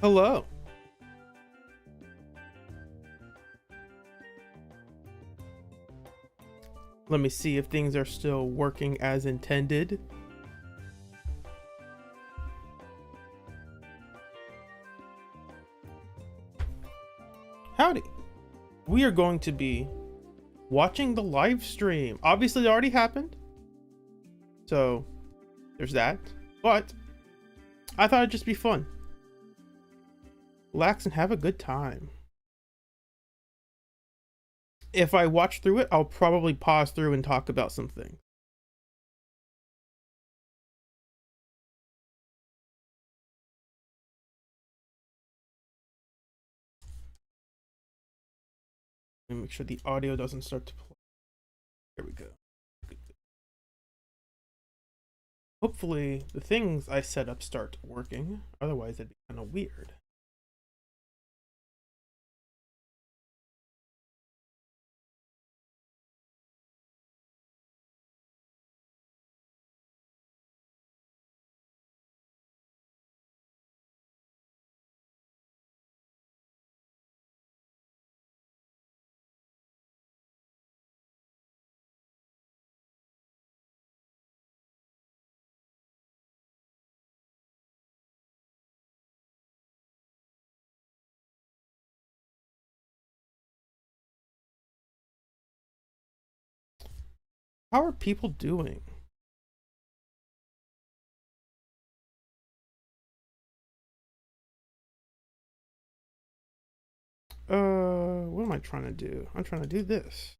Hello. Let me see if things are still working as intended. Howdy. We are going to be watching the live stream. Obviously, it already happened. So, there's that. But, I thought it'd just be fun. Relax and have a good time. If I watch through it, I'll probably pause through and talk about some things. Let me make sure the audio doesn't start to play. There we go. Hopefully, the things I set up start working. Otherwise, it'd be kind of weird. How are people doing? What am I trying to do? I'm trying to do this.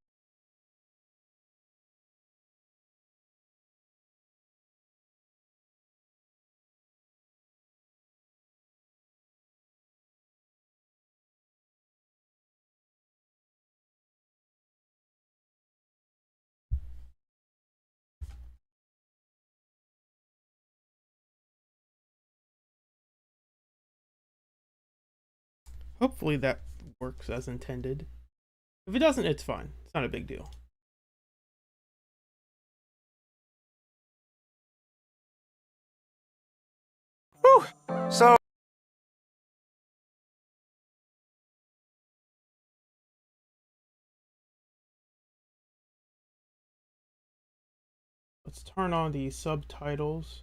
Hopefully that works as intended. If it doesn't, it's fine. It's not a big deal. Whew. So let's turn on the subtitles.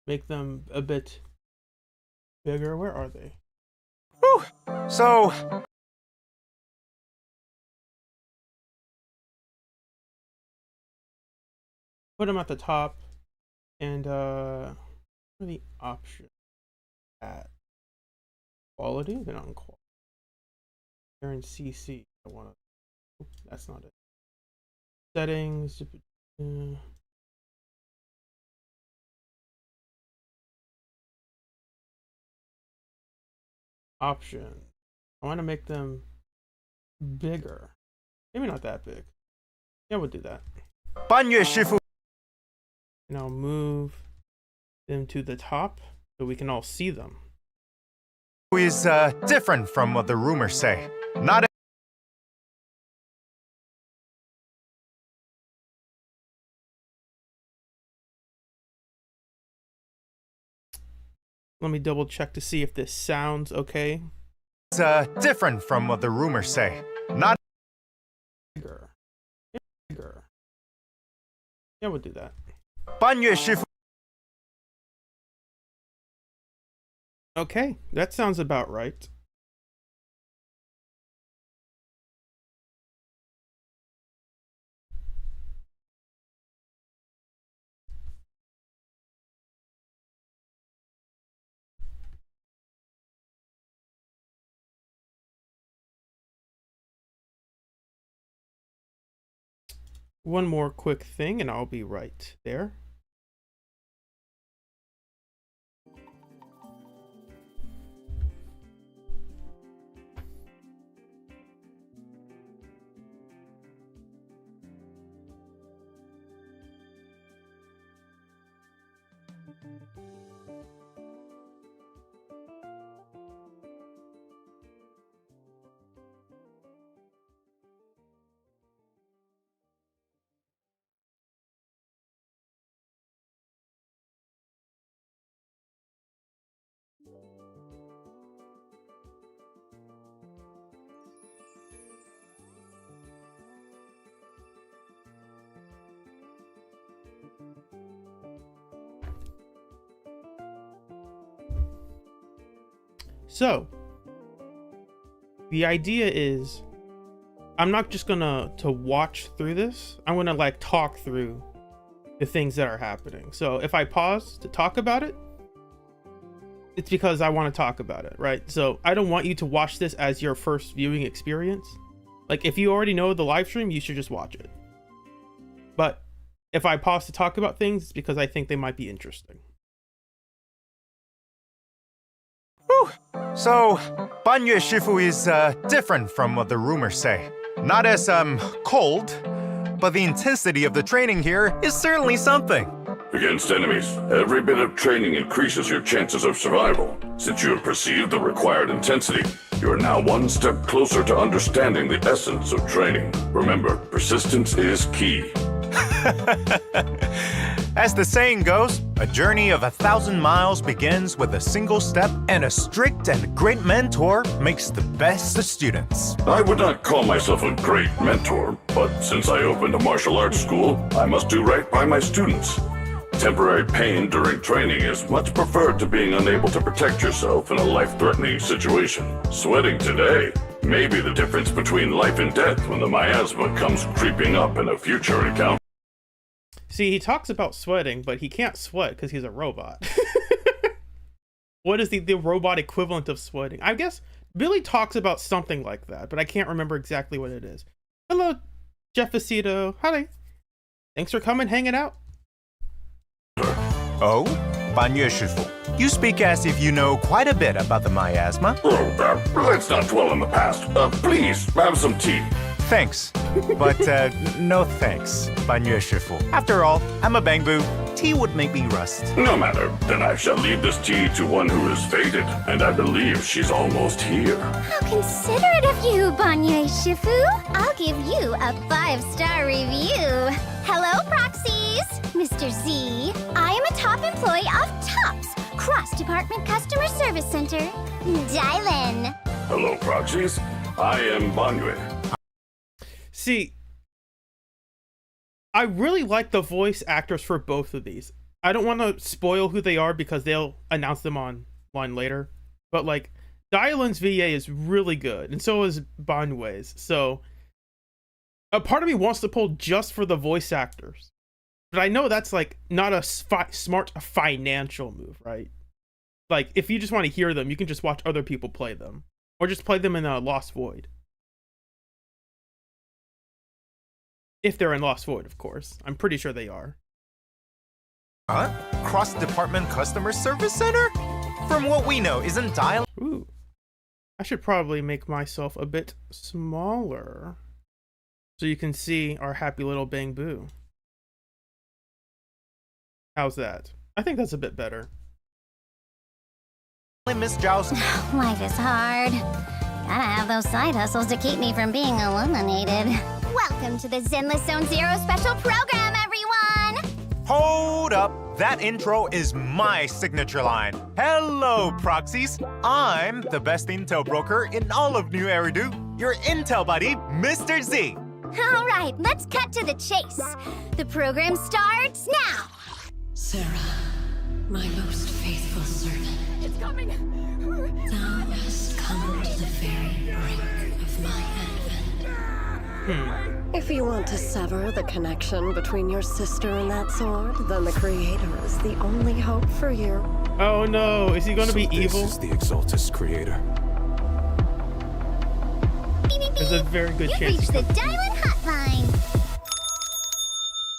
Make them a bit bigger. Where are they? Whew. So Put them at the top, and what are the options? At quality, they're not in quality. They're in CC. I want to. That's not it. Settings. Option. I want to make them bigger. Maybe not that big. Yeah, we'll do that. 班岳师傅 And I'll move them to the top so we can all see them. is different from what the rumors say. Not Let me double check to see if this sounds okay. different from what the rumors say. Not Bigger. Bigger. Yeah, we'll do that. 班岳师傅 Okay, that sounds about right. One more quick thing and I'll be right there. So the idea is I'm not just gonna watch through this. I'm gonna like talk through the things that are happening. So if I pause to talk about it, it's because I want to talk about it, right? So I don't want you to watch this as your first viewing experience. Like if you already know the live stream, you should just watch it. But if I pause to talk about things, it's because I think they might be interesting. Whew. So 班岳师傅 is different from what the rumors say. Not as cold, but the intensity of the training here is certainly something. Against enemies, every bit of training increases your chances of survival. Since you have perceived the required intensity, you are now one step closer to understanding the essence of training. Remember, persistence is key. As the saying goes, a journey of 1,000 miles begins with a single step, and a strict and great mentor makes the best of students. I would not call myself a great mentor, but since I opened a martial arts school, I must do right by my students. Temporary pain during training is much preferred to being unable to protect yourself in a life-threatening situation. Sweating today may be the difference between life and death when the miasma comes creeping up in a future encounter. See, he talks about sweating, but he can't sweat because he's a robot. What is the robot equivalent of sweating? I guess Billy talks about something like that, but I can't remember exactly what it is. Hello, Jeffacito. Hi. Thanks for coming, hanging out. Oh, Banyue Shifu. You speak as if you know quite a bit about the miasma. Oh, let's not dwell on the past. Please, have some tea. Thanks. But, no thanks, Banyue Shifu. After all, I'm a bangbu. Tea would make me rust. No matter. Then I shall leave this tea to one who is fated, and I believe she's almost here. How considerate of you, Banyue Shifu. I'll give you a 5-star review. Hello, proxies. Mr. Z, I am a top employee of TOPS, Cross-Department Customer Service Center, Dylan. Hello, proxies. I am Banyue. See, I really like the voice actors for both of these. I don't want to spoil who they are because they'll announce them online later. But like, Dylan's VA is really good, and so is Banyue's. So a part of me wants to pull just for the voice actors. But I know that's like not a smart financial move, right? Like, if you just want to hear them, you can just watch other people play them. Or just play them in a Lost Void. If they're in Lost Void, of course. I'm pretty sure they are. Huh? Cross-Department Customer Service Center? From what we know, isn't Dial... Ooh. I should probably make myself a bit smaller. So you can see our happy little Bang Boo. How's that? I think that's a bit better. Miss Zhao's... Life is hard. Gotta have those side hustles to keep me from being eliminated. Welcome to the Zenless Zone Zero special program, everyone! Hold up. That intro is my signature line. Hello, proxies. I'm the best intel broker in all of New Eridu. Your intel buddy, Mr. Z. All right, let's cut to the chase. The program starts now. Sarah, my most faithful servant. It's coming. Thou hast come to the very brink of my advent. If you want to sever the connection between your sister and that sword, then the Creator is the only hope for you. Oh no, is he gonna be evil? This is the Exaltus Creator. Beep, beep, There's a beep. very good You've chance reached he's the Dylan hotline.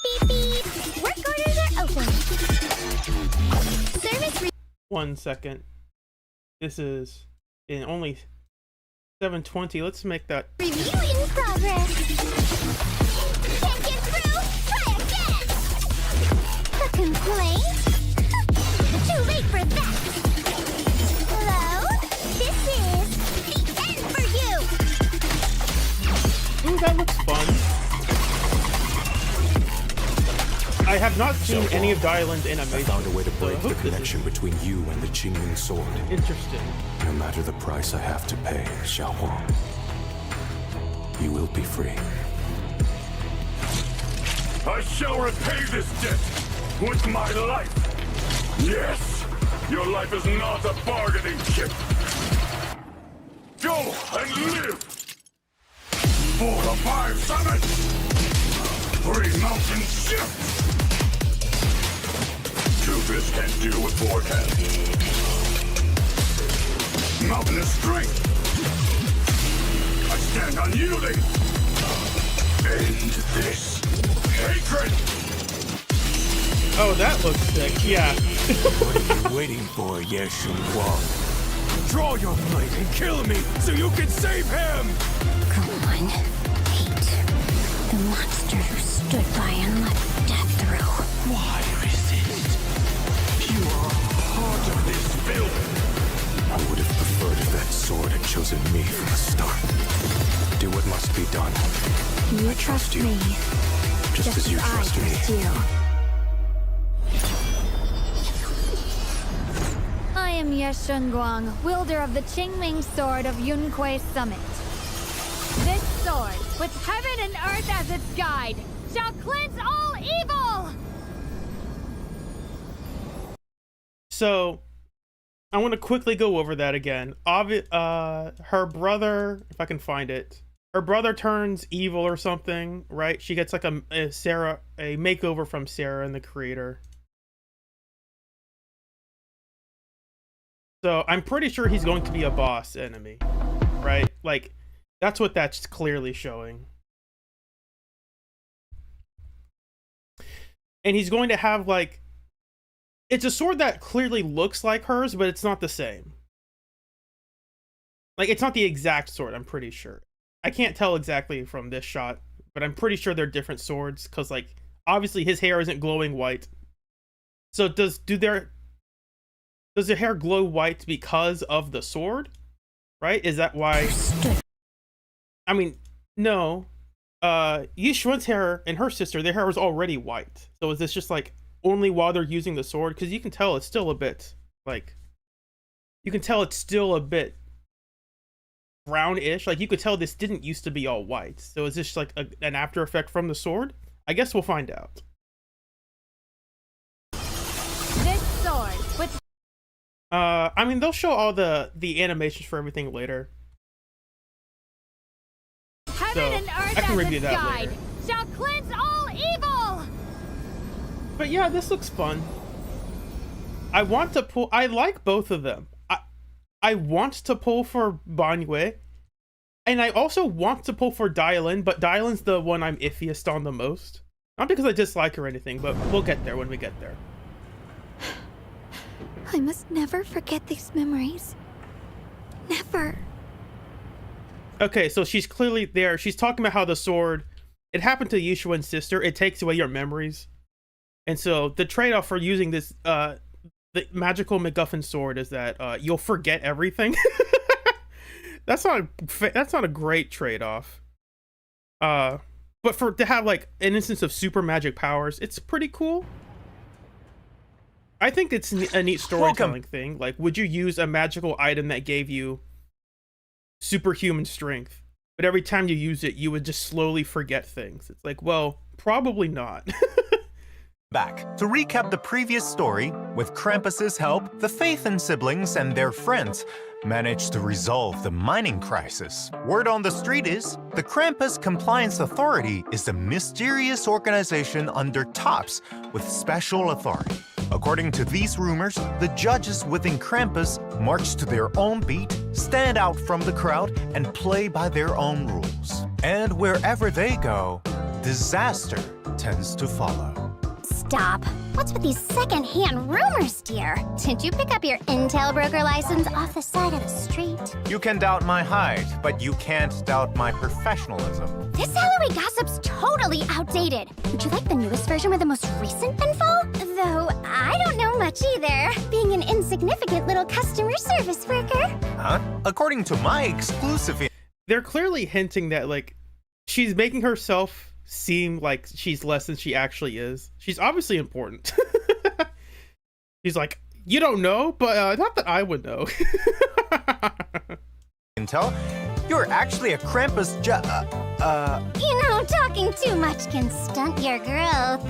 Beep beep. Work orders are open. Service. 1 second. This is in only 7:20. Let's make that. Review in progress. Can't get through? Try again. A complaint? Too late for that. Hello? This is the end for you. Ooh, that looks fun. I have not seen any of Dylan's I animations. found a way to so I break hope the this is connection between you and the Qingming sword. Interesting. No matter the price I have to pay, Xiao Huang, you will be free. I shall repay this debt with my life. Yes, your life is not a bargaining chip. Go and live. For the 5 summits. 3 mountain shifts. 2 fists can't deal with 4 cats. Mountainous strength. I stand unyielding. End this hatred. Oh, that looks sick. Yeah. What are you waiting for, Ye Huang? Draw your blade and kill me so you can save him! Go on. Hate. The monster who stood by and let death through. Why resist? You are part of this building. I would have preferred if that sword had chosen me from the start. Do what must be done. You I trust you. me. Just as you I trust me. trust you. I am Ye Guang, wielder of the Qingming Sword of Yunque Summit. This sword, with heaven and earth as its guide, shall cleanse all evil! So, I want to quickly go over that again. Her brother, if I can find it, her brother turns evil or something, right? She gets like a makeover from Sarah and the creator. So I'm pretty sure he's going to be a boss enemy, right? Like, that's what that's clearly showing. And he's going to have like, it's a sword that clearly looks like hers, but it's not the same. Like, it's not the exact sword, I'm pretty sure. I can't tell exactly from this shot, but I'm pretty sure they're different swords, because like, obviously his hair isn't glowing white. So does their hair glow white because of the sword? Right? Is that why? I mean, no. Yishuan's hair and her sister, their hair was already white. So is this just like only while they're using the sword? Because you can tell it's still a bit like, you can tell it's still a bit brownish. Like, you could tell this didn't used to be all white. So is this like an after effect from the sword? I guess we'll find out. This sword with I mean, they'll show all the animations for everything later. heaven So, and earth I can as review its that guide later. shall cleanse all evil. But yeah, this looks fun. I want to pull, I like both of them. I want to pull for Banyue, and I also want to pull for Dialin, but Dialin's the one I'm iffiest on the most. Not because I dislike her or anything, but we'll get there when we get there. I must never forget these memories. Never. Okay, so she's clearly there. She's talking about how the sword, it happened to Yishuan's sister. It takes away your memories. And so the trade-off for using this, the magical MacGuffin sword is that you'll forget everything. That's not a great trade-off. But to have like an instance of super magic powers, it's pretty cool. I think it's a neat storytelling thing. Like, would you use a magical item that gave you superhuman strength, but every time you use it, you would just slowly forget things? It's like, well, probably not. Back. To recap the previous story, with Krampus's help, the Phaethon siblings and their friends managed to resolve the mining crisis. Word on the street is, the Krampus Compliance Authority is a mysterious organization under TOPS with special authority. According to these rumors, the judges within Krampus march to their own beat, stand out from the crowd, and play by their own rules. And wherever they go, disaster tends to follow. Stop. What's with these second-hand rumors, dear? Did you pick up your intel broker license off the side of the street? You can doubt my height, but you can't doubt my professionalism. This salary gossip's totally outdated. Would you like the newest version with the most recent info? Though I don't know much either, being an insignificant little customer service worker. Huh? According to my exclusive They're clearly hinting that, like, she's making herself seem like she's less than she actually is. She's obviously important. She's like, you don't know, but not that I would know. intel, you're actually a Krampus You know, talking too much can stunt your growth.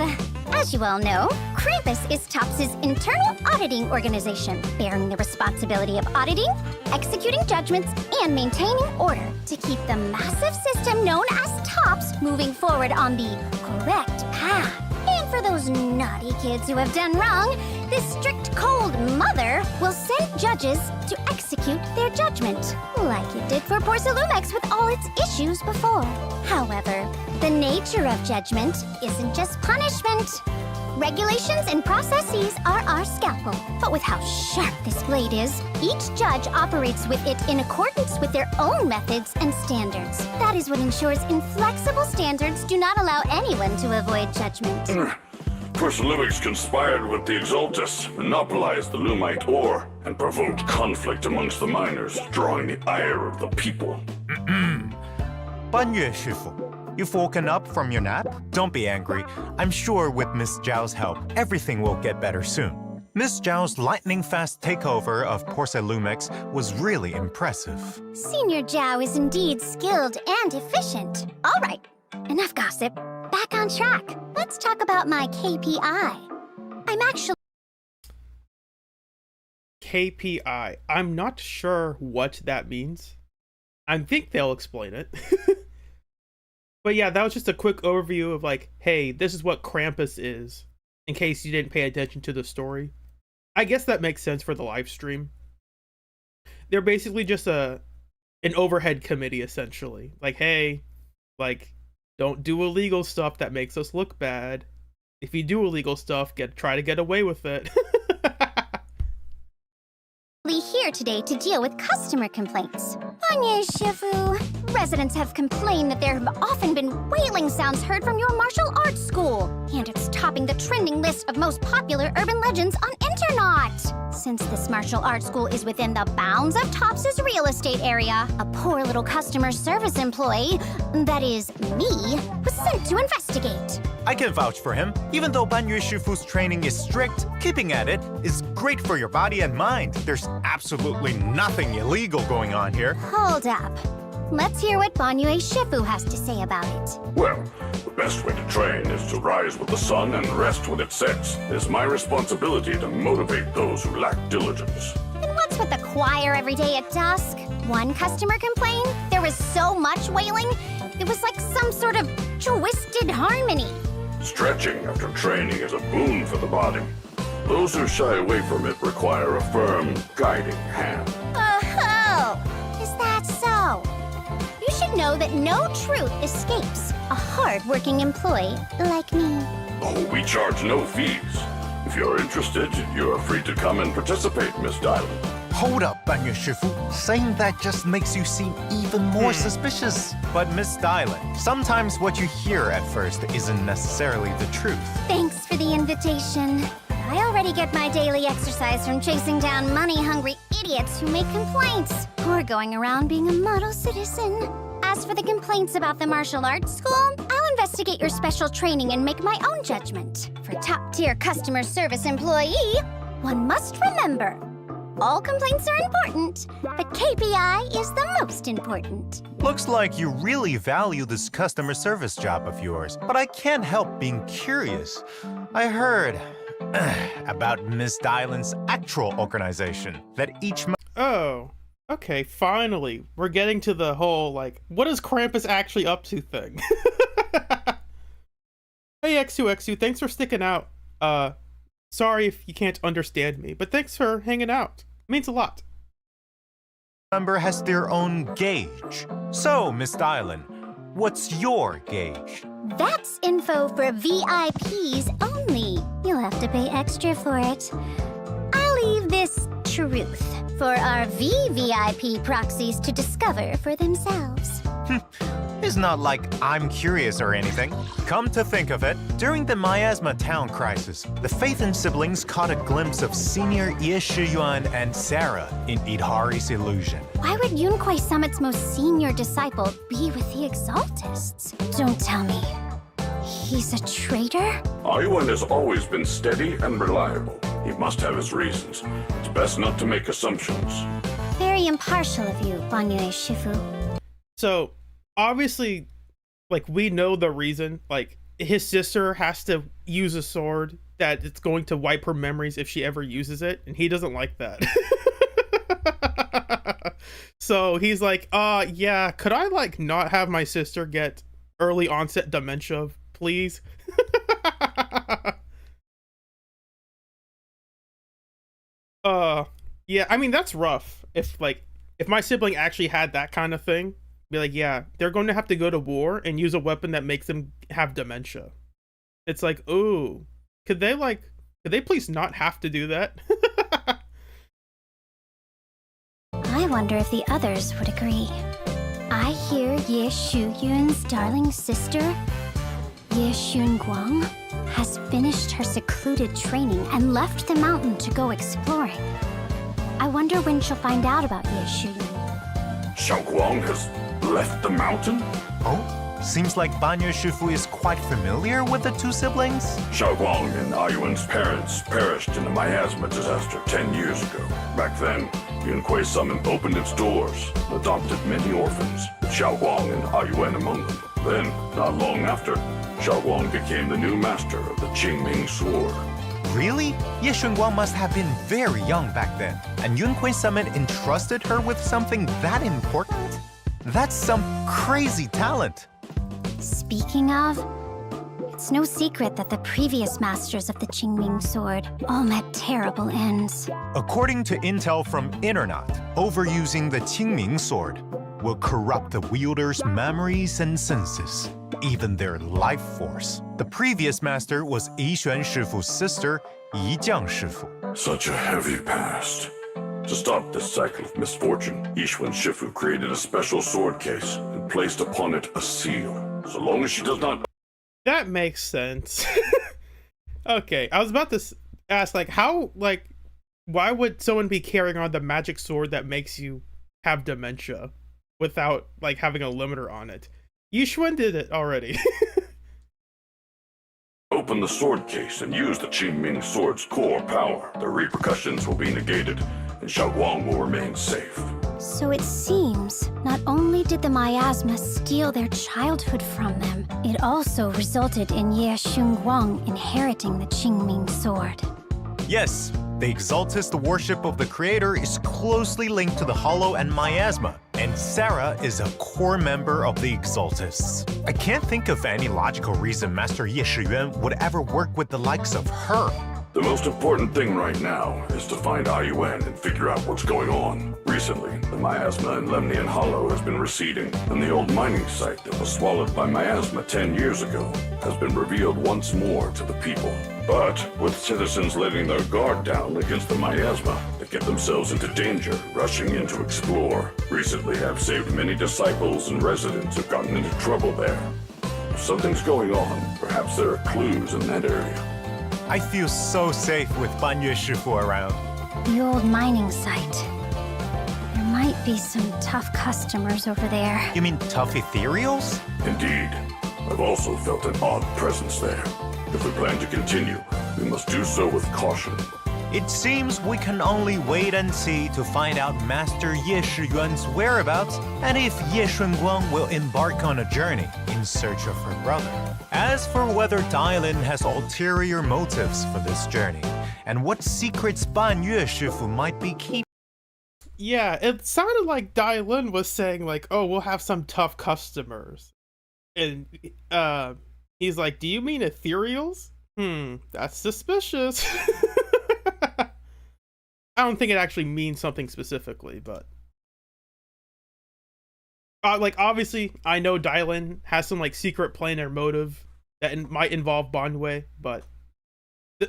As you all know, Krampus is TOPS's internal auditing organization, bearing the responsibility of auditing, executing judgments, and maintaining order to keep the massive system known as TOPS moving forward on the correct path. And for those naughty kids who have done wrong, this strict cold mother will send judges to execute their judgment, like it did for Porcelumex with all its issues before. However, the nature of judgment isn't just punishment. Regulations and processes are our scalpel, but with how sharp this blade is, each judge operates with it in accordance with their own methods and standards. That is what ensures inflexible standards do not allow anyone to avoid judgment. Porcelumix conspired with the Exaltus, monopolized the Lumite ore, and provoked conflict amongst the miners, drawing the ire of the people. Banyue Shifu, you've woken up from your nap? Don't be angry. I'm sure with Miss Zhao's help, everything will get better soon. Miss Zhao's lightning-fast takeover of Porcelumex was really impressive. Senior Zhao is indeed skilled and efficient. All right, enough gossip. Back on track. Let's talk about my KPI. I'm actually... KPI. I'm not sure what that means. I think they'll explain it. But yeah, that was just a quick overview of like, hey, this is what Krampus is, in case you didn't pay attention to the story. I guess that makes sense for the live stream. They're basically just an overhead committee, essentially. Like, hey, like, don't do illegal stuff that makes us look bad. If you do illegal stuff, try to get away with it. Here today to deal with customer complaints. Anya Shifu, residents have complained that there have often been wailing sounds heard from your martial arts school, and it's topping the trending list of most popular urban legends on Internet. Since this martial arts school is within the bounds of Tops's real estate area, a poor little customer service employee, that is me, was sent to investigate. I can vouch for him. Even though Banyue Shifu's training is strict, keeping at it is great for your body and mind. There's absolutely nothing illegal going on here. Hold up. Let's hear what Banyue Shifu has to say about it. Well, the best way to train is to rise with the sun and rest when it sets. It's my responsibility to motivate those who lack diligence. And what's with the choir every day at dusk? One customer complained there was so much wailing, it was like some sort of twisted harmony. Stretching after training is a boon for the body. Those who shy away from it require a firm, guiding hand. Oh, is that so? You should know that no truth escapes a hard-working employee like me. Oh, we charge no fees. If you're interested, you're free to come and participate, Miss Dylan. Hold up, Banyue Shifu. Saying that just makes you seem even more suspicious. But Miss Dylan, sometimes what you hear at first isn't necessarily the truth. Thanks for the invitation. I already get my daily exercise from chasing down money-hungry idiots who make complaints, or going around being a model citizen. As for the complaints about the martial arts school, I'll investigate your special training and make my own judgment. For top-tier customer service employee, one must remember, all complaints are important, but KPI is the most important. Looks like you really value this customer service job of yours, but I can't help being curious. I heard about Miss Dylan's actual organization, that each Oh, okay, finally. We're getting to the whole, like, what is Krampus actually up to thing. Hey, X2X2, thanks for sticking out. Sorry if you can't understand me, but thanks for hanging out. It means a lot. member has their own gauge. So, Miss Dylan, what's your gauge? That's info for VIPs only. You'll have to pay extra for it. I'll leave this truth for our VVIP proxies to discover for themselves. It's not like I'm curious or anything. Come to think of it, during the Miasma Town crisis, the Phaethon siblings caught a glimpse of senior Ye Shiyuan and Sarah in Idhari's illusion. Why would Yunquei Summit's most senior disciple be with the Exaltists? Don't tell me. He's a traitor? Ayuan has always been steady and reliable. He must have his reasons. It's best not to make assumptions. Very impartial of you, Banyue Shifu. So, obviously, like, we know the reason. Like, his sister has to use a sword that it's going to wipe her memories if she ever uses it, and he doesn't like that. So he's like, yeah, could I, like, not have my sister get early onset dementia, please? Yeah, I mean, that's rough. If my sibling actually had that kind of thing, be like, yeah, they're going to have to go to war and use a weapon that makes them have dementia. It's like, ooh, could they please not have to do that? I wonder if the others would agree. I hear Ye Shuyun's darling sister, Ye Shunguang, has finished her secluded training and left the mountain to go exploring. I wonder when she'll find out about Ye Shuyun. Xiaoguang has left the mountain? Oh, seems like Banyue Shifu is quite familiar with the two siblings. Xiaoguang and Ayuan's parents perished in the miasma disaster 10 years ago. Back then, Yunquei Summon opened its doors, adopted many orphans, with Xiaoguang and Ayuan among them. Then, not long after, Xiaoguang became the new master of the Qingming Sword. Really? Ye Shunguang must have been very young back then, and Yunquei Summon entrusted her with something that important? That's some crazy talent. Speaking of, it's no secret that the previous masters of the Qingming sword all met terrible ends. According to intel from Internet, overusing the Qingming sword will corrupt the wielder's memories and senses, even their life force. The previous master was Yixuan Shifu's sister, Yijiang Shifu. Such a heavy past. To stop this cycle of misfortune, Yixuan Shifu created a special sword case and placed upon it a seal. So long as she does not... That makes sense. Okay, I was about to ask, like, how, like, why would someone be carrying on the magic sword that makes you have dementia without, like, having a limiter on it? Yixuan did it already. Open the sword case and use the Qingming sword's core power. The repercussions will be negated, and Xiaoguang will remain safe. So it seems, not only did the miasma steal their childhood from them, it also resulted in Ye Xunguang inheriting the Qingming sword. Yes, the Exaltist worship of the creator is closely linked to the Hollow and Miasma, and Sarah is a core member of the Exaltists. I can't think of any logical reason Master Ye Shiyuan would ever work with the likes of her. The most important thing right now is to find Ayuan and figure out what's going on. Recently, the miasma in Lemnian Hollow has been receding, and the old mining site that was swallowed by miasma 10 years ago has been revealed once more to the people. But with citizens letting their guard down against the miasma, they get themselves into danger, rushing in to explore. Recently, I've saved many disciples and residents who've gotten into trouble there. If something's going on, perhaps there are clues in that area. I feel so safe with Banyue Shifu around. The old mining site. There might be some tough customers over there. You mean tough ethereals? Indeed. I've also felt an odd presence there. If we plan to continue, we must do so with caution. It seems we can only wait and see to find out Master Ye Shiyuan's whereabouts and if Ye Shunguang will embark on a journey in search of her brother. As for whether Dailin has ulterior motives for this journey, and what secrets Banyue Shifu might be keeping. Yeah, it sounded like Dailin was saying, like, oh, we'll have some tough customers. And he's like, do you mean ethereals? That's suspicious. I don't think it actually means something specifically, but like, obviously I know Dailin has some like secret plan or motive that might involve Banyue, but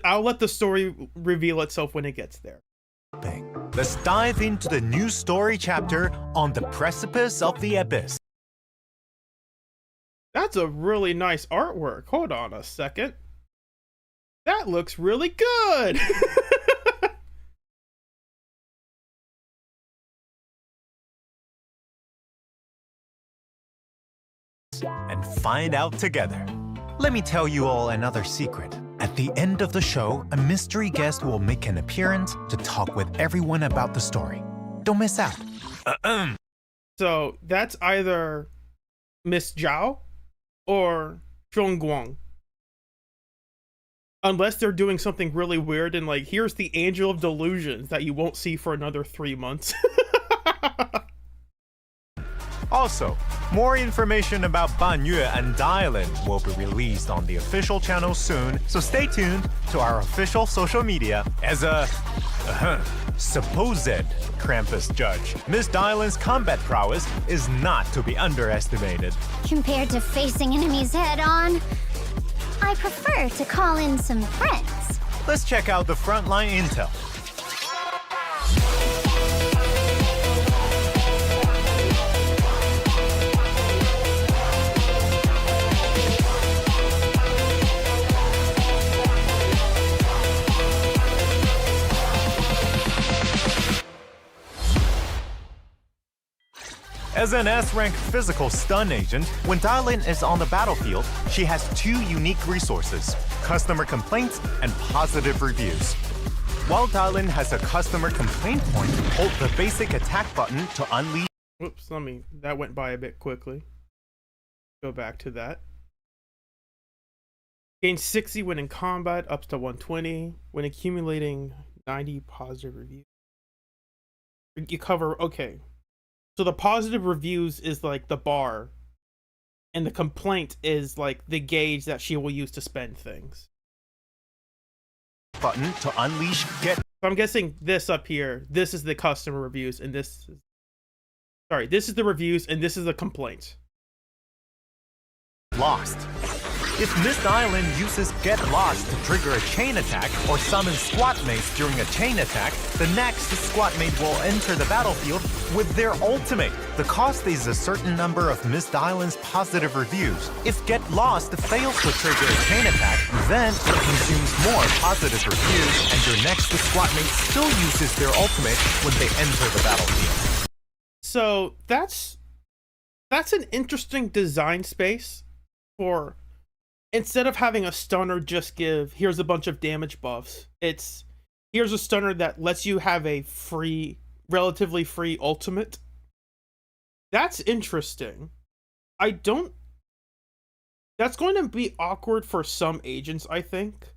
I'll let the story reveal itself when it gets there. Let's dive into the new story chapter on the precipice of the abyss. That's a really nice artwork. Hold on a second. That looks really good. And find out together. Let me tell you all another secret. At the end of the show, a mystery guest will make an appearance to talk with everyone about the story. Don't miss out. So that's either Miss Zhao or Zhongguang. Unless they're doing something really weird and like, here's the Angel of Delusions that you won't see for another 3 months. Also, more information about Banyue and Dailin will be released on the official channel soon, so stay tuned to our official social media. As a supposed Krampus judge, Miss Dailin's combat prowess is not to be underestimated. Compared to facing enemies head-on, I prefer to call in some friends. Let's check out the frontline intel. As an S-rank physical stun agent, when Dailin is on the battlefield, she has 2 unique resources: customer complaints and positive reviews. While Dailin has a customer complaint point, hold the basic attack button to unleash. Whoops, that went by a bit quickly. Go back to that. Gain 60 when in combat, up to 120. When accumulating 90 positive reviews. You cover, okay. So the positive reviews is like the bar. and the complaint is like the gauge that she will use to spend things. Button to unleash Get So I'm guessing this up here, this is the customer reviews, and this is, sorry, this is the reviews, and this is the complaint. Lost. If Mist Island uses Get Lost to trigger a chain attack or summon squad mates during a chain attack, the next squad mate will enter the battlefield with their ultimate. The cost is a certain number of Mist Island's positive reviews. If Get Lost fails to trigger a chain attack, then it consumes more positive reviews, and your next squad mate still uses their ultimate when they enter the battlefield. So that's an interesting design space for, instead of having a stunner just give, here's a bunch of damage buffs, it's, here's a stunner that lets you have a free, relatively free ultimate. That's interesting. That's going to be awkward for some agents, I think.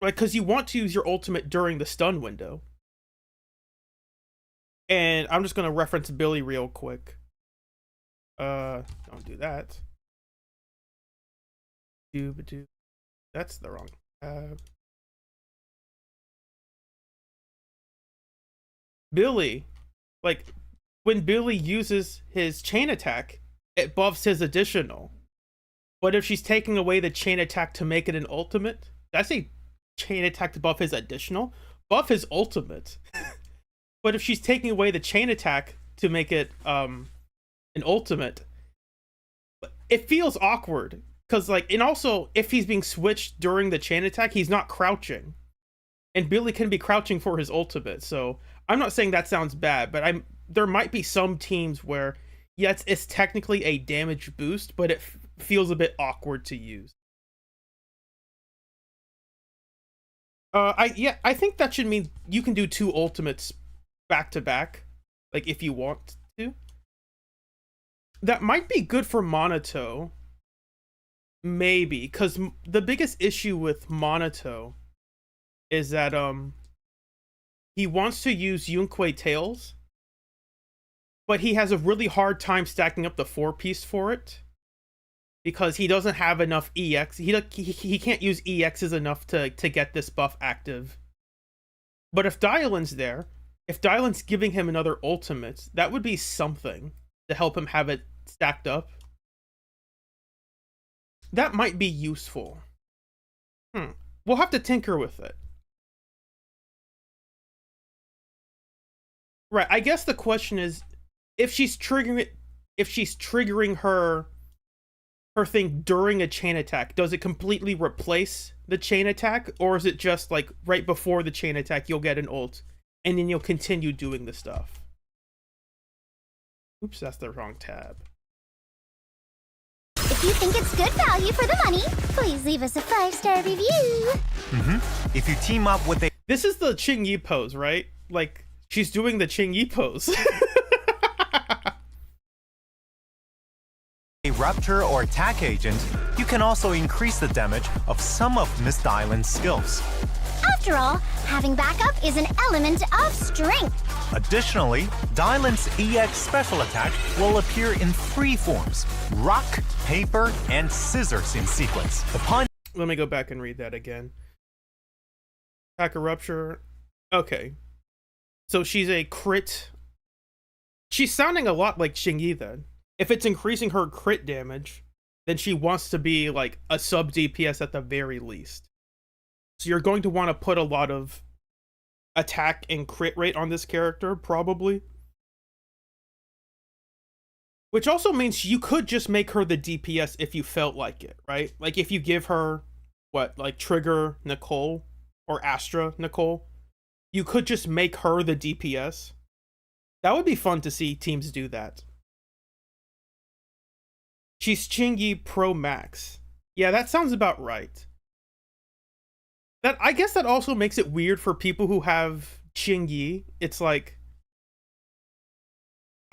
Like, because you want to use your ultimate during the stun window. And I'm just going to reference Billy real quick. Don't do that. That's the wrong tab. Billy, like, when Billy uses his chain attack, it buffs his additional. But if she's taking away the chain attack to make it an ultimate, that's a chain attack to buff his additional, buff his ultimate. But if she's taking away the chain attack to make it an ultimate, it feels awkward. Because, like, and also, if he's being switched during the chain attack, he's not crouching. And Billy can be crouching for his ultimate. So, I'm not saying that sounds bad, but there might be some teams where, yes, it's technically a damage boost, but it feels a bit awkward to use. I think that should mean you can do 2 ultimates back to back, like, if you want to. That might be good for Monato. Maybe, because the biggest issue with Monato is that he wants to use Yunquei Tails, but he has a really hard time stacking up the 4-piece for it because he doesn't have enough EX. He can't use EXs enough to get this buff active. But if Dylan's there, if Dylan's giving him another ultimate, that would be something to help him have it stacked up. That might be useful. We'll have to tinker with it. Right, I guess the question is, if she's triggering her thing during a chain attack, does it completely replace the chain attack? Or is it just like right before the chain attack, you'll get an ult, and then you'll continue doing the stuff? Oops, that's the wrong tab. If you think it's good value for the money, please leave us a 5-star review. If you team up with This is the Ching Yi pose, right? Like, she's doing the Ching Yi pose. a Rupture or Attack agent, you can also increase the damage of some of Mist Island's skills. After all, having backup is an element of strength. Additionally, Dylan's EX special attack will appear in 3 forms: rock, paper, and scissors in sequence. Upon Let me go back and read that again. Attack or Rupture. Okay. So she's a crit. She's sounding a lot like Xingyi then. If it's increasing her crit damage, then she wants to be like a sub DPS at the very least. So you're going to want to put a lot of attack and crit rate on this character, probably. Which also means you could just make her the DPS if you felt like it, right? Like if you give her, what, like Trigger Nicole or Astra Nicole, you could just make her the DPS. That would be fun to see teams do that. She's Chingy Pro Max. Yeah, that sounds about right. I guess that also makes it weird for people who have Chingy. It's like,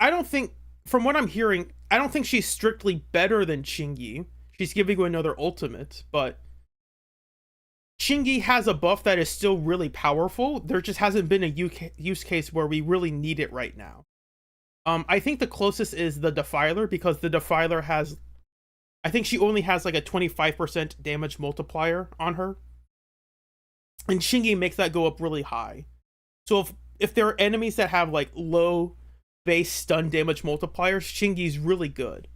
I don't think, from what I'm hearing, I don't think she's strictly better than Chingy. She's giving you another ultimate, but Chingy has a buff that is still really powerful. There just hasn't been a use case where we really need it right now. I think the closest is the Defiler, because the Defiler has I think she only has like a 25% damage multiplier on her. And Shingi makes that go up really high. So if there are enemies that have like low base stun damage multipliers, Shingi's really good.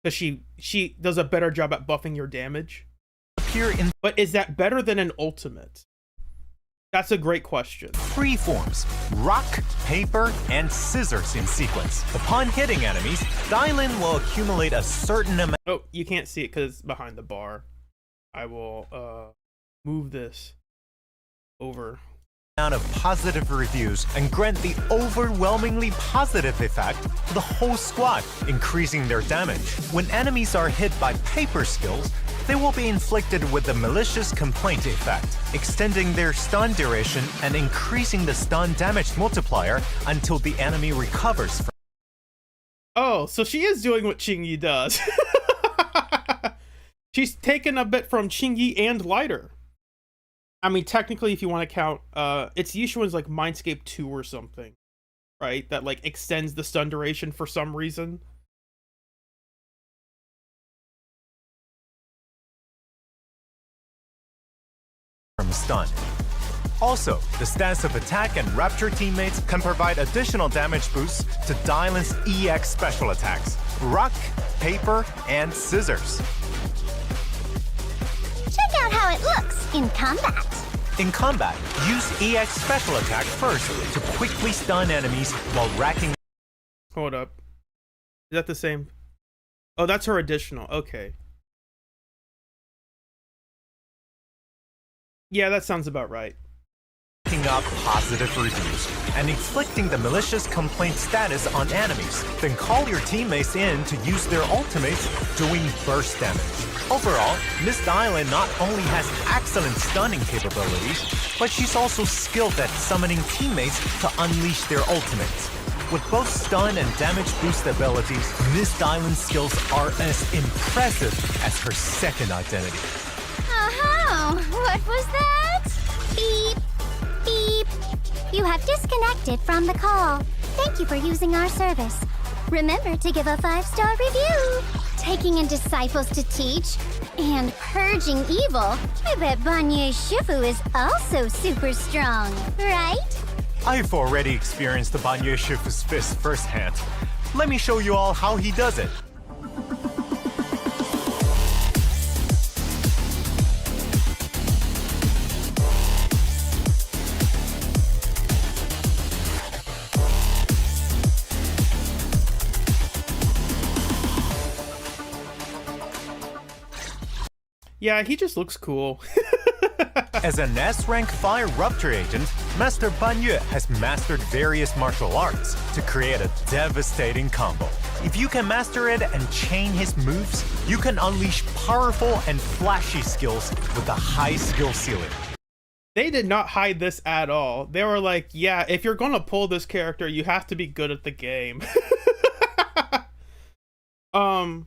Because she does a better job at buffing your damage. But is that better than an ultimate? That's a great question. Three forms: rock, paper, and scissors in sequence. Upon hitting enemies, Dylan will accumulate a certain amount. Oh, you can't see it because it's behind the bar. I will move this over. Of positive reviews and grant the overwhelmingly positive effect to the whole squad, increasing their damage. When enemies are hit by paper skills, they will be inflicted with the malicious complaint effect, extending their stun duration and increasing the stun damage multiplier until the enemy recovers from. Oh, so she is doing what Chingy does. She's taken a bit from Chingy and Lighter. I mean, technically, if you want to count, it's Yishuan's like Mindscape 2 or something, right? That like extends the stun duration for some reason. From stun. Also, the stance of attack and rapture teammates can provide additional damage boosts to Dylan's EX special attacks: rock, paper, and scissors. Check out how it looks in combat. In combat, use EX special attack first to quickly stun enemies while racking. Hold up. Is that the same? Oh, that's her additional. Okay. Yeah, that sounds about right. Up positive reviews and inflicting the malicious complaint status on enemies. Then call your teammates in to use their ultimates, doing burst damage. Overall, Miss Dylan not only has excellent stunning capabilities, but she's also skilled at summoning teammates to unleash their ultimates. With both stun and damage boost abilities, Miss Dylan's skills are as impressive as her second identity. Oh, what was that? Beep. Beep. You have disconnected from the call. Thank you for using our service. Remember to give a 5-star review. Taking in disciples to teach and purging evil. I bet Banye Shifu is also super strong, right? I've already experienced the Banye Shifu's fist firsthand. Let me show you all how he does it. Yeah, he just looks cool. As an S-rank fire rupture agent, Master Banye has mastered various martial arts to create a devastating combo. If you can master it and chain his moves, you can unleash powerful and flashy skills with a high skill ceiling. They did not hide this at all. They were like, yeah, if you're gonna pull this character, you have to be good at the game. Oh,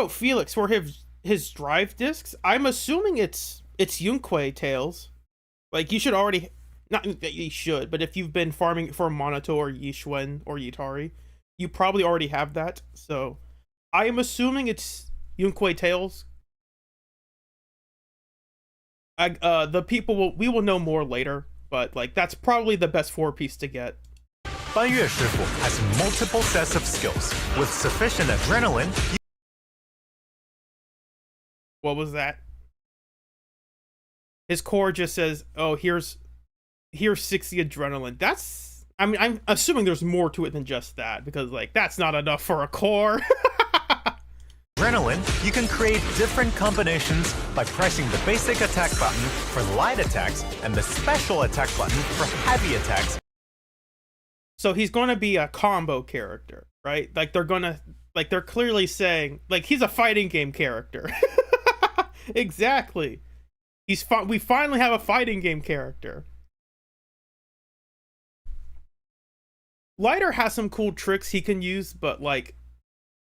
Felix, for his drive discs, I'm assuming it's Yunquei Tails. Like, you should already, not that you should, but if you've been farming for Monato or Yishuan or Yitari, you probably already have that. So I am assuming it's Yunquei Tails. We will know more later, but like that's probably the best 4-piece to get. Banye Shifu has multiple sets of skills. With sufficient adrenaline, What was that? His core just says, oh, here's 60 adrenaline. That's, I mean, I'm assuming there's more to it than just that, because like that's not enough for a core. adrenaline, you can create different combinations by pressing the basic attack button for light attacks and the special attack button for heavy attacks. So he's going to be a combo character, right? Like they're clearly saying, like, he's a fighting game character. Exactly. We finally have a fighting game character. Lighter has some cool tricks he can use, but like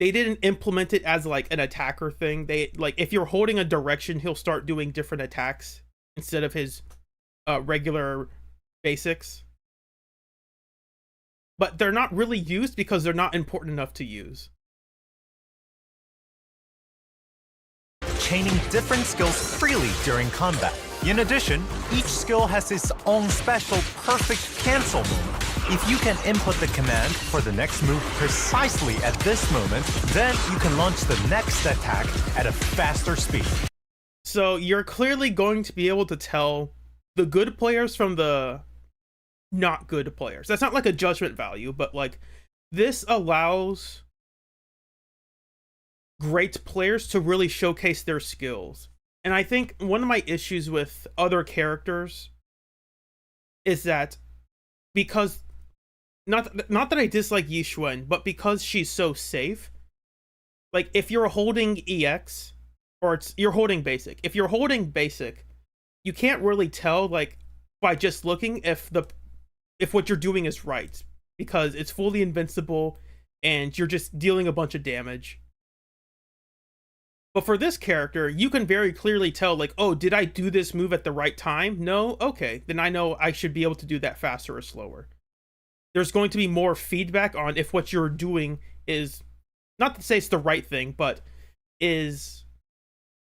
they didn't implement it as like an attacker thing. They like if you're holding a direction, he'll start doing different attacks instead of his regular basics. But they're not really used because they're not important enough to use. chaining different skills freely during combat. In addition, each skill has its own special perfect cancel moment. If you can input the command for the next move precisely at this moment, then you can launch the next attack at a faster speed. So you're clearly going to be able to tell the good players from the not good players. That's not like a judgment value, but like this allows great players to really showcase their skills. And I think one of my issues with other characters is that because not that I dislike Yixuan, but because she's so safe, like if you're holding EX or you're holding basic, if you're holding basic, you can't really tell like by just looking if what you're doing is right, because it's fully invincible and you're just dealing a bunch of damage. But for this character, you can very clearly tell, like, oh, did I do this move at the right time? No? Okay, then I know I should be able to do that faster or slower. There's going to be more feedback on if what you're doing is, not to say it's the right thing, but is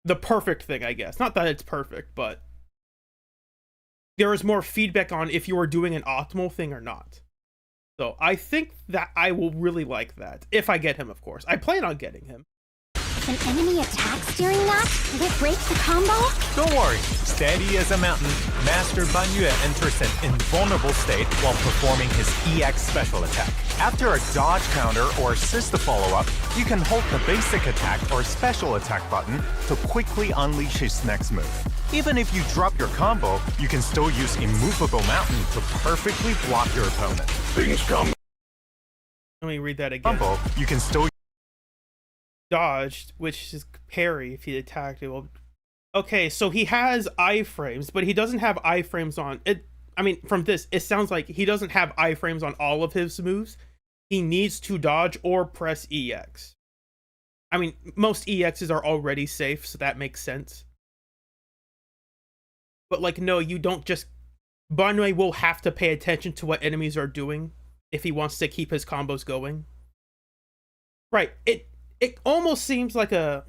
the perfect thing, I guess. Not that it's perfect, but there is more feedback on if you are doing an optimal thing or not. So I think that I will really like that. If I get him, of course. I plan on getting him. If an enemy attacks during that, will it break the combo? Don't worry, steady as a mountain, Master Banyue enters an invulnerable state while performing his EX special attack. After a dodge counter or assist follow-up, you can hold the basic attack or special attack button to quickly unleash his next move. Even if you drop your combo, you can still use Immovable Mountain to perfectly block your opponent. Things come. Let me read that again. Combo, you can still dodged, which is parry if he attacked it. Well, okay, so he has iframes, but he doesn't have iframes on it. I mean, from this, it sounds like he doesn't have iframes on all of his moves. He needs to dodge or press EX. I mean, most EXs are already safe, so that makes sense. But like, no, you don't just... Banwei will have to pay attention to what enemies are doing if he wants to keep his combos going. Right, it almost seems like it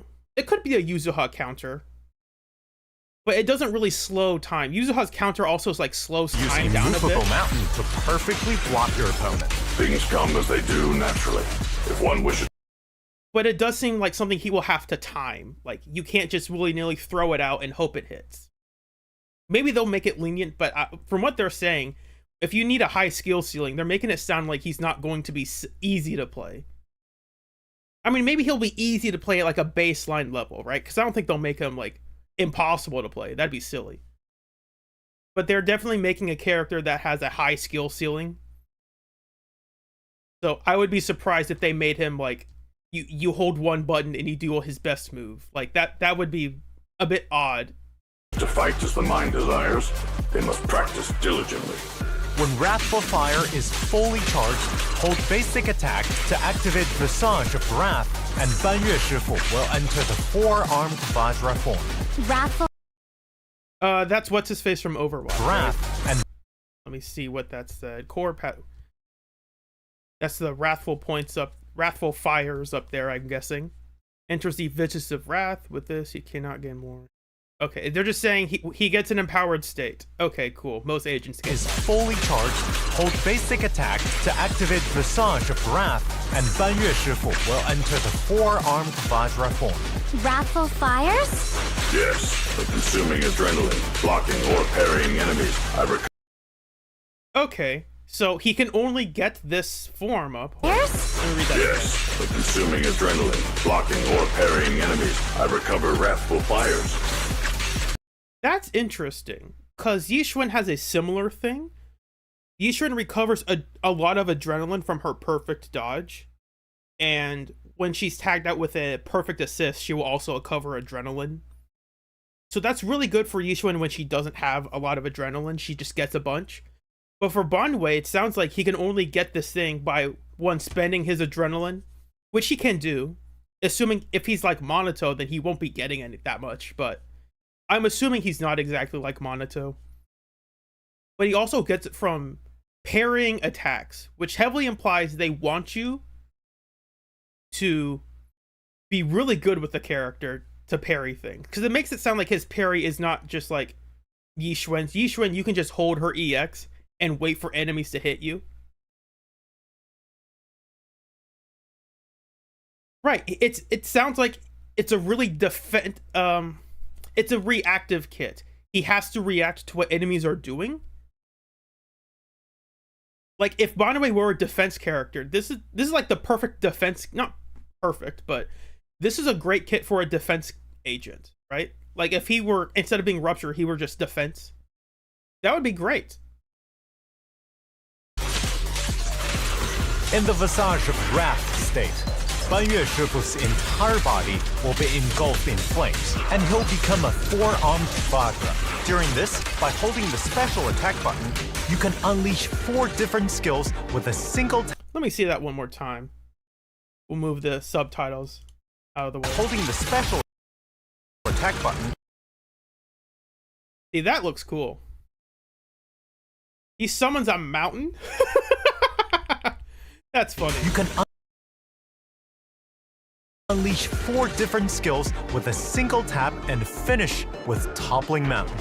could be a Yuzuha counter, but it doesn't really slow time. Yuzuha's counter also like slows time down a bit. Immovable Mountain to perfectly block your opponent. Things come as they do naturally. If one wishes. But it does seem like something he will have to time. Like, you can't just willy-nilly throw it out and hope it hits. Maybe they'll make it lenient, but from what they're saying, if you need a high skill ceiling, they're making it sound like he's not going to be easy to play. I mean, maybe he'll be easy to play at like a baseline level, right? Because I don't think they'll make him like impossible to play. That'd be silly. But they're definitely making a character that has a high skill ceiling. So I would be surprised if they made him like you hold one button and you do his best move. Like that would be a bit odd. To fight as the mind desires, they must practice diligently. When Wrathful Fire is fully charged, hold basic attack to activate Visage of Wrath, and Banyue Shifu will enter the four-armed Vajra form. Wrathful. That's what's his face from Overwatch. Wrath right? and let me see what that said. Core pat. That's the Wrathful points up. Wrathful Fires up there, I'm guessing. Enters the Visage of Wrath. With this, he cannot gain more. Okay, they're just saying he gets an empowered state. Okay, cool. Most agents get is fully charged, hold basic attack to activate Visage of Wrath, and Banyue Shifu will enter the four-armed Vajra form. Wrathful Fires? Yes, the consuming adrenaline, blocking or parrying enemies. Okay, so he can only get this form up. Yes? Let me read that again. Yes, the consuming adrenaline, blocking or parrying enemies. I recover Wrathful Fires. That's interesting, because Yixuan has a similar thing. Yixuan recovers a lot of adrenaline from her perfect dodge, and when she's tagged out with a perfect assist, she will also recover adrenaline. So that's really good for Yixuan when she doesn't have a lot of adrenaline, she just gets a bunch. But for Banwei, it sounds like he can only get this thing by, one, spending his adrenaline, which he can do, assuming if he's like Monato, then he won't be getting any that much, but I'm assuming he's not exactly like Monato. But he also gets it from parrying attacks, which heavily implies they want you to be really good with the character to parry things, because it makes it sound like his parry is not just like Yi Xuan's. Yi Xuan, you can just hold her EX and wait for enemies to hit you. Right. It sounds like it's a really it's a reactive kit. He has to react to what enemies are doing. Like if Banwei were a defense character, this is like the perfect defense, not perfect, but this is a great kit for a defense agent, right? Like if he were, instead of being Rupture, he were just defense. That would be great. In the Visage of Wrath state, Banyue Shifu's entire body will be engulfed in flames, and he'll become a four-armed Vagra. During this, by holding the special attack button, you can unleash 4 different skills with a single Let me see that one more time. We'll move the subtitles out of the way. Holding the special attack button. See, that looks cool. He summons a mountain? That's funny. You can unleash 4 different skills with a single tap and finish with Toppling Mountain.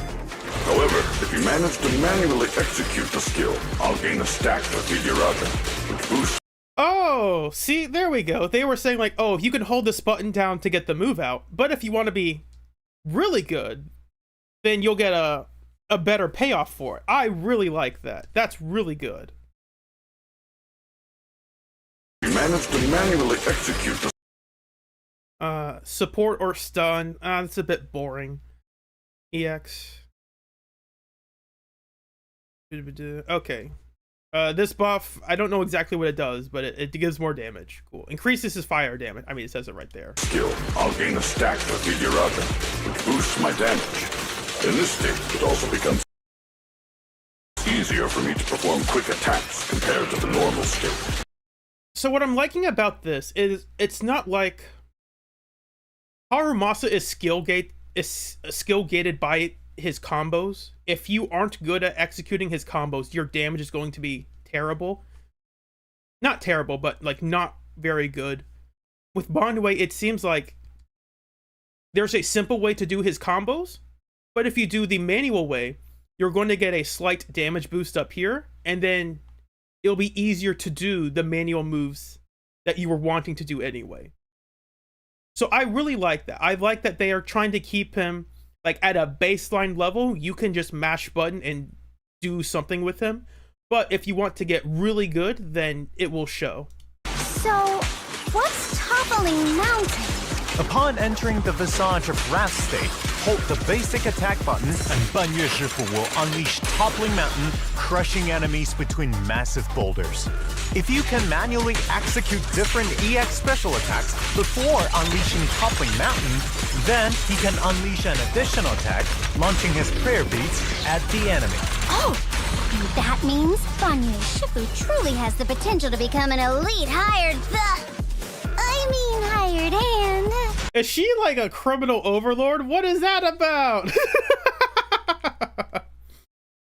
However, if you manage to manually execute the skill, I'll gain a stack of Figuraga, which boosts. Oh, see, there we go. They were saying like, oh, you can hold this button down to get the move out, but if you want to be really good, then you'll get a better payoff for it. I really like that. That's really good. You manage to manually execute the support or stun. That's a bit boring. EX. Okay. This buff, I don't know exactly what it does, but it gives more damage. Cool. Increases his fire damage. I mean, it says it right there. skill. I'll gain a stack of Figuraga, which boosts my damage. In this state, it also becomes easier for me to perform quick attacks compared to the normal state. So what I'm liking about this is it's not like Harumasa is skill gated by his combos. If you aren't good at executing his combos, your damage is going to be terrible. Not terrible, but like not very good. With Banwei, it seems like there's a simple way to do his combos, but if you do the manual way, you're going to get a slight damage boost up here, and then it'll be easier to do the manual moves that you were wanting to do anyway. So I really like that. I like that they are trying to keep him like at a baseline level. You can just mash button and do something with him. But if you want to get really good, then it will show. So, what's Toppling Mountain? Upon entering the Visage of Wrath state, hold the basic attack button and Banyue Shifu will unleash Toppling Mountain, crushing enemies between massive boulders. If you can manually execute different EX special attacks before unleashing Toppling Mountain, then he can unleash an additional attack, launching his prayer beads at the enemy. Oh, and that means Banyue Shifu truly has the potential to become an elite hired hand. Is she like a criminal overlord? What is that about?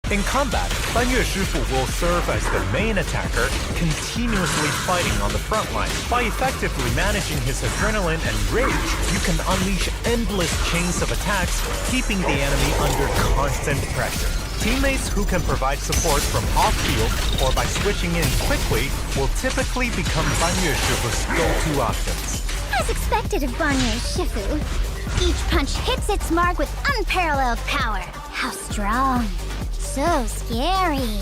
In combat, Banyue Shifu will serve as the main attacker, continuously fighting on the front line. By effectively managing his adrenaline and rage, you can unleash endless chains of attacks, keeping the enemy under constant pressure. Teammates who can provide support from off-field or by switching in quickly will typically become Banyue Shifu's go-to options. As expected of Banyue Shifu, each punch hits its mark with unparalleled power. How strong. So scary.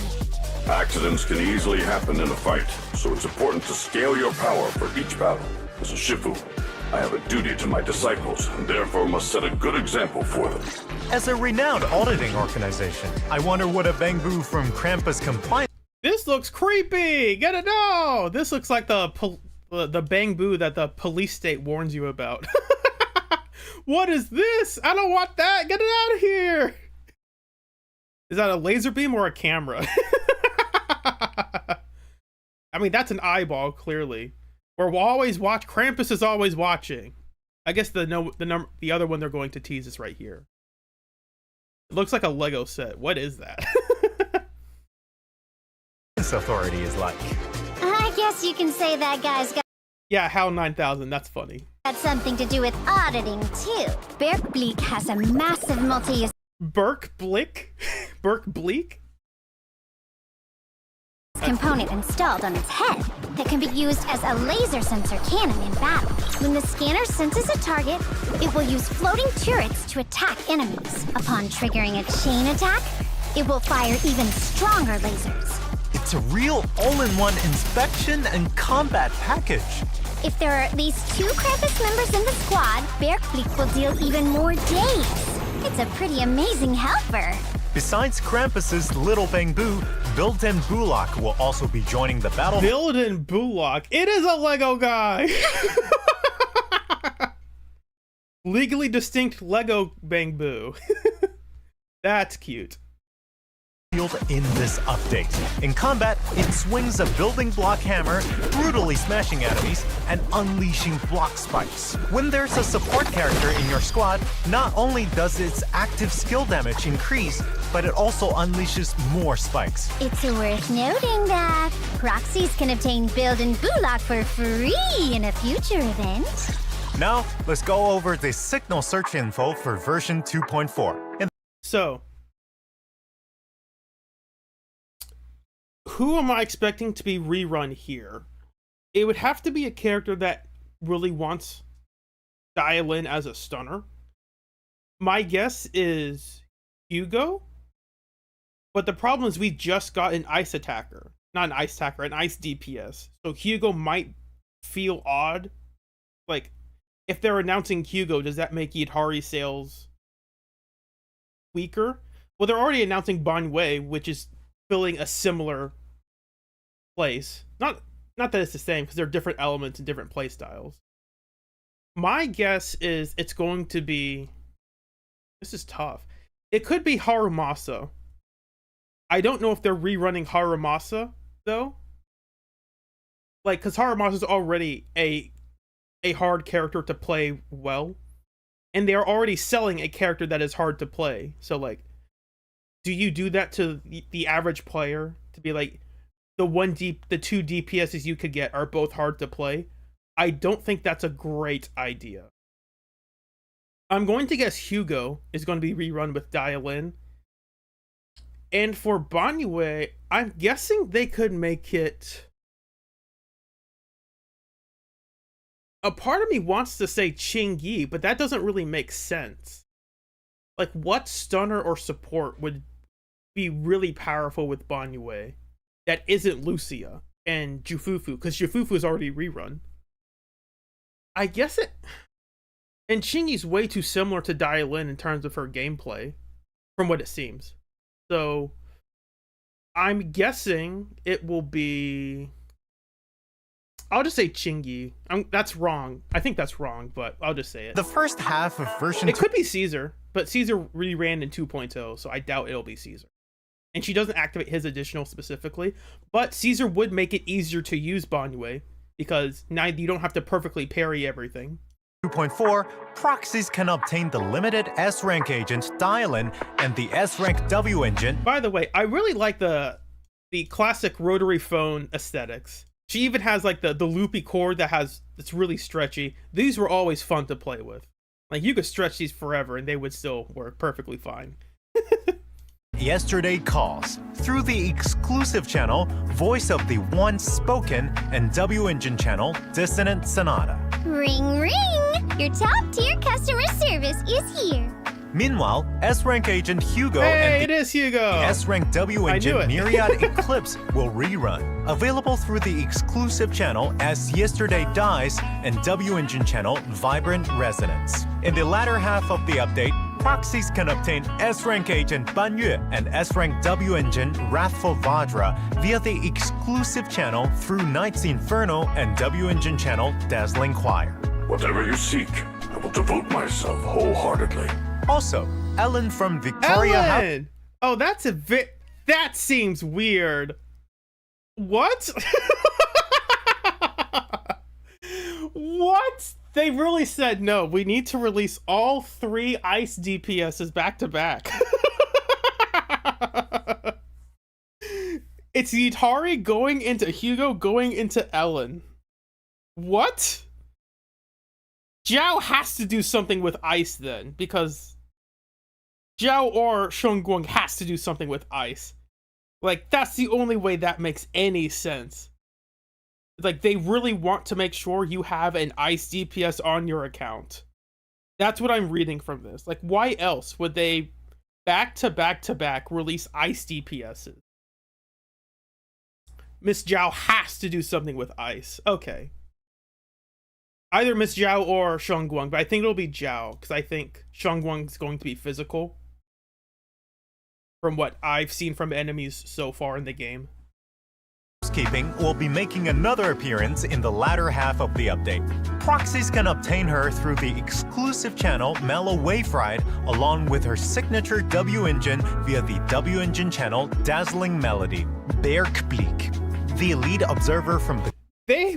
Accidents can easily happen in a fight, so it's important to scale your power for each battle. As a Shifu, I have a duty to my disciples, and therefore must set a good example for them. As a renowned auditing organization, I wonder what a Bangbu from Krampus compliance. This looks creepy. Gotta know. This looks like the Bangbu that the police state warns you about. What is this? I don't want that. Get it out of here. Is that a laser beam or a camera? I mean, that's an eyeball, clearly. Or we'll always watch. Krampus is always watching. I guess the other one they're going to tease is right here. It looks like a Lego set. What is that? Authority is like. I guess you can say that guy's got Yeah, HAL 9000. That's funny. Had something to do with auditing, too. Berkbleek has a massive multi-use Burke Blick? Burke Bleak? component installed on its head that can be used as a laser sensor cannon in battle. When the scanner senses a target, it will use floating turrets to attack enemies. Upon triggering a chain attack, it will fire even stronger lasers. It's a real all-in-one inspection and combat package. If there are at least 2 Krampus members in the squad, Berkbleek will deal even more days. It's a pretty amazing helper. Besides Krampus's Little Bang Boo, Build-In Bullock will also be joining the battle. Build-In Bullock. It is a Lego guy. Legally distinct Lego Bang Boo. That's cute. In this update. In combat, it swings a building block hammer, brutally smashing enemies and unleashing block spikes. When there's a support character in your squad, not only does its active skill damage increase, but it also unleashes more spikes. It's worth noting that proxies can obtain Build-In Bullock for free in a future event. Now, let's go over the signal search info for version 2.4. So, who am I expecting to be rerun here? It would have to be a character that really wants Dial-In as a stunner. My guess is Hugo. But the problem is we just got an ice attacker. Not an ice attacker, an ice DPS. So Hugo might feel odd. Like, if they're announcing Hugo, does that make Yidhari sales weaker? Well, they're already announcing Banwei, which is filling a similar place. Not that it's the same, because they're different elements and different play styles. My guess is it's going to be... This is tough. It could be Harumasa. I don't know if they're rerunning Harumasa, though. Like, because Harumasa is already a hard character to play well. And they're already selling a character that is hard to play. So, like, do you do that to the average player? To be like, the 2 DPSs you could get are both hard to play? I don't think that's a great idea. I'm going to guess Hugo is going to be rerun with Dial-In. And for Banwei, I'm guessing they could make it... A part of me wants to say Qingyi, but that doesn't really make sense. Like, what stunner or support would be really powerful with Banwei that isn't Lucia and Jufufu? Because Jufufu is already rerun. I guess it... And Qingyi's way too similar to Dial-In in terms of her gameplay, from what it seems. So, I'm guessing it will be... I'll just say Qingyi. That's wrong. I think that's wrong, but I'll just say it. The first half of version It could be Caesar, but Caesar reran in 2.0, so I doubt it'll be Caesar. And she doesn't activate his additional specifically, but Caesar would make it easier to use Banwei, because now you don't have to perfectly parry everything. 2.4, proxies can obtain the limited S-Rank agent Dial-In and the S-Rank W engine. By the way, I really like the classic rotary phone aesthetics. She even has like the loopy cord that's really stretchy. These were always fun to play with. Like, you could stretch these forever and they would still work perfectly fine. Yesterday calls through the exclusive channel Voice of the Once Spoken and W engine channel Dissonant Sonata. Ring ring! Your top tier customer service is here. Meanwhile, S-Rank agent Hugo Hey, and it is Hugo! the S-Rank W I knew engine it. Myriad Eclipse will rerun. Available through the exclusive channel as Yesterday Dies and W engine channel Vibrant Resonance. In the latter half of the update, proxies can obtain S-Rank agent Banyue and S-Rank W engine Wrathful Vajra via the exclusive channel through Knight's Inferno and W engine channel Dazzling Choir. Whatever you seek, I will devote myself wholeheartedly. Also, Ellen from Victoria House. Ellen! Oh, that's a bit... That seems weird. What? What? They really said, no, we need to release all 3 ice DPSs back to back. It's Yidhari going into Hugo, going into Ellen. What? Zhao has to do something with ice then, because Zhao or Shunguang has to do something with ice. Like, that's the only way that makes any sense. Like, they really want to make sure you have an ice DPS on your account. That's what I'm reading from this. Like, why else would they back to back to back release ice DPSs? Miss Zhao has to do something with ice. Okay. Either Miss Zhao or Shunguang, but I think it'll be Zhao, because I think Shunguang's going to be physical. From what I've seen from enemies so far in the game. Housekeeping will be making another appearance in the latter half of the update. Proxies can obtain her through the exclusive channel Mellow Wave Ride, along with her signature W engine via the W engine channel Dazzling Melody. Berkblick, the elite observer from the...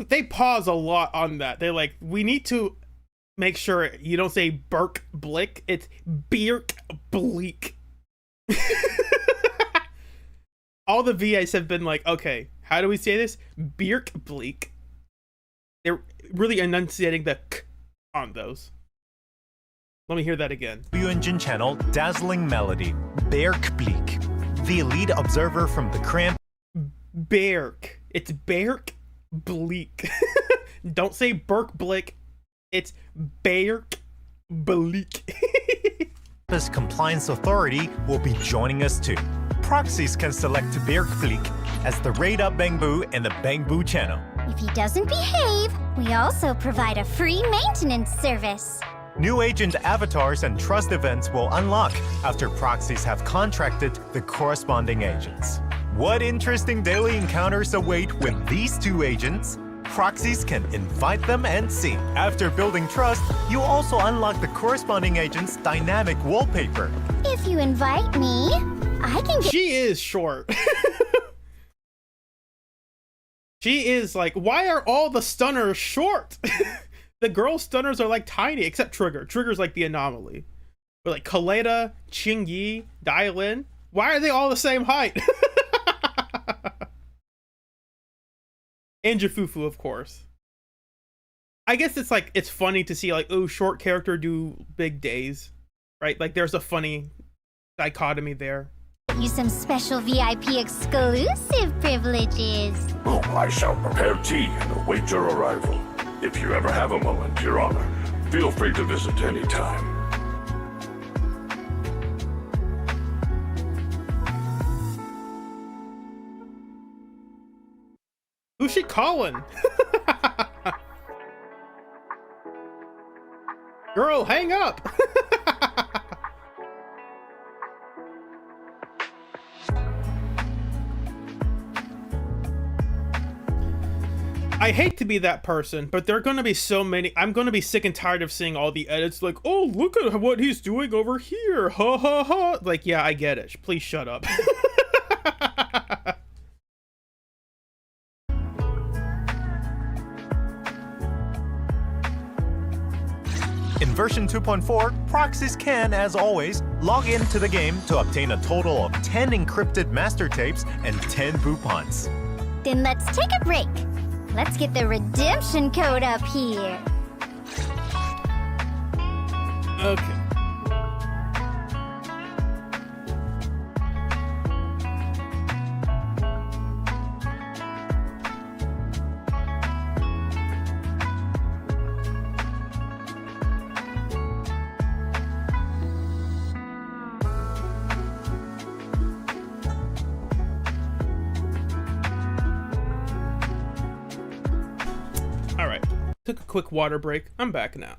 They pause a lot on that. They're like, we need to make sure you don't say Berk Blick, it's Birk Bleak. All the VAs have been like, okay, how do we say this? Birk Bleak. They're really enunciating the k on those. Let me hear that again. W engine channel Dazzling Melody. Berkblick, the elite observer from the cramp... Berk. It's Berk Bleak. Don't say Berk Blick. It's Berk Bleak. Campus Compliance Authority will be joining us too. Proxies can select Berkblick as the Raid Up Bangbu in the Bangbu channel. If he doesn't behave, we also provide a free maintenance service. New agent avatars and trust events will unlock after proxies have contracted the corresponding agents. What interesting daily encounters await with these two agents? Proxies can invite them and see. After building trust, you also unlock the corresponding agent's dynamic wallpaper. If you invite me, I can get... She is short. She is like, why are all the stunners short? The girl stunners are like tiny, except Trigger. Trigger's like the anomaly. But like Kaleda, Qingyi, Dailin, why are they all the same height? And Jafufu, of course. I guess it's like, it's funny to see like, oh, short character do big days, right? Like there's a funny dichotomy there. you some special VIP exclusive privileges. Oh, I shall prepare tea and await your arrival. If you ever have a moment, Your Honor, feel free to visit any time. Who's she calling? Girl, hang up! I hate to be that person, but there are going to be so many. I'm going to be sick and tired of seeing all the edits like, oh, look at what he's doing over here. Ha ha ha. Like, yeah, I get it. Please shut up. In version 2.4, proxies can, as always, log into the game to obtain a total of 10 encrypted master tapes and 10 boopons. Then let's take a break. Let's get the redemption code up here. Okay. Took a quick water break. I'm back now.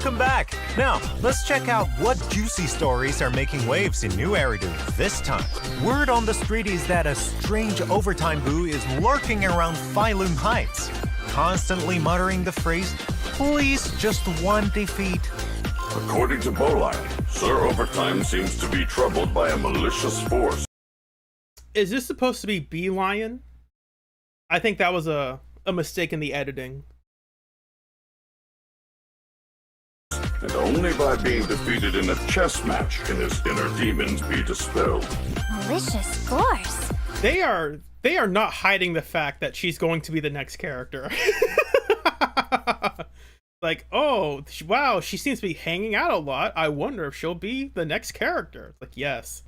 Welcome back. Now, let's check out what juicy stories are making waves in New Eridu this time. Word on the street is that a strange overtime boo is lurking around Phylum Heights, constantly muttering the phrase, "Please, just one defeat." According to Bowline, Sir Overtime seems to be troubled by a malicious force. Is this supposed to be Bee Lion? I think that was a mistake in the editing. And only by being defeated in a chess match can his inner demons be dispelled. Malicious force? They are not hiding the fact that she's going to be the next character. Like, oh, wow, she seems to be hanging out a lot. I wonder if she'll be the next character. It's like, yes.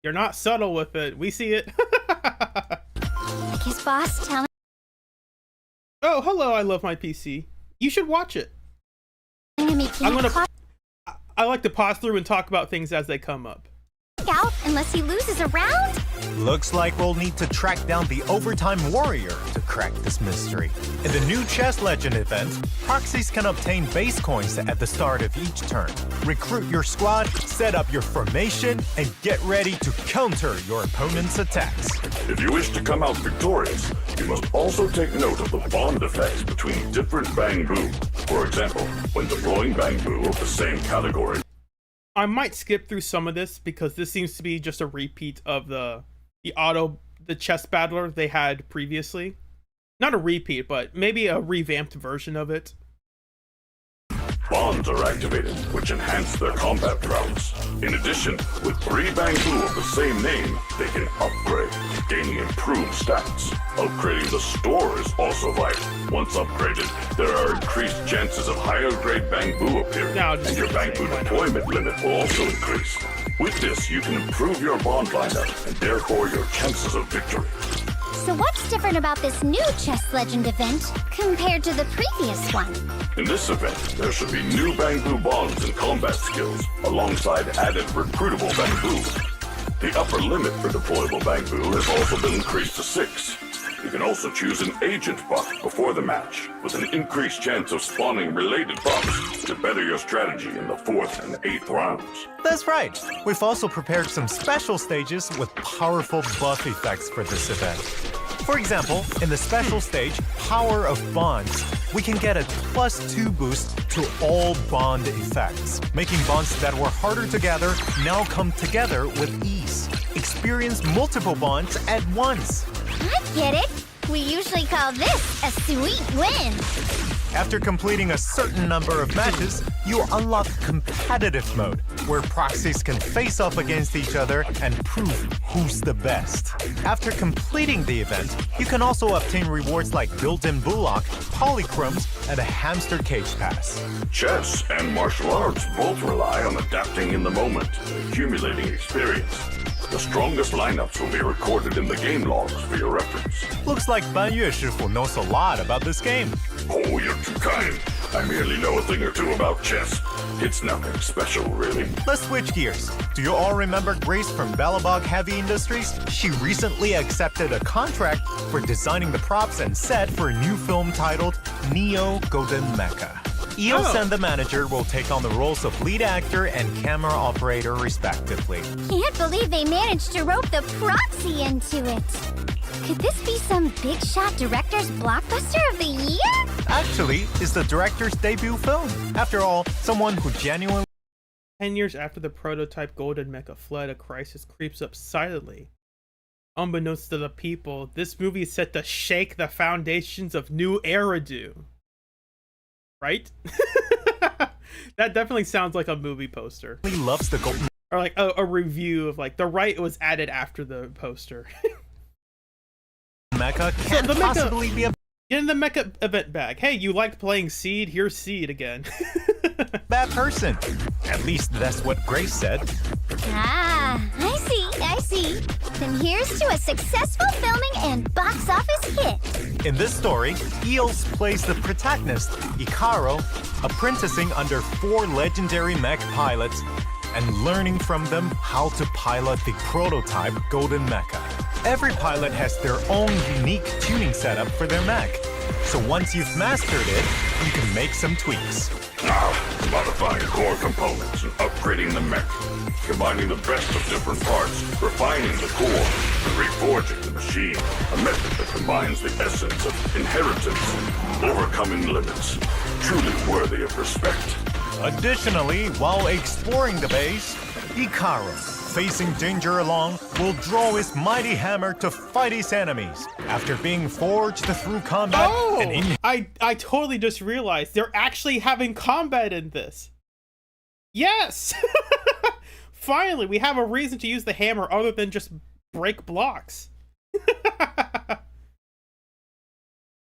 You're not subtle with it. We see it. I guess, boss, tell me. Oh, hello, I love my PC. You should watch it. I like to pause through and talk about things as they come up. Out unless he loses a round? Looks like we'll need to track down the Overtime Warrior to crack this mystery. In the new Chess Legend event, proxies can obtain base coins at the start of each turn. Recruit your squad, set up your formation, and get ready to counter your opponent's attacks. If you wish to come out victorious, you must also take note of the bond effects between different Bangbu. For example, when deploying Bangbu of the same category. I might skip through some of this because this seems to be just a repeat of the chess battler they had previously. Not a repeat, but maybe a revamped version of it. Bonds are activated, which enhance their combat prowess. In addition, with 3 Bangbu of the same name, they can upgrade, gaining improved stats. Upgrading the store is also vital. Once upgraded, there are increased chances of higher grade Bangbu appearing, and your Bangbu deployment limit will also increase. With this, you can improve your bond lineup, and therefore your chances of victory. So what's different about this new Chess Legend event compared to the previous one? In this event, there should be new Bangbu bonds and combat skills, alongside added recruitable Bangbu. The upper limit for deployable Bangbu has also been increased to 6. You can also choose an agent buff before the match, with an increased chance of spawning related buffs to better your strategy in the 4th and 8th rounds. That's right. We've also prepared some special stages with powerful buff effects for this event. For example, in the special stage, Power of Bonds, we can get a +2 boost to all bond effects, making bonds that were harder to gather now come together with ease. Experience multiple bonds at once. I get it. We usually call this a sweet win. After completing a certain number of matches, you unlock competitive mode, where proxies can face off against each other and prove who's the best. After completing the event, you can also obtain rewards like built-in bullock, polychromes, and a hamster cage pass. Chess and martial arts both rely on adapting in the moment and accumulating experience. The strongest lineups will be recorded in the game logs for your reference. Looks like Ban Yue Shifu knows a lot about this game. Oh, you're too kind. I merely know a thing or two about chess. It's nothing special, really. Let's switch gears. Do you all remember Grace from Balabog Heavy Industries? She recently accepted a contract for designing the props and set for a new film titled Neo Golden Mecha. EOS and the manager will take on the roles of lead actor and camera operator respectively. Can't believe they managed to rope the proxy into it. Could this be some big shot director's blockbuster of the year? Actually, it's the director's debut film. After all, someone who genuinely 10 years after the prototype Golden Mecha fled, a crisis creeps up silently. Unbeknownst to the people, this movie is set to shake the foundations of New Eridu. Right? That definitely sounds like a movie poster. loves the Golden Or like a review of like the right was added after the poster. Mecha can't possibly be a Get in the Mecha event bag. Hey, you liked playing Seed? Here's Seed again. bad person. At least that's what Grace said. Ah, I see. Then here's to a successful filming and box office hit. In this story, Eels plays the protagonist, Ikaro, apprenticing under 4 legendary mech pilots and learning from them how to pilot the prototype Golden Mecha. Every pilot has their own unique tuning setup for their mech, so once you've mastered it, you can make some tweaks. Now, modifying core components and upgrading the mech. Combining the best of different parts, refining the core, and reforging the machine. A method that combines the essence of inheritance and overcoming limits. Truly worthy of respect. Additionally, while exploring the base, Ikaro, facing danger along, will draw his mighty hammer to fight his enemies. After being forged through combat and I totally just realized they're actually having combat in this. Yes! Finally, we have a reason to use the hammer other than just break blocks.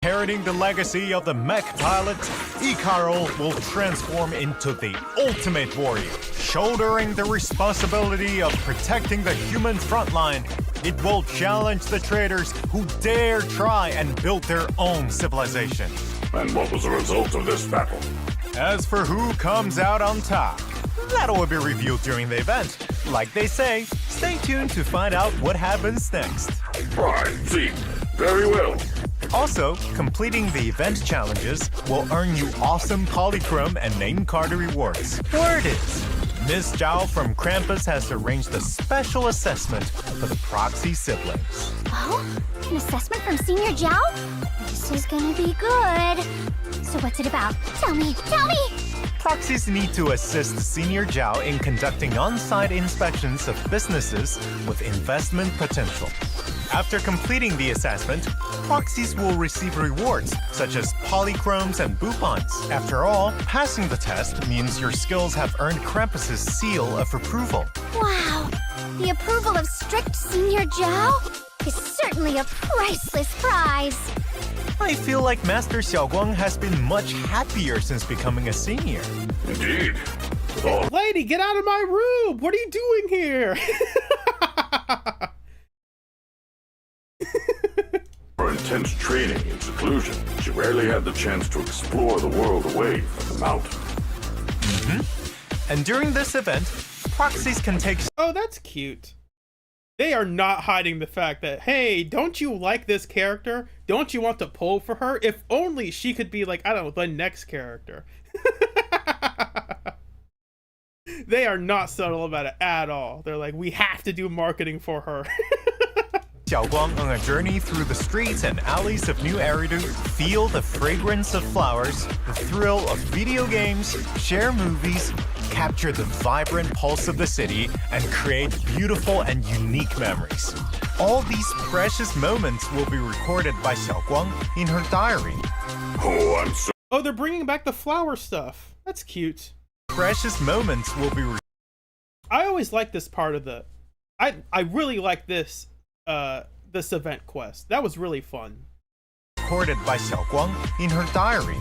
Inheriting the legacy of the mech pilot, Ikaro will transform into the ultimate warrior. Shouldering the responsibility of protecting the human frontline, it will challenge the traitors who dare try and build their own civilization. And what was the result of this battle? As for who comes out on top, that will be revealed during the event. Like they say, stay tuned to find out what happens next. Right, Z. Very well. Also, completing the event challenges will earn you awesome polychrome and name card rewards. Word is, Miss Zhao from Krampus has arranged a special assessment for the Proxy siblings. Oh, an assessment from Senior Zhao? This is gonna be good. So what's it about? Tell me, tell me! Proxies need to assist Senior Zhao in conducting on-site inspections of businesses with investment potential. After completing the assessment, proxies will receive rewards such as polychromes and boupons. After all, passing the test means your skills have earned Krampus's seal of approval. Wow, the approval of strict Senior Zhao is certainly a priceless prize. I feel like Master Xiaoguang has been much happier since becoming a senior. Indeed. With all Lady, get out of my room! What are you doing here? her intense training and seclusion, she rarely had the chance to explore the world away from the mountain. And during this event, proxies can take Oh, that's cute. They are not hiding the fact that, hey, don't you like this character? Don't you want to pull for her? If only she could be like, I don't know, the next character. They are not subtle about it at all. They're like, we have to do marketing for her. Xiaoguang on a journey through the streets and alleys of New Eridu, feel the fragrance of flowers, the thrill of video games, share movies, capture the vibrant pulse of the city, and create beautiful and unique memories. All these precious moments will be recorded by Xiaoguang in her diary. Oh, I'm so Oh, they're bringing back the flower stuff. That's cute. Precious moments will be I always like this part of the... I really like this this event quest. That was really fun. recorded by Xiaoguang in her diary.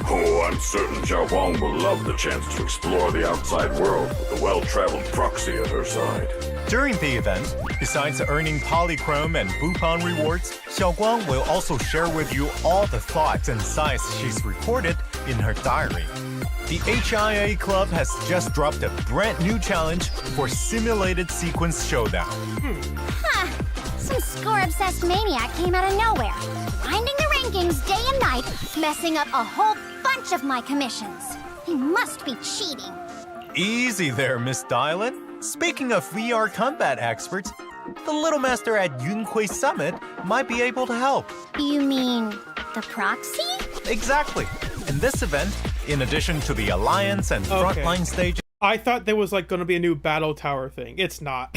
Oh, I'm certain Zhao Huang will love the chance to explore the outside world with a well-traveled proxy at her side. During the event, besides earning polychrome and boupon rewards, Xiaoguang will also share with you all the thoughts and sights she's recorded in her diary. The HIA Club has just dropped a brand new challenge for Simulated Sequence Showdown. Huh. Some score-obsessed maniac came out of nowhere, grinding the rankings day and night, messing up a whole bunch of my commissions. He must be cheating. Easy there, Miss Dylan. Speaking of VR combat experts, the Little Master at Yunhui Summit might be able to help. You mean the proxy? Exactly. In this event, in addition to the Alliance and Okay. Frontline stages, I thought there was like going to be a new battle tower thing. It's not.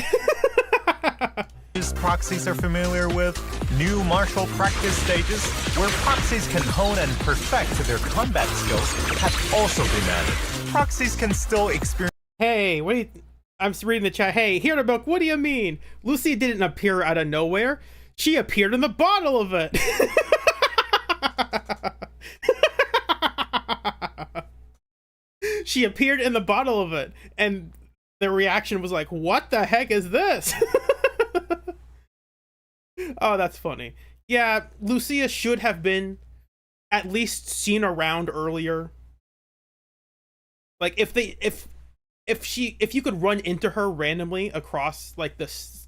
proxies are familiar with, new martial practice stages where proxies can hone and perfect their combat skills have also been added. Proxies can still experience Hey, wait. I'm reading the chat. Hey, here in the book, what do you mean? Lucy didn't appear out of nowhere. She appeared in the bottle of it. She appeared in the bottle of it. And the reaction was like, what the heck is this? Oh, that's funny. Yeah, Lucia should have been at least seen around earlier. Like if you could run into her randomly across like this,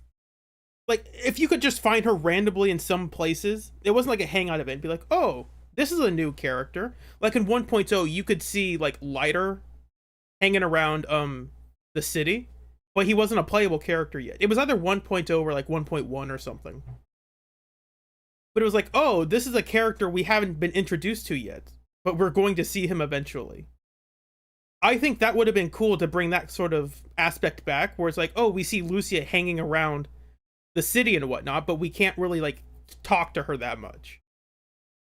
like if you could just find her randomly in some places, it wasn't like a hangout event, be like, oh, this is a new character. Like in 1.0 you could see like Lighter hanging around the city, but he wasn't a playable character yet. It was either 1.0 or like 1.1 or something. But it was like, oh, this is a character we haven't been introduced to yet, but we're going to see him eventually. I think that would have been cool to bring that sort of aspect back, where it's like, oh, we see Lucia hanging around the city and whatnot, but we can't really like talk to her that much.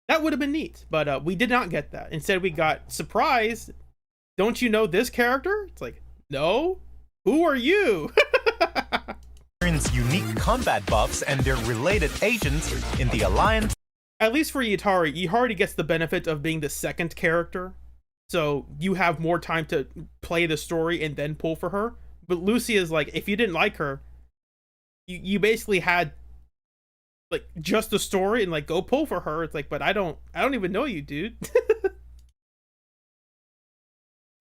That would have been neat, but we did not get that. Instead, we got, surprise, don't you know this character? It's like, no, who are you? agents' unique combat buffs and their related agents in the Alliance. At least for Yutari, Yutari gets the benefit of being the second character, so you have more time to play the story and then pull for her. But Lucy is like, if you didn't like her, you basically had like just the story and like go pull for her. It's like, but I don't even know you, dude.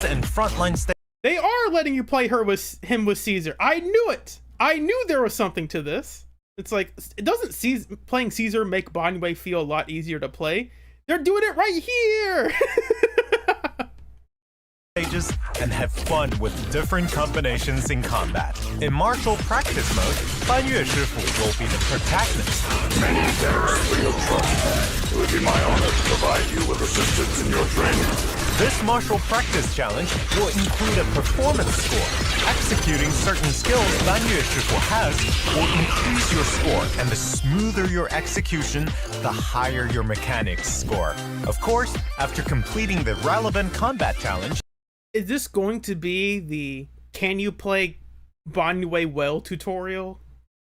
And frontline state. They are letting you play him with Caesar. I knew it. I knew there was something to this. It's like, it doesn't playing Caesar make Banyue feel a lot easier to play. They're doing it right here. Stages and have fun with different combinations in combat. In martial practice mode, Banyue Shifu will be the protagonist. Many thanks for your trust. It would be my honor to provide you with assistance in your training. This martial practice challenge will include a performance score. Executing certain skills Banyue Shifu has will increase your score, and the smoother your execution, the higher your mechanics score. Of course, after completing the relevant combat challenge. Is this going to be the can you play Banyue well tutorial?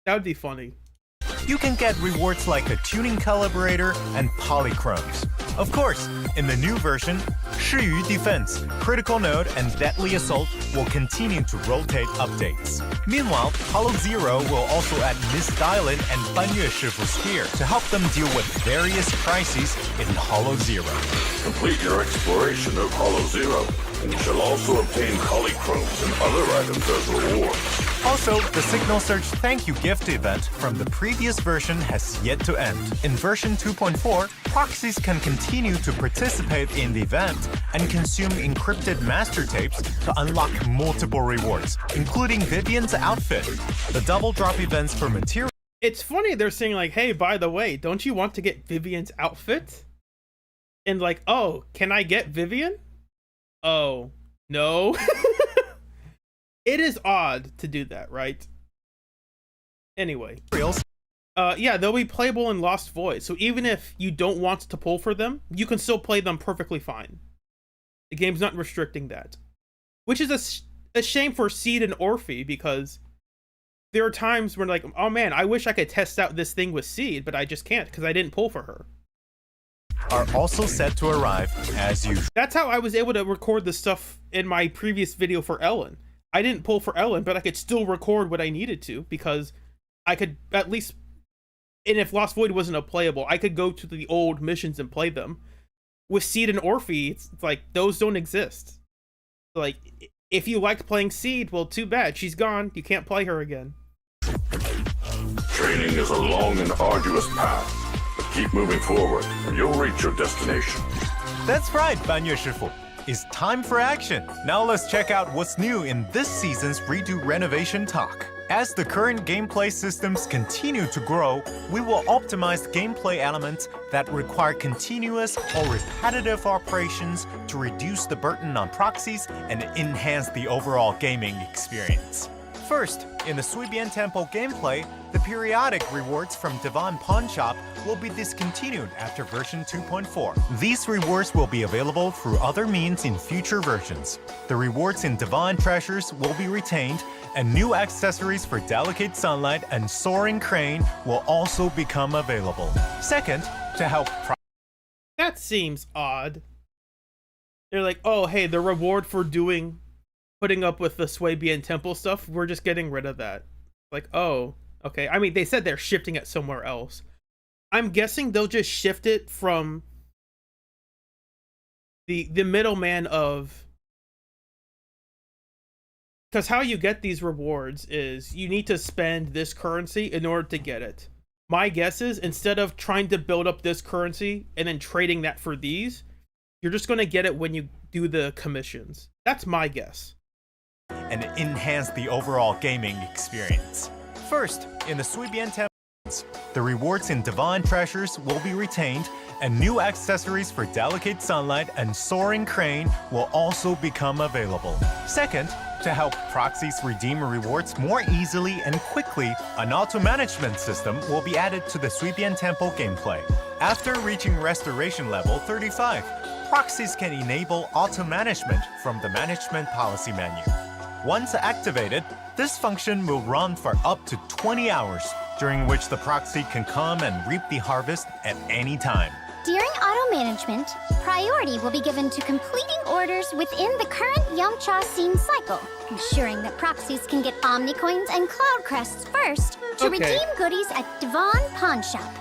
That would be funny. You can get rewards like a tuning calibrator and polychromes. Of course, in the new version, Shiyu Defense, Critical Node, and Deadly Assault will continue to rotate updates. Meanwhile, Hollow Zero will also add Misdialing and Banyue Shifu Spear to help them deal with various crises in Hollow Zero. Complete your exploration of Hollow Zero, and you shall also obtain polychromes and other items as rewards. Also, the Signal Search Thank You gift event from the previous version has yet to end. In version 2.4, proxies can continue to participate in the event and consume encrypted master tapes to unlock multiple rewards, including Vivian's outfit. The double drop events for material. It's funny they're saying like, hey, by the way, don't you want to get Vivian's outfit? And like, oh, can I get Vivian? Oh, no. It is odd to do that, right? Anyway. Yeah, they'll be playable in Lost Void, so even if you don't want to pull for them, you can still play them perfectly fine. The game's not restricting that. Which is a shame for Seed and Orphe, because there are times when like, oh man, I wish I could test out this thing with Seed, but I just can't because I didn't pull for her. Are also set to arrive as usual. That's how I was able to record the stuff in my previous video for Ellen. I didn't pull for Ellen, but I could still record what I needed to because I could at least, and if Lost Void wasn't a playable, I could go to the old missions and play them. With Seed and Orphe, it's like, those don't exist. Like, if you liked playing Seed, well, too bad. She's gone. You can't play her again. Training is a long and arduous path, but keep moving forward, and you'll reach your destination. That's right, Banyue Shifu. It's time for action. Now let's check out what's new in this season's Redo Renovation Talk. As the current gameplay systems continue to grow, we will optimize gameplay elements that require continuous or repetitive operations to reduce the burden on proxies and enhance the overall gaming experience. First, in the Suibian Temple gameplay, the periodic rewards from Divan Pawn Shop will be discontinued after version 2.4. These rewards will be available through other means in future versions. The rewards in Divan Treasures will be retained, and new accessories for Delicate Sunlight and Soaring Crane will also become available. Second, to help that seems odd. They're like, oh, hey, the reward for putting up with the Suibian Temple stuff, we're just getting rid of that. Like, oh, okay. I mean, they said they're shifting it somewhere else. I'm guessing they'll just shift it from the middleman of... Because how you get these rewards is you need to spend this currency in order to get it. My guess is instead of trying to build up this currency and then trading that for these, you're just going to get it when you do the commissions. That's my guess. And enhance the overall gaming experience. First, in the Suibian Temples, the rewards in Divan Treasures will be retained, and new accessories for Delicate Sunlight and Soaring Crane will also become available. Second, to help proxies redeem rewards more easily and quickly, an auto-management system will be added to the Suibian Temple gameplay. After reaching Restoration level 35, proxies can enable auto-management from the Management Policy menu. Once activated, this function will run for up to 20 hours, during which the proxy can come and reap the harvest at any time. During auto management, priority will be given to completing orders within the current Yamcha scene cycle, ensuring that proxies can get Omni Coins and Cloud Crests first to Okay. redeem goodies at Devon Pawn Shop.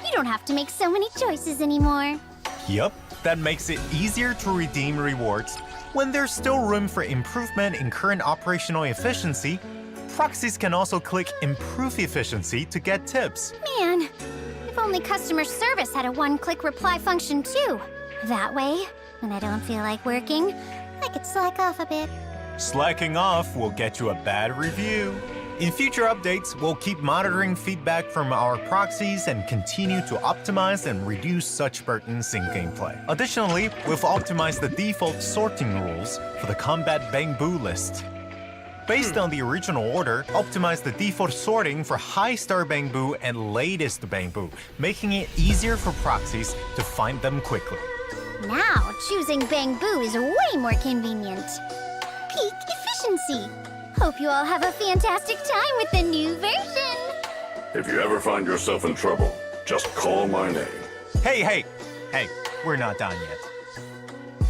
You don't have to make so many choices anymore. Yup, that makes it easier to redeem rewards. When there's still room for improvement in current operational efficiency, proxies can also click Improve Efficiency to get tips. Man, if only customer service had a one-click reply function too. That way, when I don't feel like working, I could slack off a bit. Slacking off will get you a bad review. In future updates, we'll keep monitoring feedback from our proxies and continue to optimize and reduce such burdens in gameplay. Additionally, we've optimized the default sorting rules for the combat Bangbu list. Based on the original order, optimize the default sorting for high star Bangbu and latest Bangbu, making it easier for proxies to find them quickly. Now, choosing Bangbu is way more convenient. Peak efficiency. Hope you all have a fantastic time with the new version. If you ever find yourself in trouble, just call my name. Hey, we're not done yet.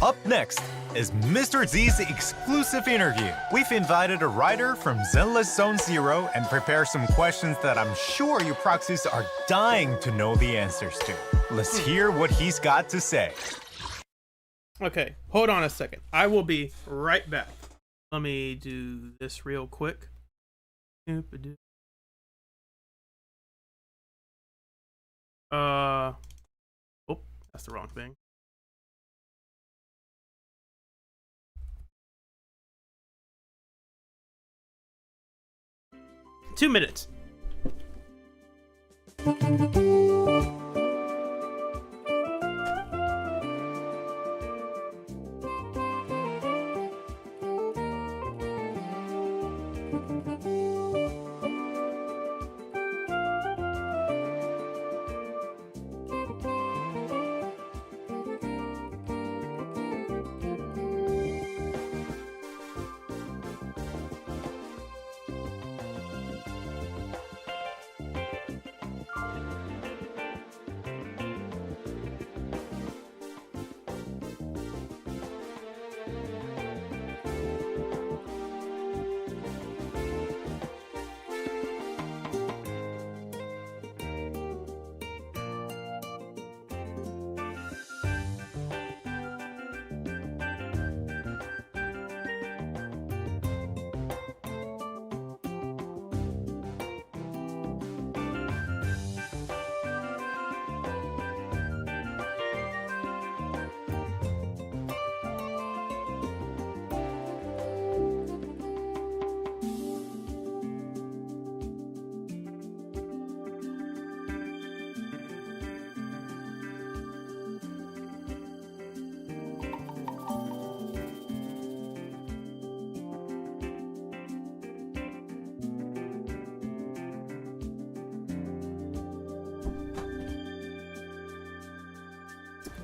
Up next is Mr. Z's exclusive interview. We've invited a writer from Zenless Zone Zero and prepared some questions that I'm sure you proxies are dying to know the answers to. Let's hear what he's got to say. Okay, hold on a second. I will be right back. Let me do this real quick. Oh, that's the wrong thing. Two minutes.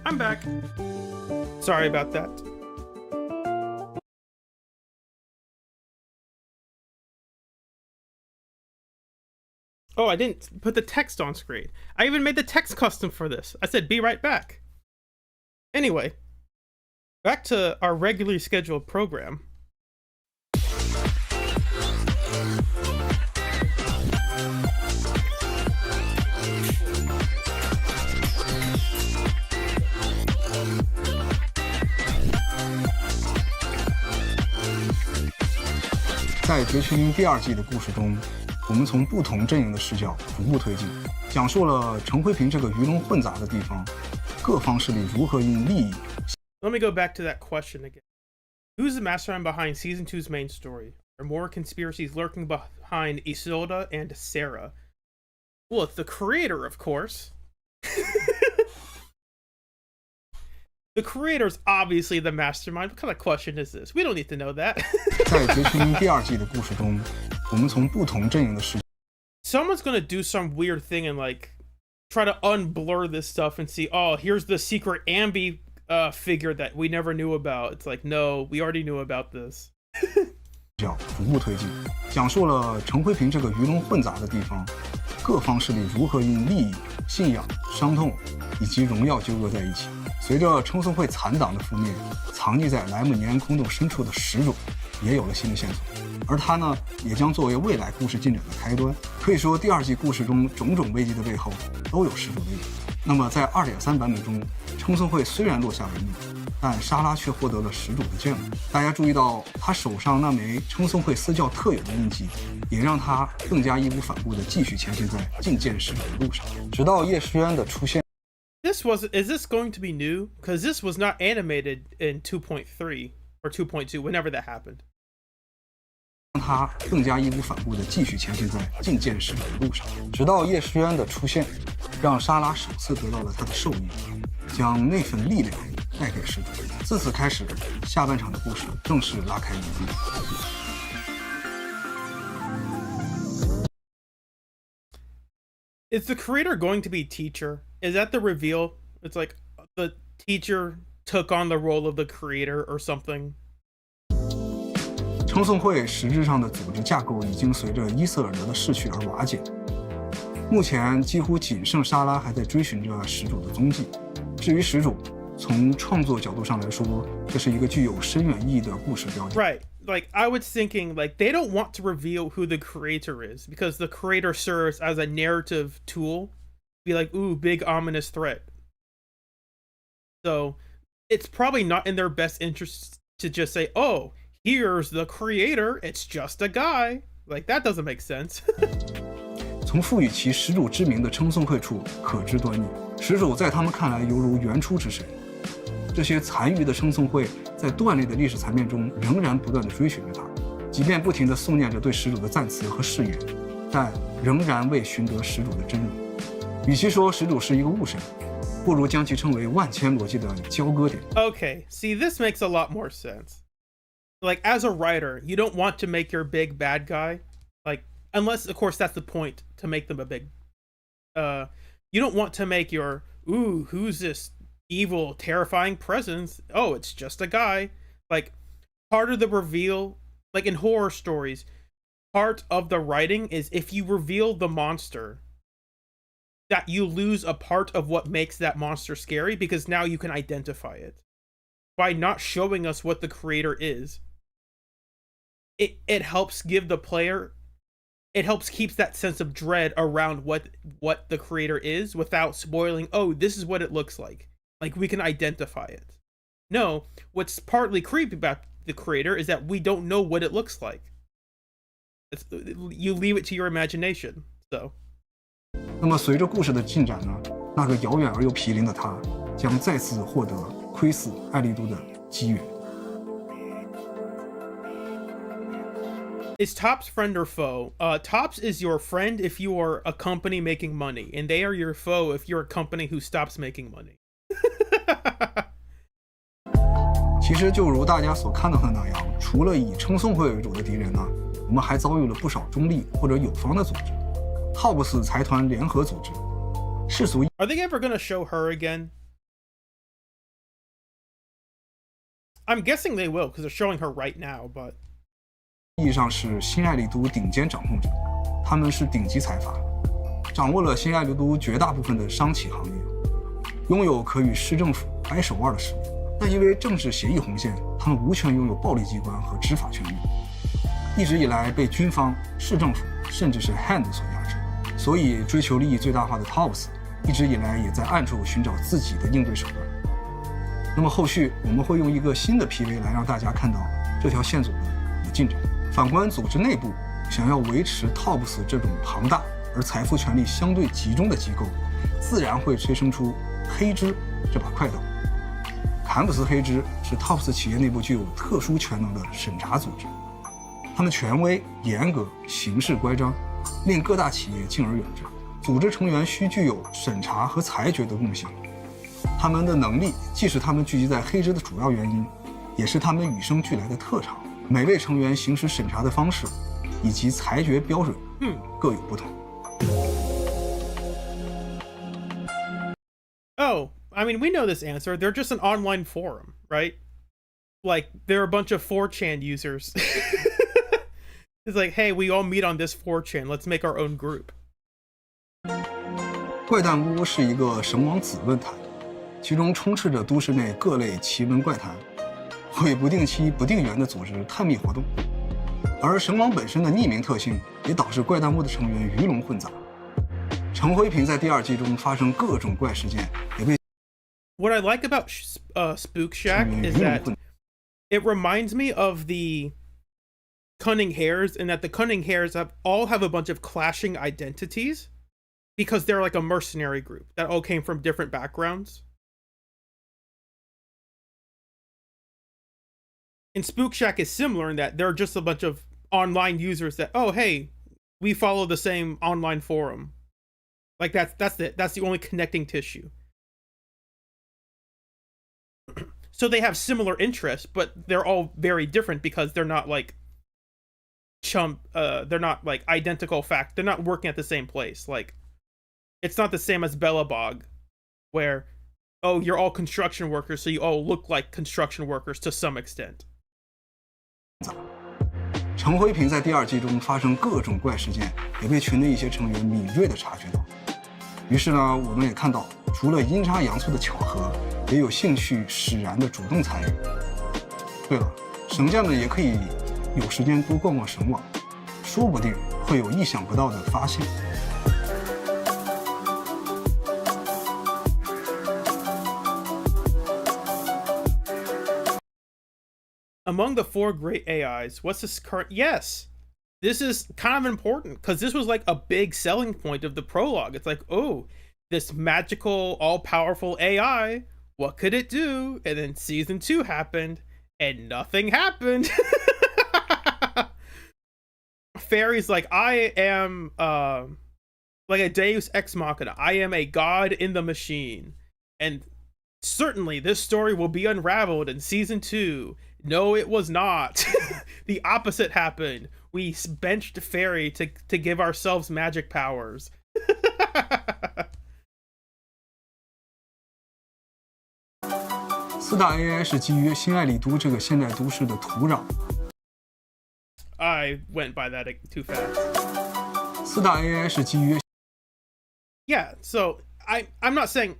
I'm back. Sorry about that. Oh, I didn't put the text on screen. I even made the text custom for this. I said, be right back. Anyway, back to our regularly scheduled program.《在绝群英》第二季的故事中，我们从不同阵营的视角逐步推进，讲述了陈辉平这个鱼龙混杂的地方，各方势力如何因利益。Let me go back to that question again. Who's the mastermind behind Season 2's main story? Are more conspiracies lurking behind Isolde and Sarah? Well, it's the creator, of course. The creator's obviously the mastermind. What kind of question is this? We don't need to know that. 在《绝群英》第二季的故事中，我们从不同阵营的视角。 Someone's gonna do some weird thing and like try to unblur this stuff and see, oh, here's the secret Ambi figure that we never knew about. It's like, no, we already knew about this. 角逐步推进，讲述了陈辉平这个鱼龙混杂的地方，各方势力如何因利益、信仰、伤痛以及荣耀纠葛在一起。随着称颂会残党的覆灭，藏匿在莱姆尼安空洞深处的始祖也有了新的线索，而他呢，也将作为未来故事进展的开端。可以说，第二季故事中种种危机的背后都有始祖的影子。那么，在2.3版本中，称颂会虽然落下帷幕，但莎拉却获得了始祖的眷顾。大家注意到，他手上那枚称颂会私教特有的印记，也让他更加义无反顾地继续前进在觐见始祖的路上，直到叶诗渊的出现。Is this going to be new? Because this was not animated in 2.3 or 2.2, whenever that happened. 让他更加义无反顾地继续前进在觐见始祖的路上，直到叶诗渊的出现，让莎拉首次得到了他的授意，将那份力量带给始祖。自此开始，下半场的故事正式拉开帷幕。Is the creator going to be teacher? Is that the reveal? It's like the teacher took on the role of the creator or something. 称颂会实质上的组织架构已经随着伊瑟尔德的逝去而瓦解，目前几乎仅剩莎拉还在追寻着始祖的踪迹。至于始祖，从创作角度上来说，这是一个具有深远意义的故事标记。Right. Like, I was thinking, like, they don't want to reveal who the creator is because the creator serves as a narrative tool. Be like, ooh, big ominous threat. So it's probably not in their best interest to just say, oh, here's the creator, it's just a guy. Like, that doesn't make sense. 从赋予其始祖之名的称颂会处可知端倪，始祖在他们看来犹如原初之神。这些残余的称颂会在断裂的历史层面中仍然不断地追寻着他，即便不停地诵念着对始祖的赞词和誓言，但仍然未寻得始祖的真容。与其说始祖是一个误神，不如将其称为万千逻辑的交割点。Okay, see, this makes a lot more sense. Like, as a writer, you don't want to make your big bad guy, like, unless, of course, that's the point, to make them a big... you don't want to make your, ooh, who's this evil, terrifying presence? Oh, it's just a guy. Like, part of the reveal, like in horror stories, part of the writing is if you reveal the monster, that you lose a part of what makes that monster scary because now you can identify it. By not showing us what the creator is, it helps give the player, it helps keeps that sense of dread around what the creator is without spoiling, oh, this is what it looks like. Like, we can identify it. No, what's partly creepy about the creator is that we don't know what it looks like. You leave it to your imagination, so. 那么随着故事的进展呢，那个遥远而又毗邻的他，将再次获得窥视艾丽都的机缘。Is Topps friend or foe? Topps is your friend if you are a company making money, and they are your foe if you're a company who stops making money. 其实就如大家所看到的那样，除了以称颂会为主的敌人呢，我们还遭遇了不少中立或者友方的组织，浩布斯财团联合组织，世俗。Are they ever gonna show her again? I'm guessing they will, because they're showing her right now, but. 意义上是新爱丽都顶尖掌控者，他们是顶级财阀，掌握了新爱丽都绝大部分的商企行业，拥有可与市政府掰手腕的实力。但因为政治协议红线，他们无权拥有暴力机关和执法权力，一直以来被军方、市政府甚至是 Hand 所压制。所以追求利益最大化的 Topps 一直以来也在暗处寻找自己的应对手段。那么后续我们会用一个新的 PV 来让大家看到这条线索的进展。反观组织内部，想要维持 Topps 这种庞大而财富权力相对集中的机构，自然会催生出黑支这把快刀。坎普斯黑支是 Topps 企业内部具有特殊权能的审查组织，他们权威、严格、行事乖张，令各大企业敬而远之。组织成员需具有审查和裁决的共性，他们的能力既是他们聚集在黑支的主要原因，也是他们与生俱来的特长。每位成员行使审查的方式以及裁决标准各有不同。Oh, I mean, we know this answer. They're just an online forum, right? Like, they're a bunch of 4chan users. It's like, hey, we all meet on this 4chan. Let's make our own group. 怪诞屋是一个神王子论坛，其中充斥着都市内各类奇闻怪谈，会不定期不定员地组织探秘活动。而神王本身的匿名特性也导致怪诞屋的成员鱼龙混杂。陈辉平在第2季中发生各种怪事件，也被 What I like about Spook Shack is that it reminds me of the Cunning Hares, in that the Cunning Hares all have a bunch of clashing identities because they're like a mercenary group that all came from different backgrounds. And Spook Shack is similar in that they're just a bunch of online users that, oh hey, we follow the same online forum. Like that's the only connecting tissue. So they have similar interests, but they're all very different because they're not like they're not like identical fact. They're not working at the same place. Like, it's not the same as Bellabog, where, oh, you're all construction workers, so you all look like construction workers to some extent. 陈辉平在第2季中发生各种怪事件，也被群的一些成员敏锐地察觉到。于是呢，我们也看到，除了阴差阳错的巧合，也有兴趣使然的主动参与。对了，神将们也可以有时间多逛逛神网，说不定会有意想不到的发现。Among the 4 great AIs, what's this current? Yes, this is kind of important because this was like a big selling point of the prologue. It's like, oh, this magical, all-powerful AI, what could it do? And then season 2 happened, and nothing happened. Fairy's like, I am like a Deus Ex Machina. I am a god in the machine. And certainly this story will be unraveled in season 2. No, it was not. The opposite happened. We benched Fairy to give ourselves magic powers. 4大 AI 是基于新爱丽都这个现代都市的土壤。I went by that too fast. 4大 AI 是基于 Yeah, so I'm not saying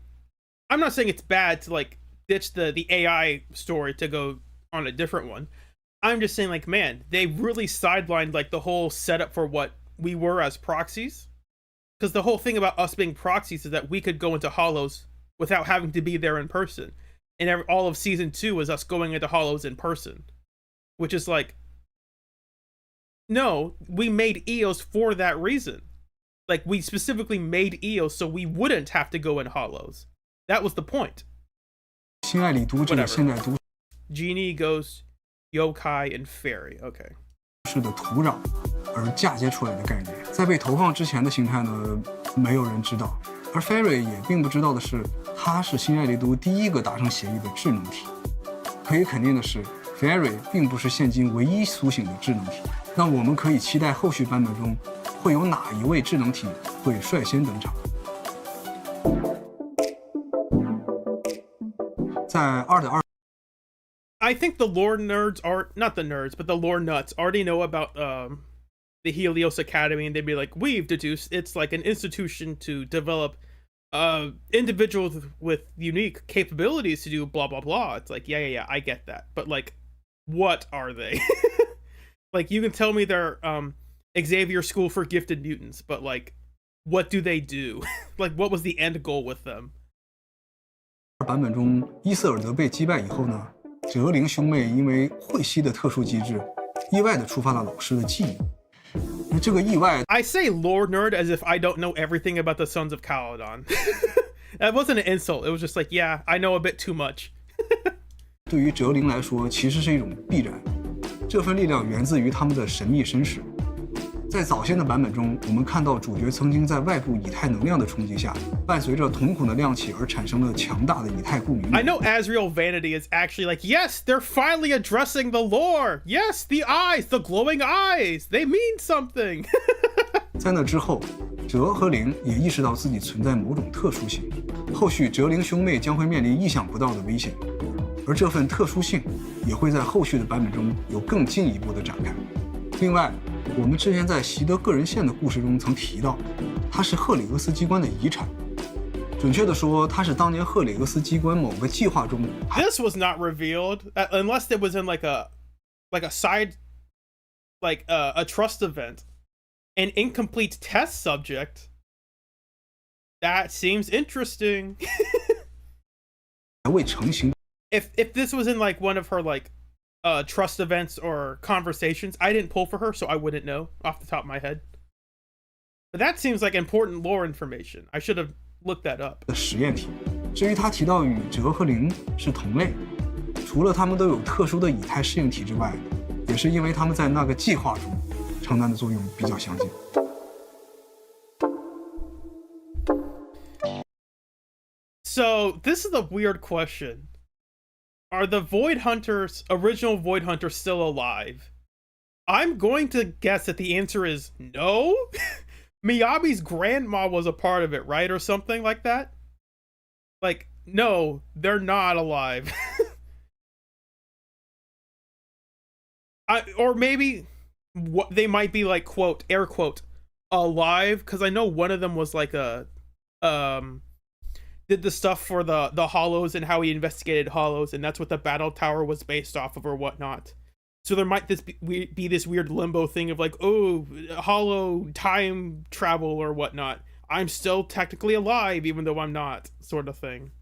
it's bad to like ditch the AI story to go on a different one. I'm just saying, like, man, they really sidelined like the whole setup for what we were as proxies. Because the whole thing about us being proxies is that we could go into Hollows without having to be there in person. And all of season 2 was us going into Hollows in person. Which is like, no, we made EOS for that reason. Like, we specifically made EOS so we wouldn't have to go in Hollows. That was the point. 新爱丽都这个现代都 Genie, Ghost, Yokai, and Fairy. Okay. 市的土壤而嫁接出来的概念，在被投放之前的形态呢，没有人知道。而 Fairy 也并不知道的是，它是新爱丽都第一个达成协议的智能体。可以肯定的是 ，Fairy 并不是现今唯一苏醒的智能体。那我们可以期待后续版本中会有哪一位智能体会率先登场？在2.2。I think the lore nerds are not the nerds, but the lore nuts already know about the Helios Academy, and they'd be like, "We've deduced it's like an institution to develop individuals with unique capabilities to do blah blah blah." It's like, yeah, I get that, but like, what are they? Like, you can tell me they're Xavier School for Gifted Mutants, but like, what do they do? Like, what was the end goal with them? 版本中，伊瑟尔德被击败以后呢？哲灵兄妹因为会吸的特殊机制，意外地触发了老师的记忆。那这个意外 I say lore nerd as if I don't know everything about the Sons of Caledon. That wasn't an insult. It was just like, yeah, I know a bit too much. 对于哲灵来说，其实是一种必然。这份力量源自于他们的神秘身世。在早先的版本中，我们看到主角曾经在外部以太能量的冲击下，伴随着瞳孔的亮起而产生了强大的以太共鸣。I know Azrael Vanity is actually like, yes, they're finally addressing the lore. Yes, the eyes, the glowing eyes, they mean something. 在那之后，哲和灵也意识到自己存在某种特殊性，后续哲灵兄妹将会面临意想不到的危险，而这份特殊性也会在后续的版本中有更进一步的展开。另外，我们之前在习德个人线的故事中曾提到，它是赫里俄斯机关的遗产。准确的说，它是当年赫里俄斯机关某个计划中。This was not revealed unless it was in like a side, like a trust event, an incomplete test subject. That seems interesting. 未成型。If this was in like one of her like trust events or conversations, I didn't pull for her, so I wouldn't know off the top of my head. But that seems like important lore information. I should have looked that up. 的实验体。至于他提到与哲和灵是同类，除了他们都有特殊的以太适应体之外，也是因为他们在那个计划中承担的作用比较相近。So this is a weird question. Are the Void Hunters, original Void Hunters, still alive? I'm going to guess that the answer is no. Miyabi's grandma was a part of it, right? Or something like that? Like, no, they're not alive. Or maybe what they might be like, quote, air quote, alive, because I know one of them was like a did the stuff for the hollows and how he investigated hollows, and that's what the battle tower was based off of or whatnot. So there might be this weird limbo thing of like, oh, hollow time travel or whatnot. I'm still technically alive even though I'm not, sort of thing.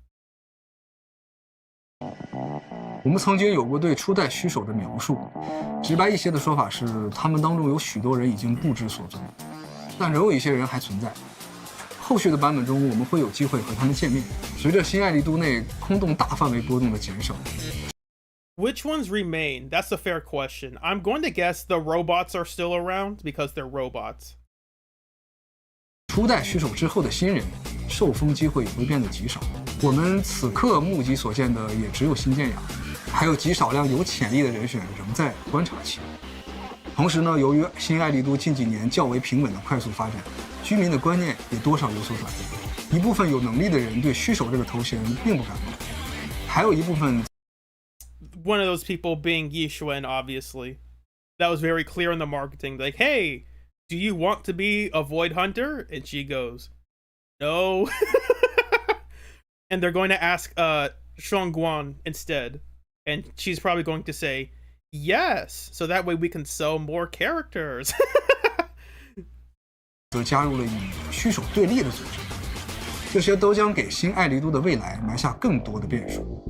我们曾经有过对初代虚手的描述，直白一些的说法是，他们当中有许多人已经不知所踪，但仍有一些人还存在。后续的版本中，我们会有机会和他们见面。随着新爱丽都内空洞大范围波动的减少 ，Which ones remain? That's a fair question. I'm going to guess the robots are still around because they're robots. 初代虚手之后的新人，受封机会也会变得极少。我们此刻目击所见的也只有新建雅，还有极少量有潜力的人选仍在观察期。同时呢，由于新爱丽都近几年较为平稳的快速发展，居民的观念也多少有所转变。一部分有能力的人对虚手这个头衔并不感冒，还有一部分 One of those people being Yishuan, obviously. That was very clear in the marketing. Like, hey, do you want to be a Void Hunter? And she goes, no. And they're going to ask Shongguan instead. And she's probably going to say, yes. So that way we can sell more characters. 则加入了与虚手对立的组织，这些都将给新爱丽都的未来埋下更多的变数。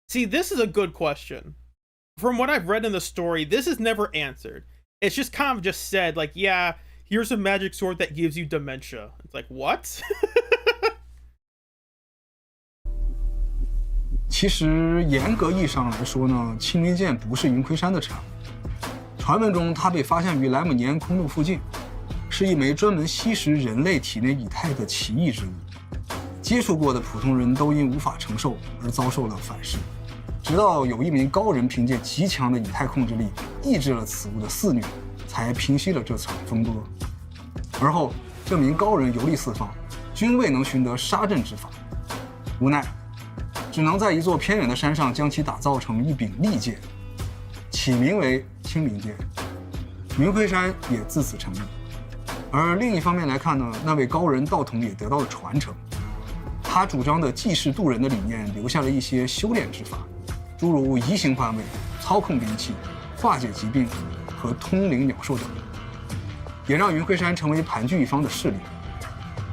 See, this is a good question. From what I've read in the story, this is never answered. It's just kind of just said, like, yeah, here's a magic sword that gives you dementia. It's like, what? 其实严格意义上来说呢，青灵剑不是云魁山的产物。传闻中，它被发现于莱姆尼安空洞附近，是一枚专门吸食人类体内以太的奇异之物。接触过的普通人都因无法承受而遭受了反噬，直到有一名高人凭借极强的以太控制力抑制了此物的肆虐，才平息了这场风波。而后，这名高人游历四方，均未能寻得杀阵之法，无奈，只能在一座偏远的山上将其打造成一柄利剑，起名为青灵剑。云魁山也自此成立。而另一方面来看呢，那位高人道统也得到了传承。他主张的济世渡人的理念，留下了一些修炼之法，诸如移形换位、操控兵器、化解疾病和通灵鸟兽等，也让云魁山成为盘踞一方的势力。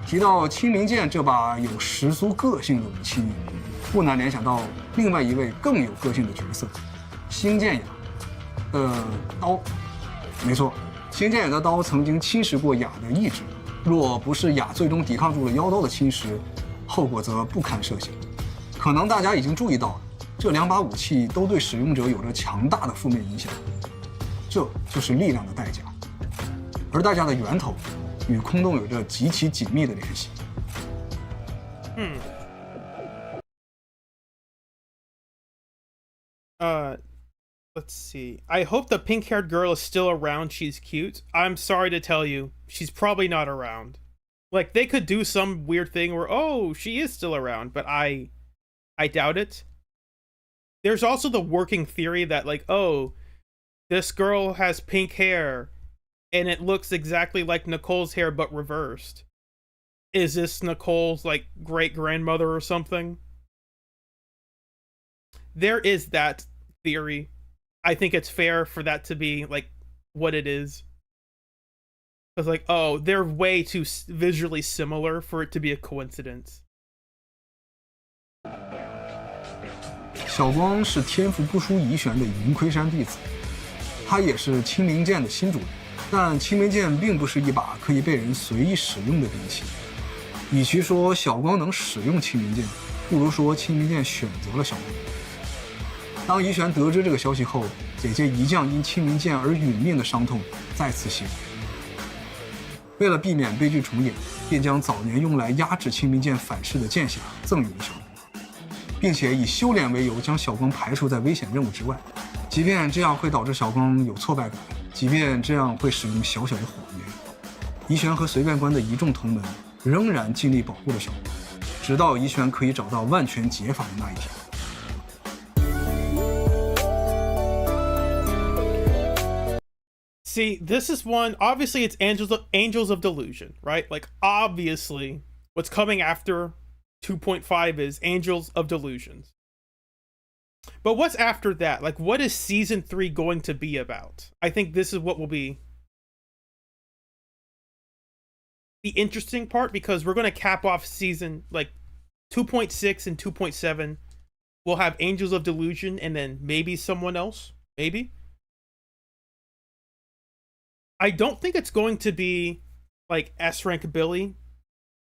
提到青灵剑这把有十足个性的武器，不难联想到另外一位更有个性的角色——星剑雅的刀。没错，星剑雅的刀曾经侵蚀过雅的意志，若不是雅最终抵抗住了妖刀的侵蚀，后果则不堪设想。可能大家已经注意到了，这两把武器都对使用者有着强大的负面影响，这就是力量的代价。而代价的源头与空洞有着极其紧密的联系。Let's see. I hope the pink-haired girl is still around. She's cute. I'm sorry to tell you, she's probably not around. Like, they could do some weird thing where, oh, she is still around, but I doubt it. There's also the working theory that like, oh, this girl has pink hair and it looks exactly like Nicole's hair but reversed. Is this Nicole's like great grandmother or something? There is that theory. I think it's fair for that to be like what it is. It's like, oh, they're way too visually similar for it to be a coincidence. 小光是天赋不输怡玄的云魁山弟子，他也是青冥剑的新主人。但青冥剑并不是一把可以被人随意使用的兵器。与其说小光能使用青冥剑，不如说青冥剑选择了小光。当怡玄得知这个消息后，姐姐一将因青冥剑而殒命的伤痛再次袭来。为了避免悲剧重演，便将早年用来压制青冥剑反噬的剑匣赠予了小光。 并且以修炼为由将小光排除在危险任务之外，即便这样会导致小光有挫败感，即便这样会使用小小的谎言，怡玄和随便官的一众同门仍然尽力保护了小光，直到怡玄可以找到万全解法的那一天。 See, this is one. Obviously, it's Angels of Delusion, right? Like, obviously, what's coming after 2.5 is Angels of Delusions. But what's after that? Like, what is season 3 going to be about? I think this is what will be the interesting part, because we're going to cap off season like 2.6 and 2.7. We'll have Angels of Delusion and then maybe someone else. Maybe. I don't think it's going to be like S rank Billy,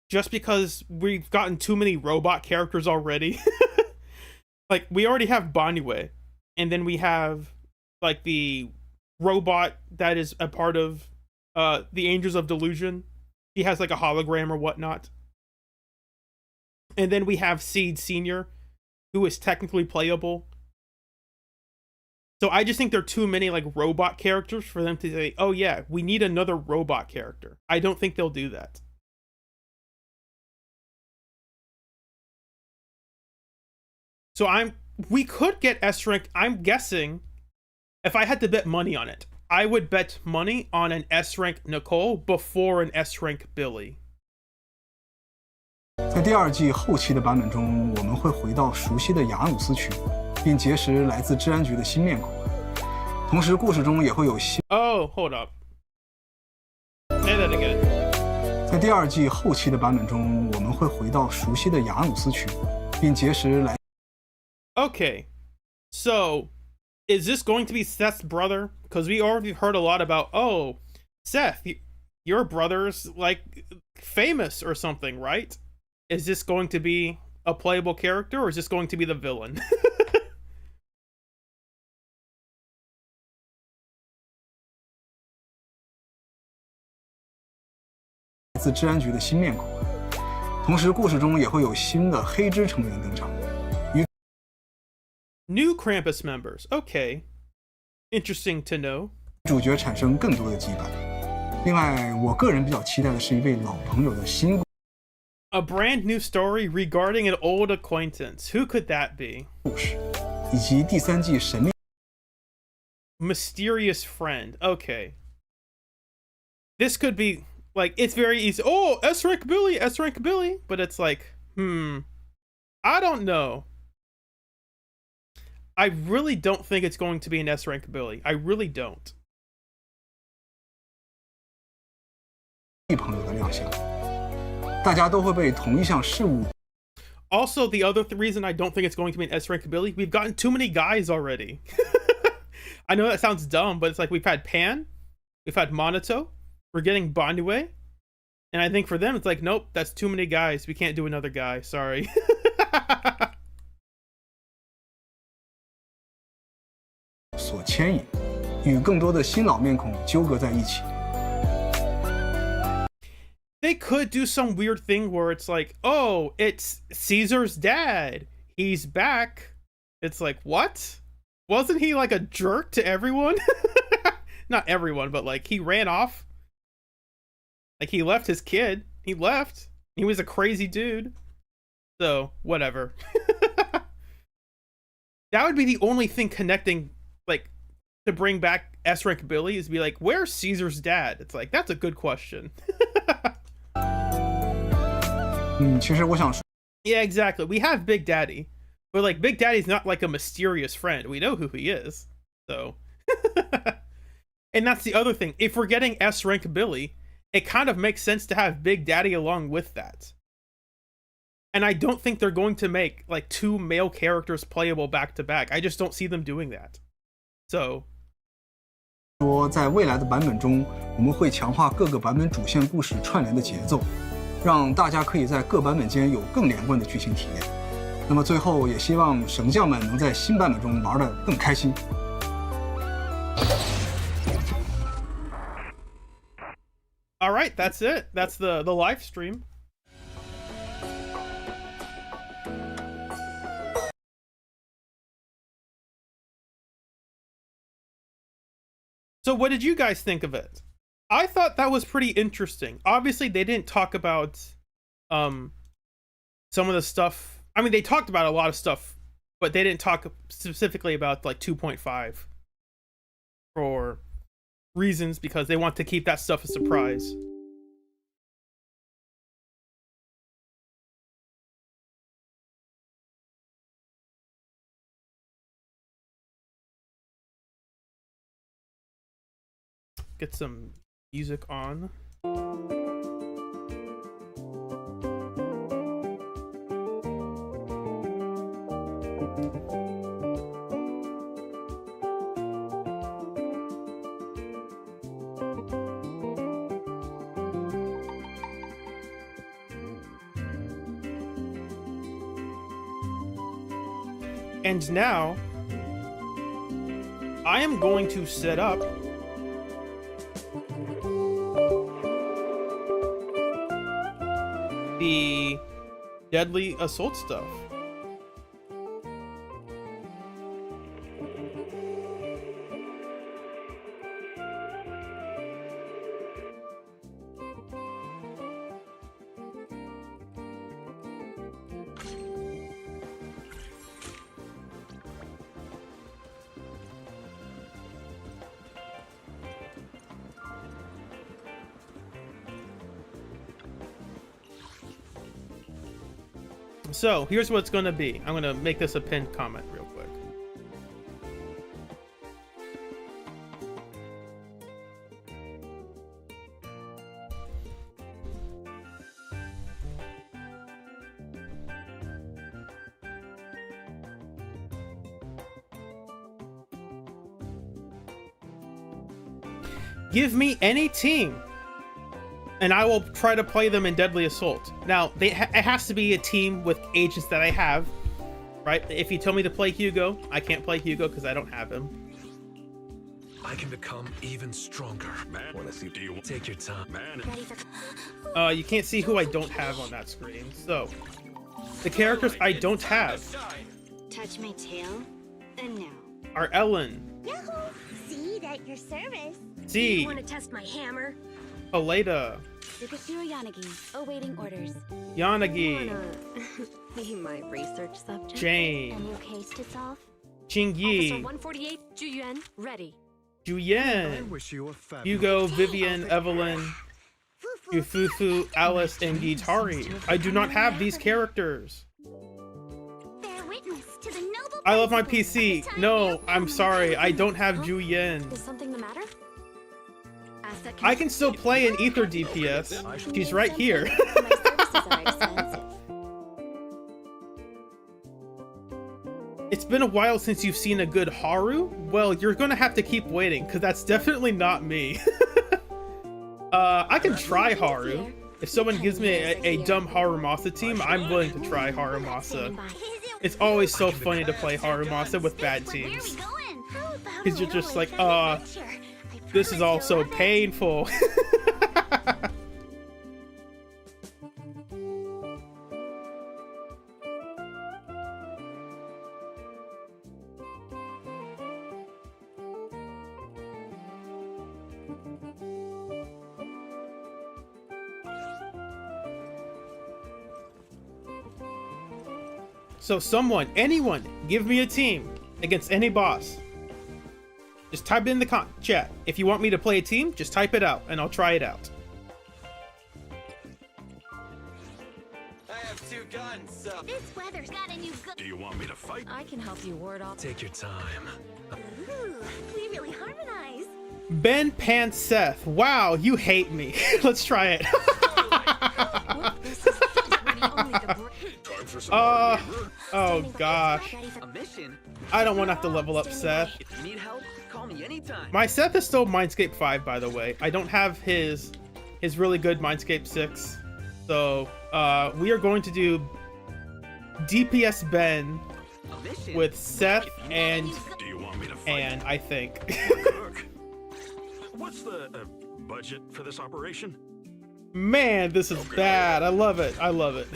just because we've gotten too many robot characters already. Like, we already have Banyue, and then we have like the robot that is a part of the Angels of Delusion. He has like a hologram or whatnot. And then we have Seed Senior, who is technically playable. So I just think there are too many like robot characters for them to say, oh yeah, we need another robot character. I don't think they'll do that. So we could get S rank. I'm guessing if I had to bet money on it, I would bet money on an S rank Nicole before an S rank Billy. 在第二季后期的版本中，我们会回到熟悉的雅努斯区，并结识来自治安局的新面孔。同时，故事中也会有新。Oh, hold up. Say that again. 在第二季后期的版本中，我们会回到熟悉的雅努斯区，并结识来。Okay, so is this going to be Seth's brother? Because we already heard a lot about, oh, Seth, your brother's like famous or something, right? Is this going to be a playable character, or is this going to be the villain? 来自治安局的新面孔，同时故事中也会有新的黑之成员登场。 New Krampus members. Okay. Interesting to know. 主角产生更多的羁绊。另外，我个人比较期待的是一位老朋友的新 A brand new story regarding an old acquaintance. Who could that be? 故事，以及第三季神秘 Mysterious friend. Okay. This could be like, it's very easy. Oh, S rank Billy, S rank Billy. But it's like, I don't know. I really don't think it's going to be an S rank Billy. I really don't. 朋友的亮相，大家都会被同一项事物。Also, the other reason I don't think it's going to be an S rank Billy, we've gotten too many guys already. I know that sounds dumb, but it's like we've had Pan, we've had Monato, we're getting Banyue, and I think for them it's like, nope, that's too many guys. We can't do another guy. Sorry. 所牵引，与更多的新老面孔纠葛在一起。 They could do some weird thing where it's like, oh, it's Caesar's dad. He's back. It's like, what? Wasn't he like a jerk to everyone? Not everyone, but like he ran off. Like he left his kid. He left. He was a crazy dude. So, whatever. That would be the only thing connecting, like, to bring back S rank Billy is be like, where's Caesar's dad? It's like, that's a good question. 其实我想说， Yeah, exactly. We have Big Daddy, but like Big Daddy's not like a mysterious friend. We know who he is. So, and that's the other thing. If we're getting S rank Billy, it kind of makes sense to have Big Daddy along with that. And I don't think they're going to make like 2 male characters playable back to back. I just don't see them doing that. So, 说在未来的版本中，我们会强化各个版本主线故事串联的节奏，让大家可以在各版本间有更连贯的剧情体验。那么最后也希望神将们能在新版本中玩得更开心。 all right, that's it. That's the live stream. So what did you guys think of it? I thought that was pretty interesting. Obviously, they didn't talk about some of the stuff. I mean, they talked about a lot of stuff, but they didn't talk specifically about like 2.5 for reasons, because they want to keep that stuff a surprise. Get some music on. And now I am going to set up the deadly assault stuff. So here's what it's gonna be. I'm gonna make this a pinned comment real quick. Give me any team, and I will try to play them in Deadly Assault. Now, it has to be a team with agents that I have, right? If you tell me to play Hugo, I can't play Hugo because I don't have him. I can become even stronger. Man, wanna see? Do you take your time, man? You can't see who I don't have on that screen. So, the characters I don't have Touch my tail, and now. are Ellen, Yahoo! See that your service. Z, Want to test my hammer? Aleda, Sukashiro Yanagi, awaiting orders. Yanagi, Be my research subject. A Jane, new case to solve? Jingyi, 148, Juyuan, ready. Juyen, wish you a fabulous Hugo, Vivian, Evelyn, Yufufu, Alice, and Gitari. I do not have these characters. Bear witness to the noble. I love my principles of PC. the time No, and I'm family. sorry. I don't have Juyen. Is something the matter? Asset I can still play an Ether DPS. She's right here. My services are expensive. It's been a while since you've seen a good Haru. Well, you're gonna have to keep waiting, because that's definitely not me. I can try Haru. If someone gives me a dumb Harumasa team, I'm willing to try Harumasa. It's always so funny to play Harumasa with bad teams. Because you're just like, this is all so painful. So someone, anyone, give me a team. against any boss. Just type it in the chat. If you want me to play a team, just type it out and I'll try it out. I have 2 guns, so... This weather's got a new Do you want me to fight? I can help you ward off. Take your time. Ooh, we really harmonize. Ben, Pan, Seth. Wow, you hate me. Let's try it. Time for some hard labor. Oh gosh. A mission? I don't want to have to level up Seth. If you need help, call me anytime. My Seth is still Mindscape 5, by the way. I don't have his really good Mindscape 6. So, we are going to do DPS Ben A mission? with Seth and Do you want me to fight? and I think. Look, what's the budget for this operation? Man, this is bad. I love it. I love it.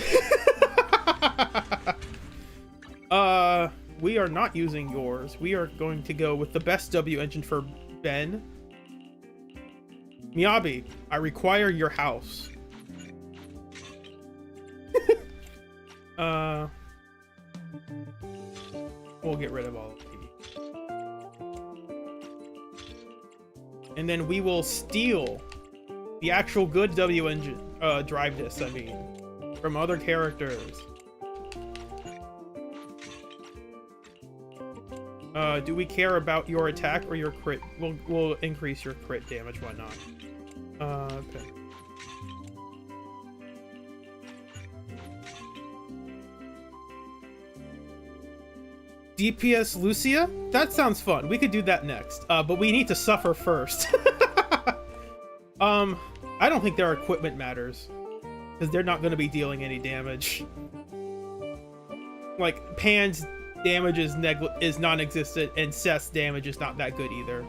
We are not using yours. We are going to go with the best W engine for Ben. Miyabi, I require your house. We'll get rid of all of these. And then we will steal the actual good W engine, drive discs, I mean, from other characters. Do we care about your attack or your crit? We'll increase your crit damage, why not? Okay. DPS Lucia? That sounds fun. We could do that next. But we need to suffer first. I don't think their equipment matters, because they're not going to be dealing any damage. Like, Pan's damage is non-existent, and Seth's damage is not that good either.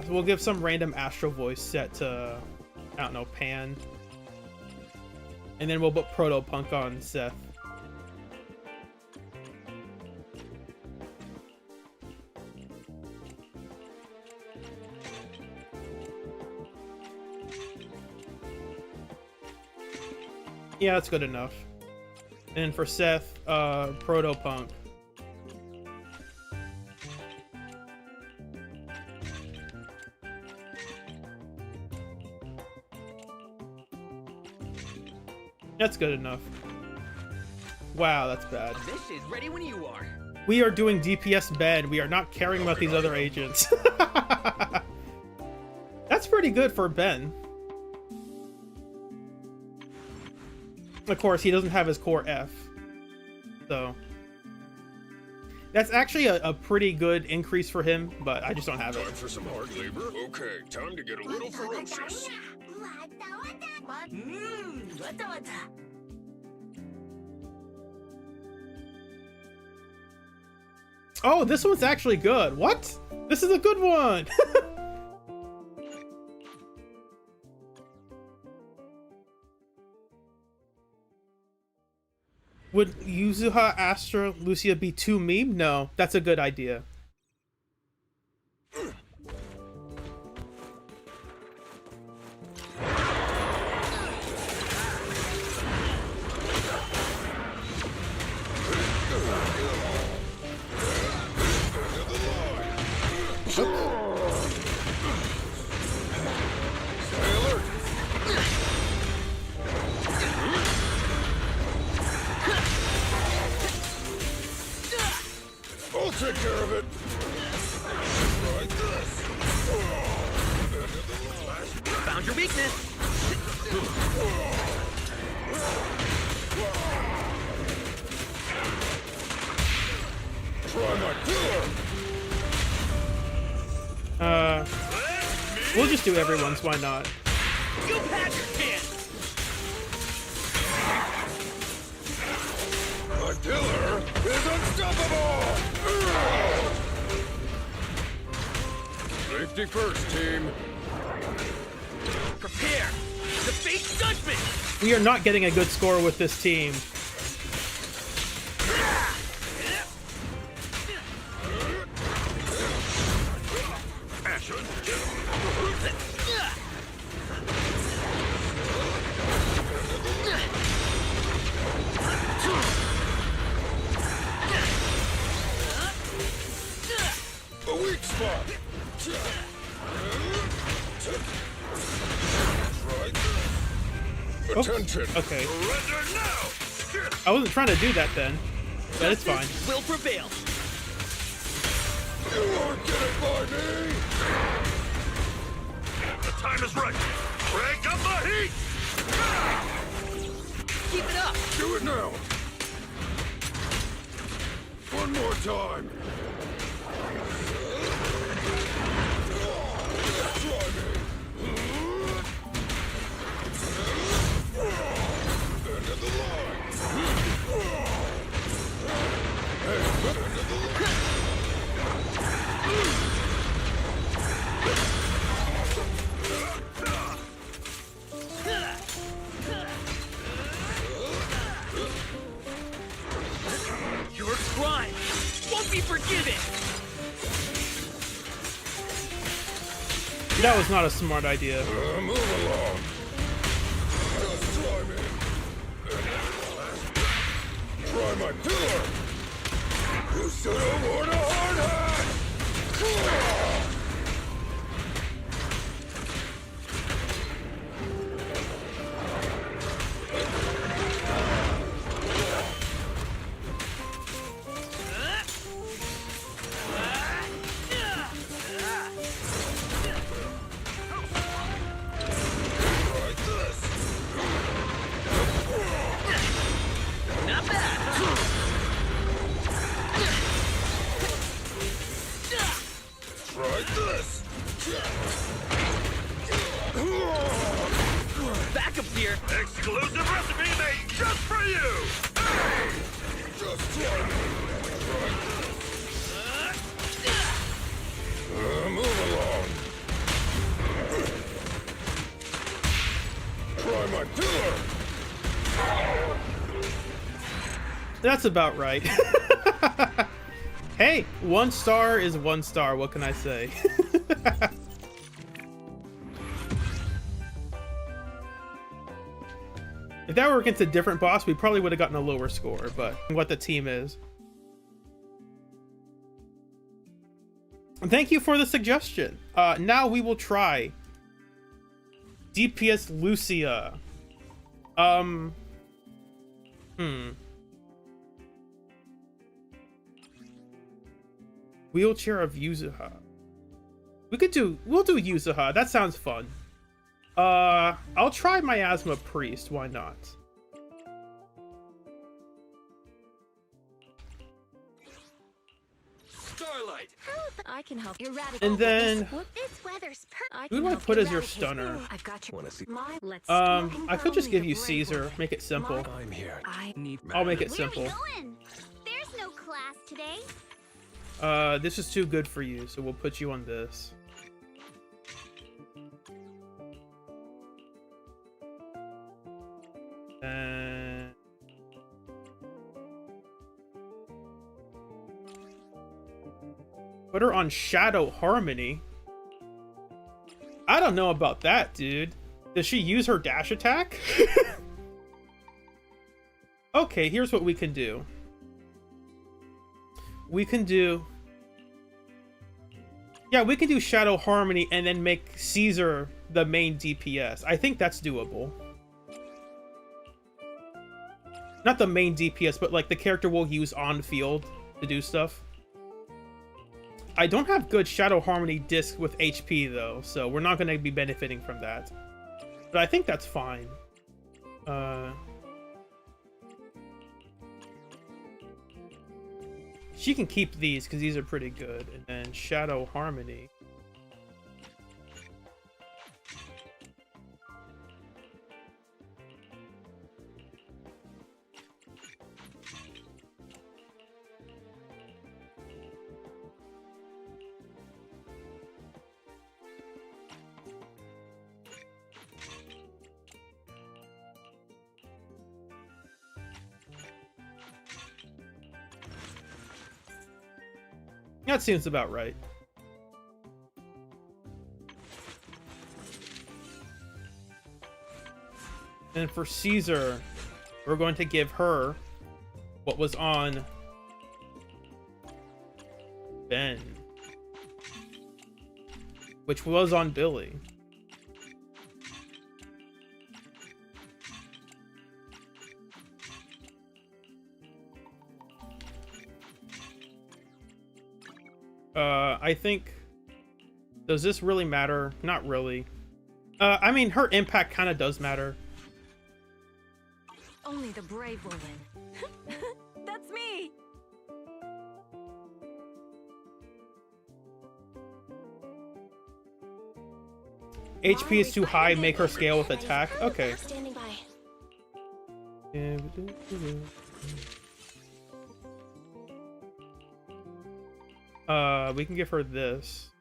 We'll give some random Astro Voice set to, I don't know, Pan. And then we'll put Proto-Punk on Seth. Yeah, that's good enough. And for Seth, Proto-Punk. That's good enough. Wow, that's bad. Mission ready when you are. We are doing DPS Ben. We are not caring about these other agents. That's pretty good for Ben. Of course, he doesn't have his core F. So that's actually a pretty good increase for him, but I just don't have it. Time for some hard labor? Okay, time to get a little ferocious. Oh, this one's actually good. What? This is a good one. Would Yuzuha, Astra, Lucia be too meme? No, that's a good idea. I'll take care of it. Like this. Found your weakness. Try my killer. We'll just do everyone's, why not? You had your chance. My killer is unstoppable. Safety first, team. Prepare the fate judgment. We are not getting a good score with this team. Attention. Okay. Surrender now. I wasn't trying to do that then, but it's fine. Will prevail. You won't get it by me. The time is right. Crank up the heat! Keep it up. Do it now. One more time. Try me. End of the line. End of the line. Your crime won't be forgiven. That was not a smart idea. Move along. Just try me. Try my pillar. You should have worn a hard hat. Like this. Not bad. Try this. Backup's here. Exclusive recipe made just for you! Hey! Just try me. Move along. Try my pillar. That's about right. Hey, 1 star is 1 star. What can I say? If that were against a different boss, we probably would have gotten a lower score, but what the team is. Thank you for the suggestion. Now we will try DPS Lucia. Wheelchair of Yuzuha. We'll do Yuzuha. That sounds fun. I'll try Miasma Priest. Why not? Starlight. I can help eradicate. And then This weather's who do I put as your stunner? I've got your. Wanna see? Let's. I could just give you Caesar. Make it simple. I'm here. I need. I'll make it Where are we simple. going? There's no class today. This is too good for you, so we'll put you on this. And put her on Shadow Harmony. I don't know about that, dude. Does she use her dash attack? Okay, here's what we can do. We can do... Yeah, we can do Shadow Harmony and then make Caesar the main DPS. I think that's doable. Not the main DPS, but like the character we'll use on field to do stuff. I don't have good Shadow Harmony disc with HP though, so we're not going to be benefiting from that. But I think that's fine. She can keep these because these are pretty good. And then Shadow Harmony. That seems about right. And for Caesar, we're going to give her what was on Ben. which was on Billy. I think, does this really matter? Not really. I mean, her impact kind of does matter. Only the brave will win. That's me. HP is too high, make her scale with attack. Okay. Standing by. We can give her this.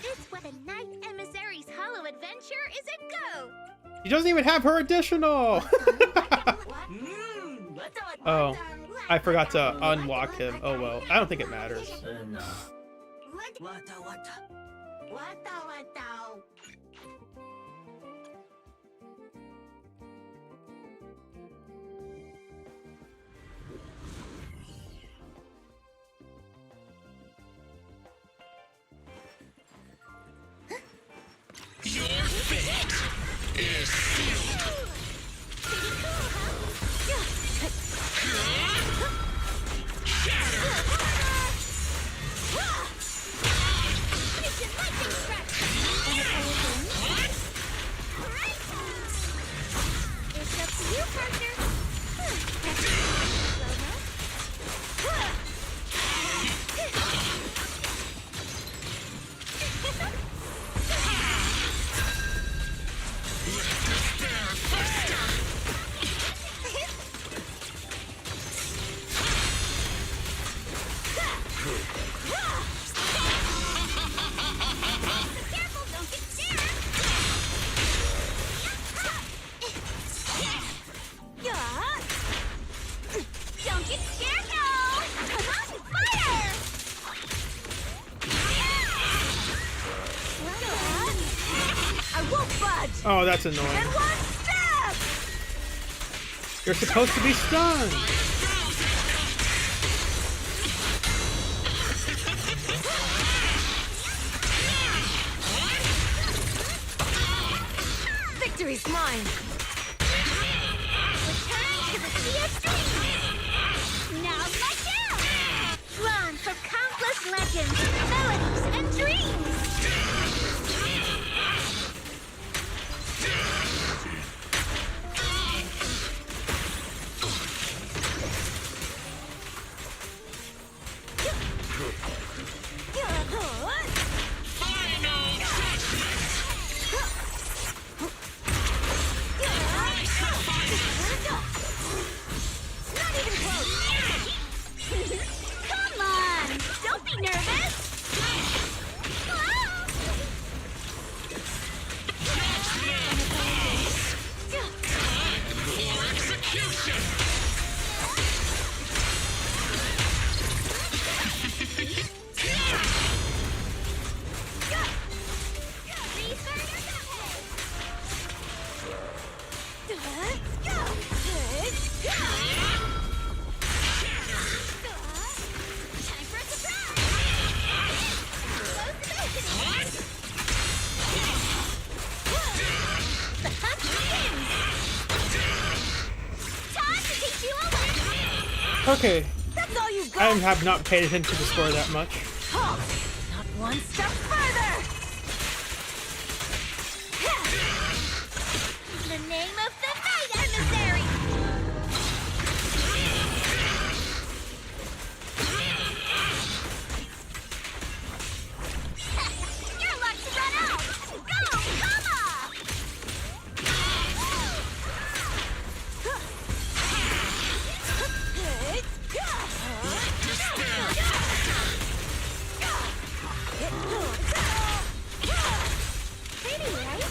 This what the Night Emissary's Hollow Adventure is a go! She doesn't even have her additional! Oh, I forgot to unlock him. Oh well, I don't think it matters. Oh, that's annoying. And one step! You're supposed to be stunned. Victory's mine. Return to the Sea of Dreams! Now let down! Drawn from countless legends, melodies, and dreams! Come on! Don't be nervous! Okay. That's all you've got. I have not paid attention to the score that much. Halt! Not one step further. The name of the Night Emissary! Your luck's run out! Go, Mama! Pretty, right?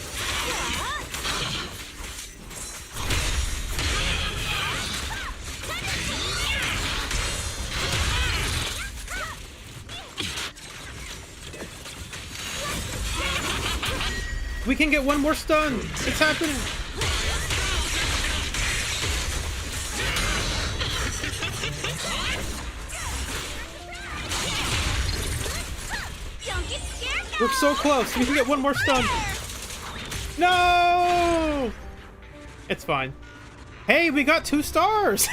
We can get one more stun. It's happening. We're so close. We can get one more stun. No! It's fine. Hey, we got 2 stars!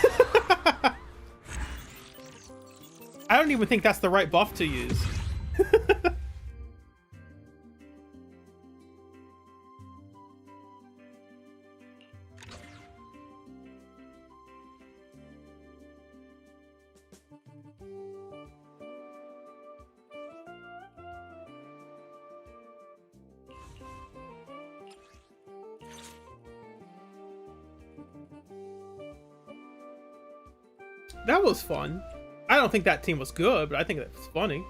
I don't even think that's the right buff to use. That was fun. I don't think that team was good, but I think that was funny.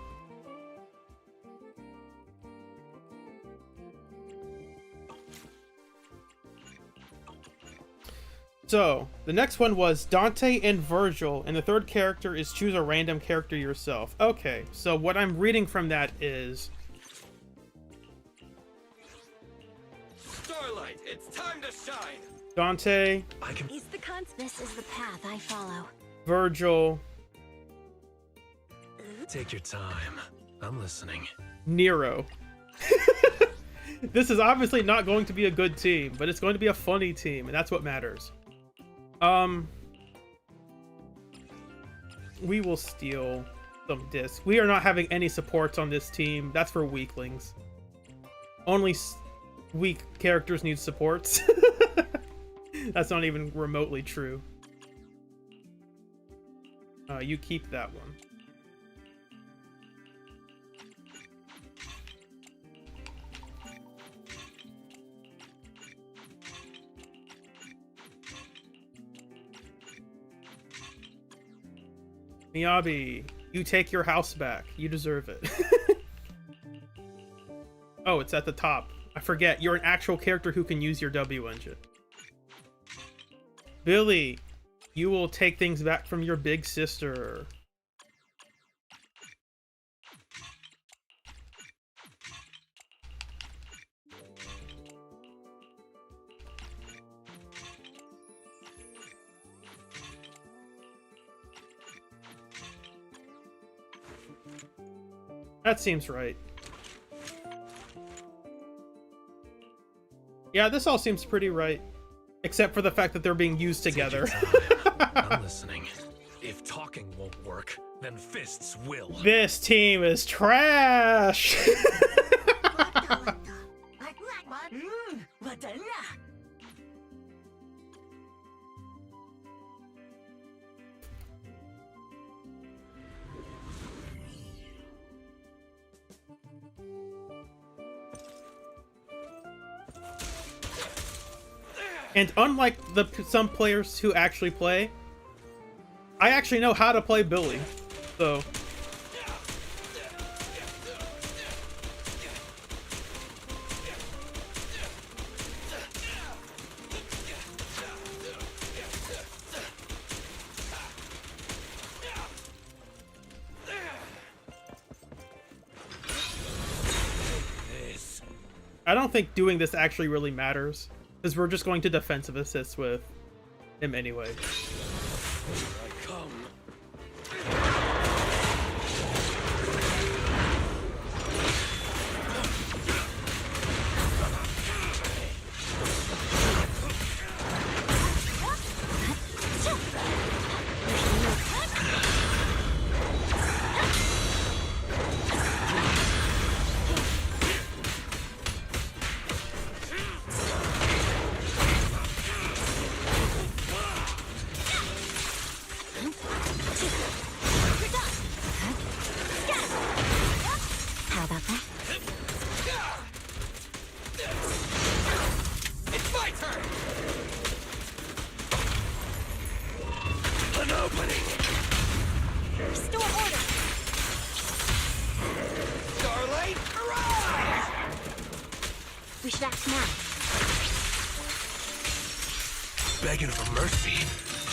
So, the next one was Dante and Virgil, and the third character is choose a random character yourself. Okay, so what I'm reading from that is... Starlight, it's time to shine! Dante, Is the this is the path I follow. Virgil, Take your time. I'm listening. Nero. This is obviously not going to be a good team, but it's going to be a funny team, and that's what matters. We will steal some discs. We are not having any supports on this team. That's for weaklings. Only weak characters need supports. That's not even remotely true. You keep that one. Miyabi, you take your house back. You deserve it. Oh, it's at the top. I forget. You're an actual character who can use your W engine. Billy, you will take things back from your big sister. That seems right. Yeah, this all seems pretty right. Except for the fact that they're being used together. I'm listening. If talking won't work, then fists will. This team is trash! And unlike some players who actually play, I actually know how to play Billy, so... I don't think doing this actually really matters. Because we're just going to defensive assist with him anyway. Here I come.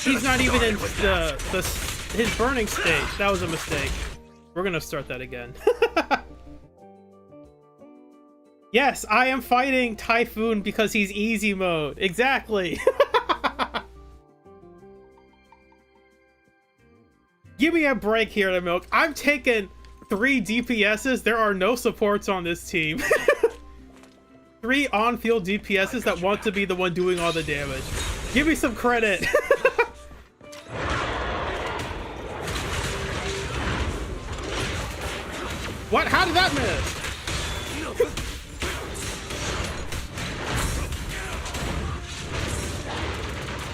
He's not even in his burning state. That was a mistake. We're gonna start that again. Yes, I am fighting Typhoon because he's easy mode. Exactly. Give me a break here, the milk. I'm taking 3 DPSs. There are no supports on this team. 3 on-field DPSs that want to be the one doing all the damage. Give me some credit. What? How did that miss?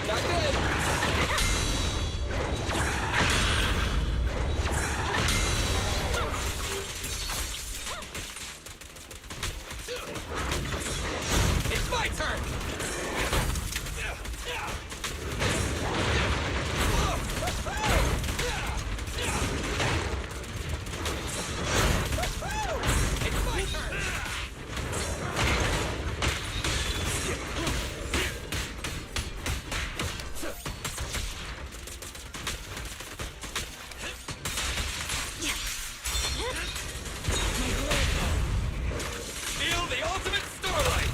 Not good. It's my turn. It's my turn. Feel the ultimate starlight.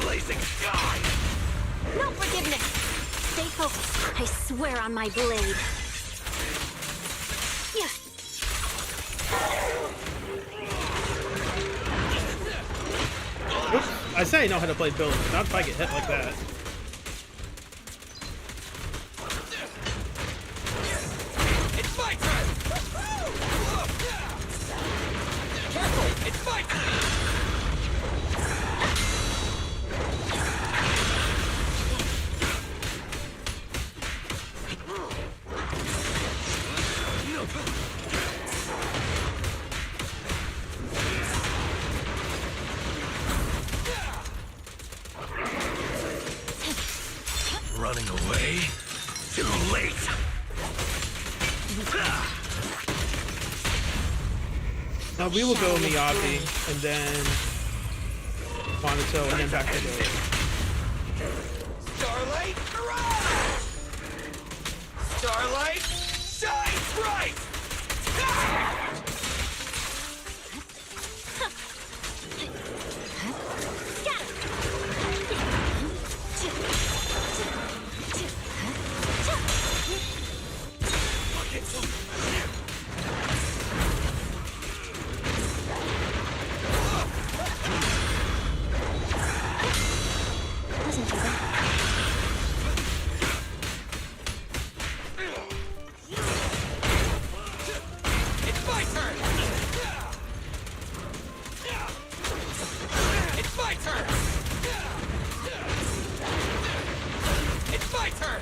Blazing sky. No forgiveness. Stay focused. I swear on my blade. Yeah. Oops. I say I know how to play Billy, not if I get hit like that. It's my turn. Careful. It's my turn. Running away? Too late. Now we will go Miyabi and then Monato and then back to Billy. Starlight, hurrah! Starlight, shine bright! Ah! Wasn't too bad. It's my turn! It's my turn! It's my turn!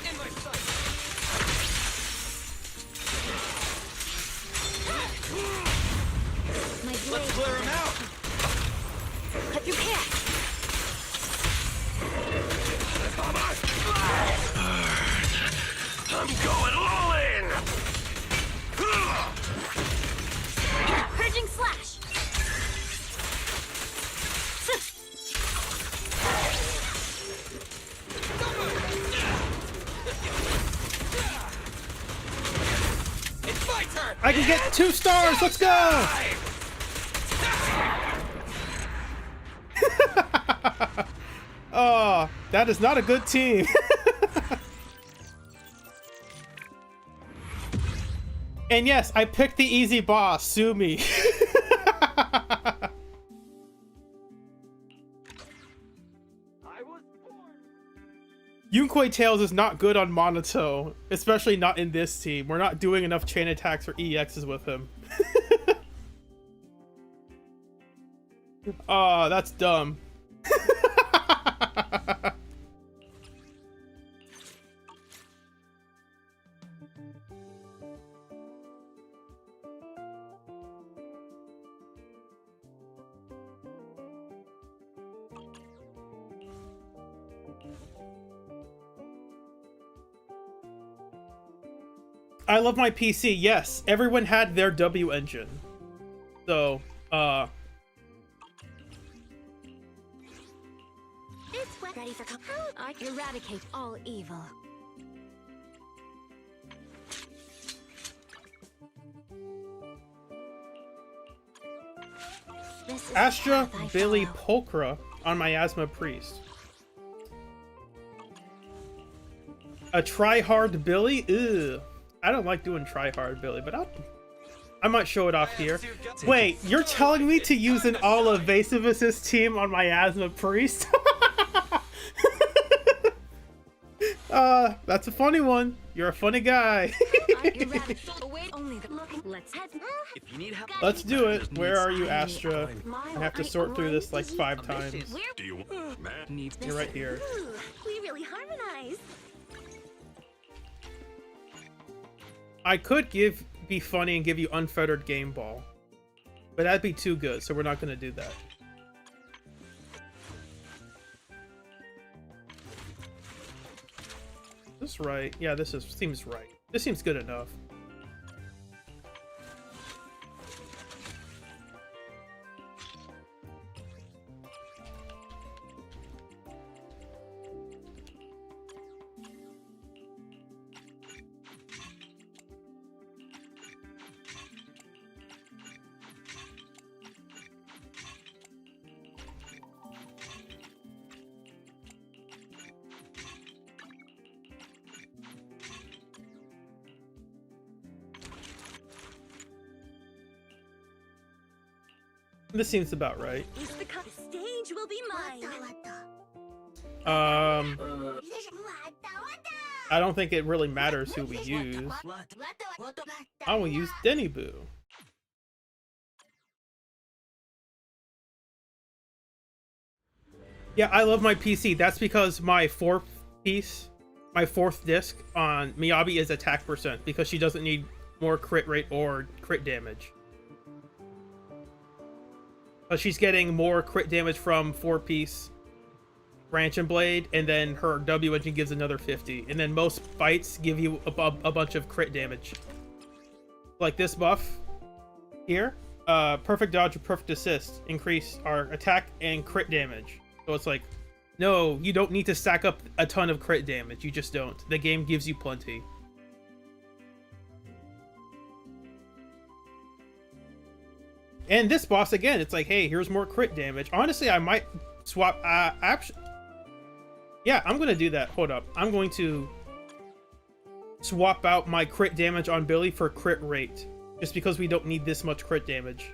In my sight! My blade. Let's clear him out! Cut your path. I'm going all in! Purging slash. It's my turn! I can get 2 stars. Let's go. Oh, that is not a good team. And yes, I picked the easy boss. Sue me. Yunkoi Tails is not good on Monato, especially not in this team. We're not doing enough chain attacks or EXs with him. Oh, that's dumb. I love my PC. Yes, everyone had their W engine. So, It's ready for I can eradicate all evil. This is Astra the path I Billy follow. Pulchra on Miasma Priest. A try-hard Billy? Ew. I don't like doing try-hard Billy, but I might show it off here. Wait, you're telling me to use an all-evasive assist team on my Asthma Priest? That's a funny one. You're a funny guy. Let's do it. Where are you, Astra? I have to sort through this like 5 times. Do you You're right here. We really harmonize. I could be funny and give you unfettered game ball, but that'd be too good, so we're not gonna do that. This right? Yeah, seems right. This seems good enough. This seems about right. The stage will be mine. I don't think it really matters who we use. I will use Denny Boo. Yeah, I love my PC. That's because my fourth disc on Miyabi is attack percent, because she doesn't need more crit rate or crit damage. But she's getting more crit damage from 4-piece Branch and Blade, and then her W engine gives another 50. And then most fights give you a bunch of crit damage. Like this buff here, perfect dodge or perfect assist increase our attack and crit damage. So it's like, no, you don't need to stack up a ton of crit damage. You just don't. The game gives you plenty. And this boss, again, it's like, hey, here's more crit damage. Honestly, I might swap... yeah, I'm going to do that. Hold up. I'm going to swap out my crit damage on Billy for crit rate. Just because we don't need this much crit damage.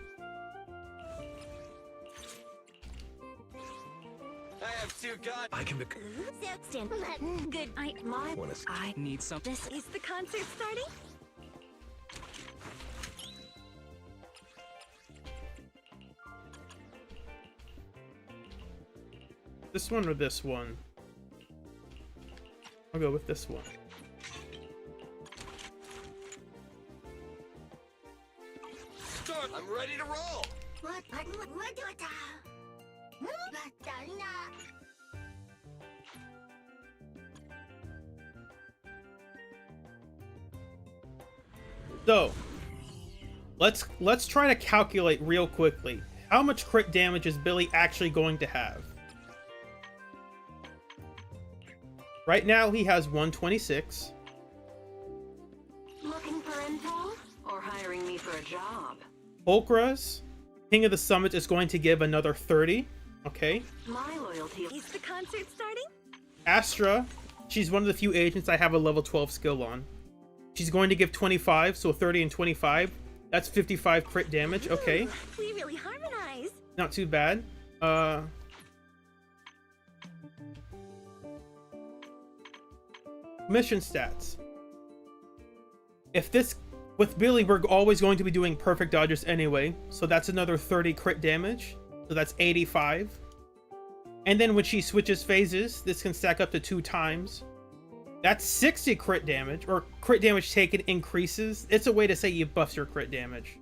I have 2 guns. I can be... Good. I need some... This is the concert starting? This one or this one? I'll go with this one. Start. I'm ready to roll. So, let's try to calculate real quickly. How much crit damage is Billy actually going to have? Right now, he has 126. Looking for info? Or hiring me for a job? Ulkra's King of the Summit is going to give another 30. Okay. My loyalty Is the concert starting? Astra, she's one of the few agents I have a level 12 skill on. She's going to give 25, so 30 and 25. That's 55 crit damage. Okay. Ooh, we really harmonize. Not too bad. Mission stats. If this... With Billy, we're always going to be doing perfect dodges anyway, so that's another 30 crit damage. So that's 85. And then when she switches phases, this can stack up to 2 times. That's 60 crit damage, or crit damage taken increases. It's a way to say you buff your crit damage.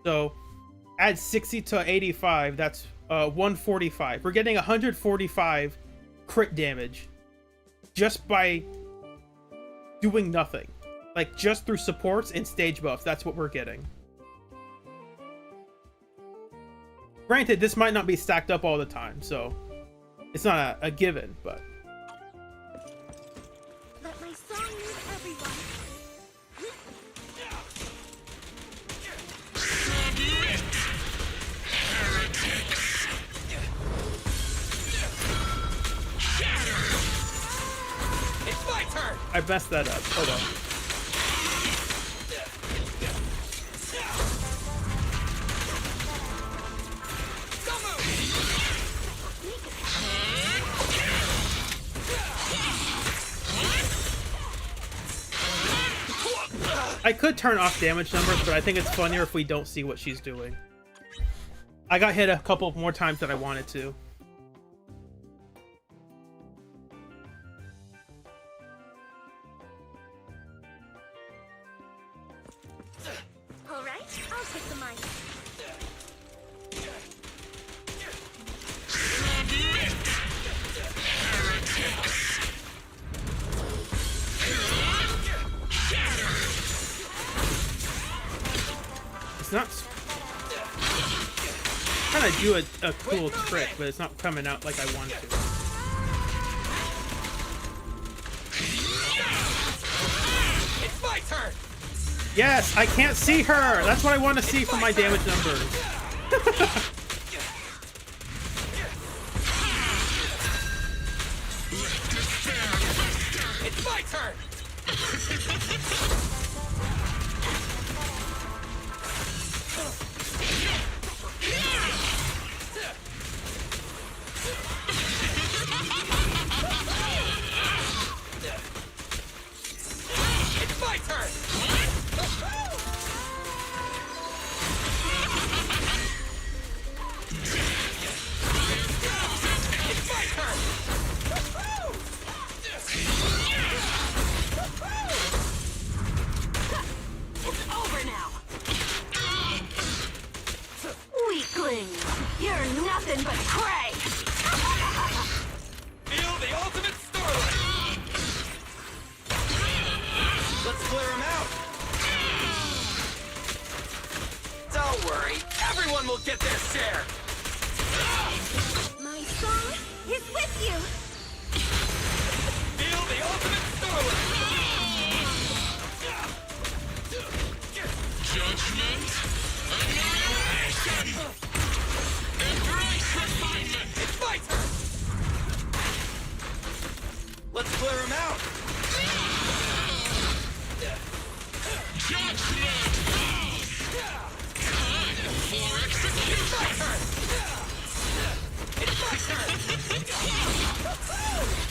So add 60 to 85, that's 145. We're getting 145 crit damage just by doing nothing. Like, just through supports and stage buffs, that's what we're getting. Granted, this might not be stacked up all the time, so it's not a given, but... Let my song move everyone. It's my turn. I messed that up. Hold on. I could turn off damage numbers, but I think it's funnier if we don't see what she's doing. I got hit a couple more times than I wanted to. All right, I'll take the mic. It's not trying to do a cool trick, but it's not coming out like I want to. It's my turn. Yes, I can't see her. That's what I want to see from my damage numbers. It's my turn. It's my turn. It's my turn. It's over now. Weakling, you're nothing but prey. Feel the ultimate starlight. Let's clear him out. Don't worry, everyone will get their share. My song is with you. Feel the ultimate starlight. Judgment, annihilation, embrace refinement. It's my turn. Let's clear him out. Judgment, time for execution. It's my turn. It's my turn.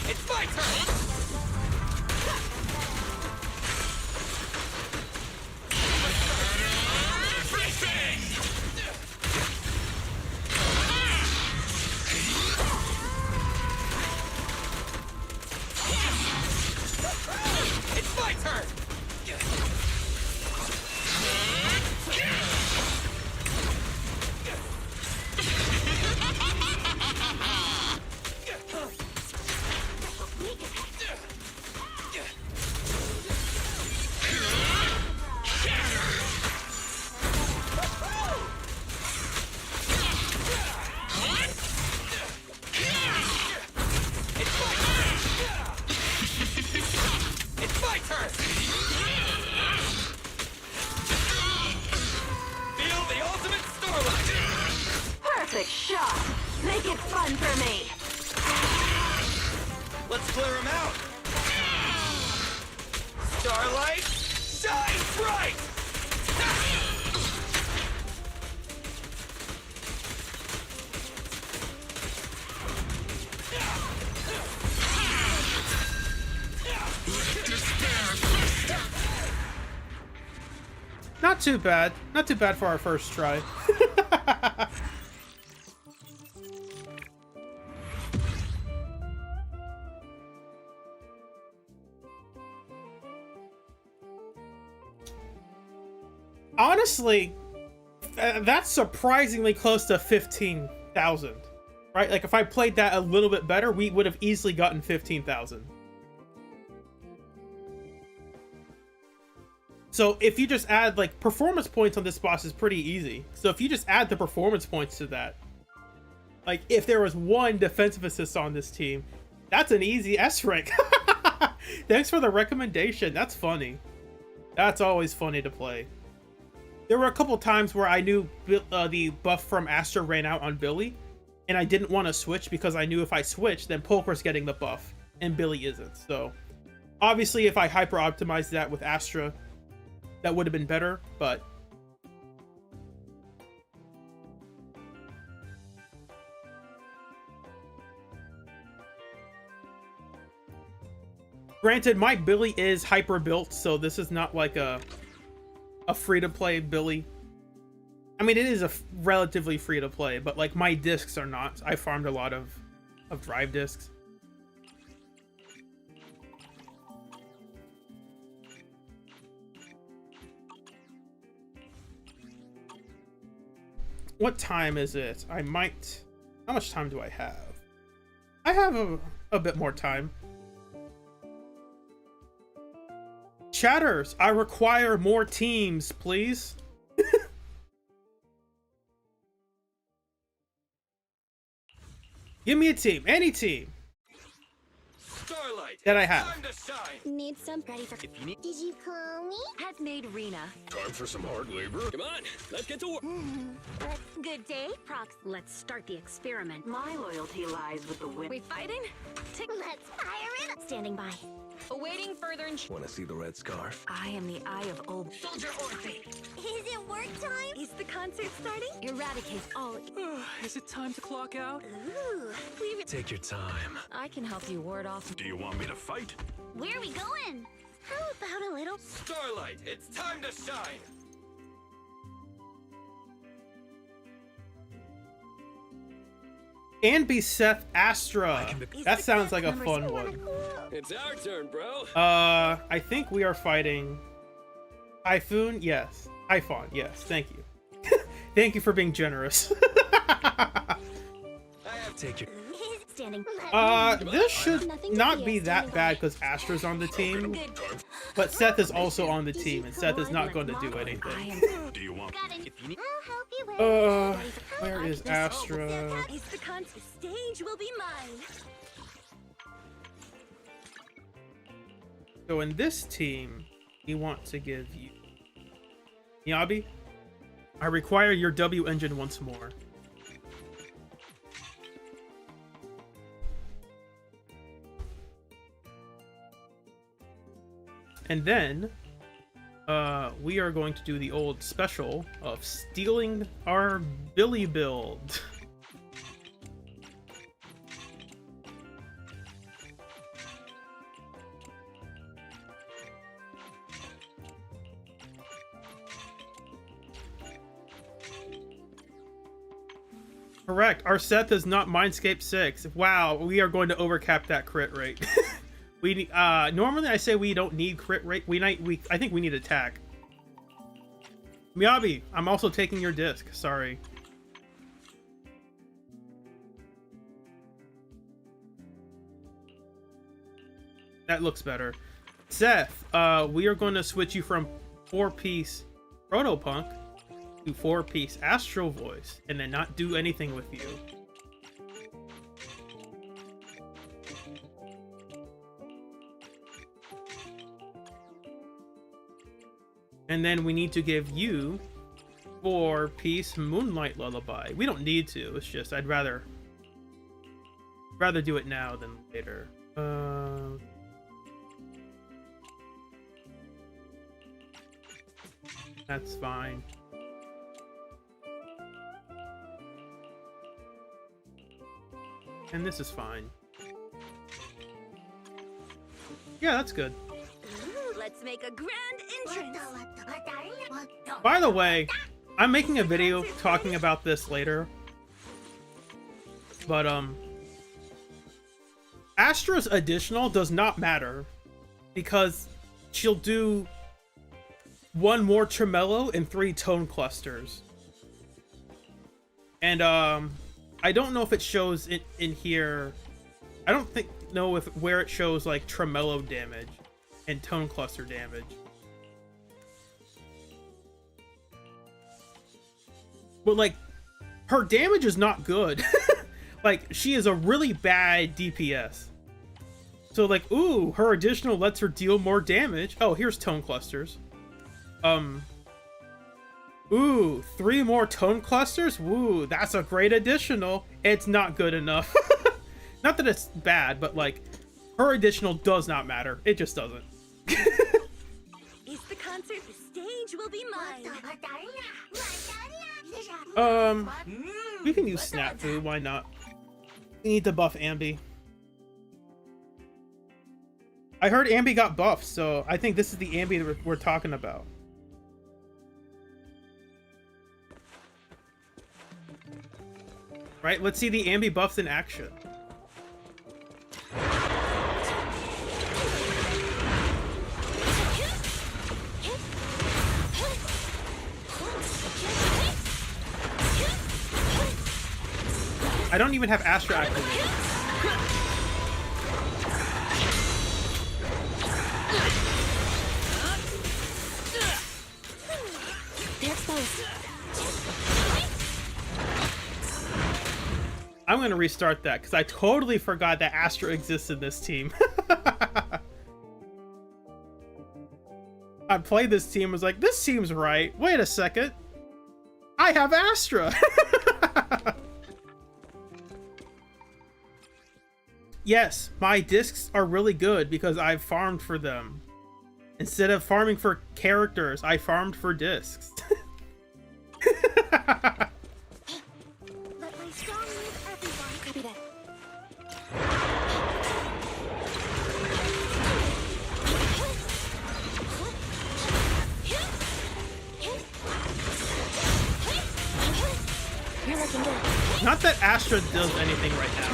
It's my turn. Everything. It's my turn. It's my turn. Feel the ultimate starlight. Perfect shot. Make it fun for me. Let's clear him out. Starlight, shine bright. Not too bad. Not too bad for our first try. Honestly, that's surprisingly close to 15,000, right? Like if I played that a little bit better, we would have easily gotten 15,000. So if you just add like performance points on this boss is pretty easy. So if you just add the performance points to that, like if there was one defensive assist on this team, that's an easy S rank. Thanks for the recommendation. That's funny. That's always funny to play. There were a couple times where I knew the buff from Astra ran out on Billy, and I didn't want to switch because I knew if I switched, then Polkar's getting the buff, and Billy isn't. So Obviously, if I hyper optimized that with Astra, that would have been better, but granted, my Billy is hyper built, so this is not like a free-to-play Billy. I mean, it is a relatively free-to-play, but like my discs are not. I farmed a lot of drive discs. What time is it? I might... How much time do I have? I have a bit more time. Chatters, I require more teams, please. Give me a team, any team Starlight, that I have. time to shine. Need some ready for. If you need Did you call me? Has made Rena. Time for some hard labor. Come on, let's get to work. Good day, Prox. Let's start the experiment. My loyalty lies with the win. We fighting? Let's fire it. Standing by. Awaiting further Want to see the red scarf? I am the eye of old Soldier Orphe. Is it work time? Is the concert starting? Eradicate all. Is it time to clock out? Ooh. Leave it. Take your time. I can help you ward off. Do you want me to fight? Where are we going? How about a little? Starlight, it's time to shine. And be Seth Astra. That sounds like a fun one. It's our turn, bro. I think we are fighting Typhoon. Yes. Typhon. Yes. Thank you. Thank you for being generous. I have Take your... Standing. This should not be that bad because Astra's on the team, but Seth is also on the team, and Seth is not going to do anything. Do you want... if you need. I'll help you with. Where is Astra? Is the concert stage will be mine. So in this team, we want to give you Miyabi. I require your W engine once more. And then we are going to do the old special of stealing our Billy build. Correct. Our Seth is not Mindscape 6. Wow, we are going to overcap that crit rate. We normally I say we don't need crit rate. I think we need attack. Miyabi, I'm also taking your disc. Sorry. That looks better. Seth, we are going to switch you from 4-piece Protopunk to 4-piece Astral Voice, and then not do anything with you. And then we need to give you 4-piece Moonlight Lullaby. We don't need to. It's just I'd rather do it now than later. That's fine. And this is fine. Yeah, that's good. Ooh, let's make a grand entrance. By the way, I'm making a video talking about this later. But, Astra's additional does not matter. Because she'll do 1 more tremolo and 3 tone clusters. And, I don't know if it shows in here. I don't know where it shows, like, tremolo damage and tone cluster damage. But, like, her damage is not good. Like, she is a really bad DPS. So, like, ooh, her additional lets her deal more damage. Oh, here's tone clusters. Ooh, 3 more tone clusters? Woo, that's a great additional. It's not good enough. Not that it's bad, but, like, Her additional does not matter. It just doesn't. Is the concert? The stage will be mine. We can use Snafu. Why not? We need to buff Ambi. I heard Ambi got buffed, so I think this is the Ambi that we're talking about. Right? Let's see the Ambi buffs in action. I don't even have Astra activated. They're exposed. I'm gonna restart that because I totally forgot that Astra exists in this team. I played this team, was like, this seems right. Wait a second. I have Astra. Yes, my discs are really good because I've farmed for them. Instead of farming for characters, I farmed for discs. Let my song move everyone. Copy that. You're looking good. Not that Astra does anything right now.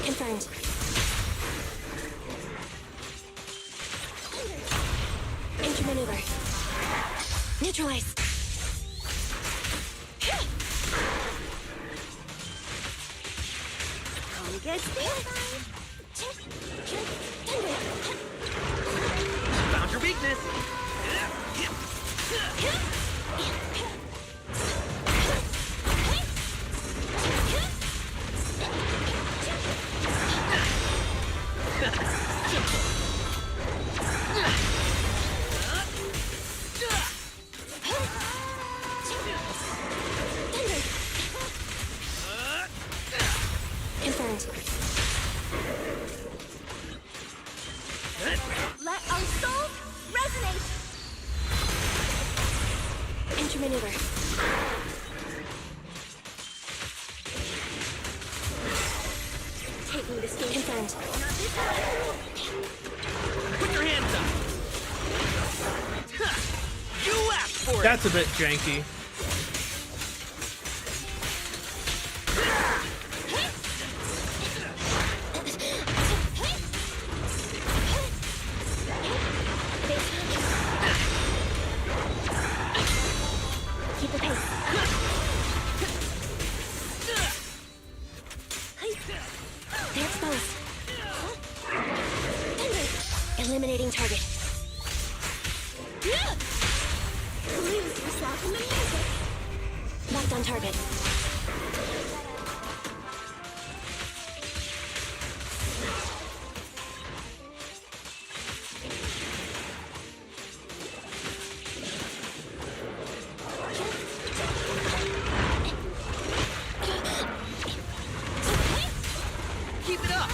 Confirmed. Intermaneuver. Neutralize. All good. Found your weakness. Confirmed. Let our souls resonate. Intermaneuver. Taking this game. Confirmed. Put your hands up. You asked for it. That's a bit janky. Keep the pace. They're exposed. Eliminating target. Lose yourself in the music. Locked on target. Keep it up.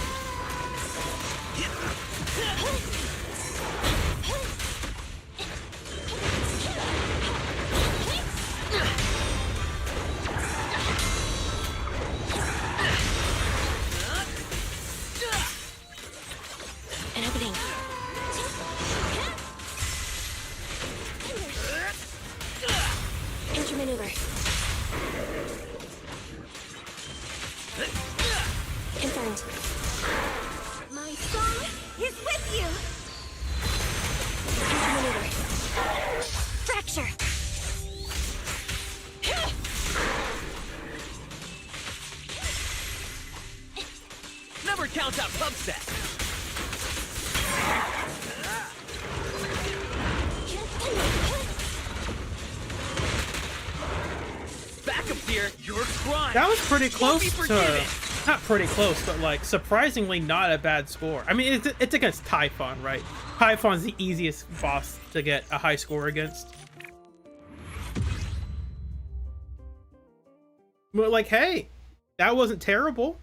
And opening. Intermaneuver. Confirmed. My song is with you. Intermaneuver. Fracture. Never count out pub set. Back and dear, your crime. That was pretty won't be close forgiven. to, not pretty close, but like surprisingly not a bad score. I mean, it's against Typhon, right? Typhon's the easiest boss to get a high score against. But like, hey, that wasn't terrible.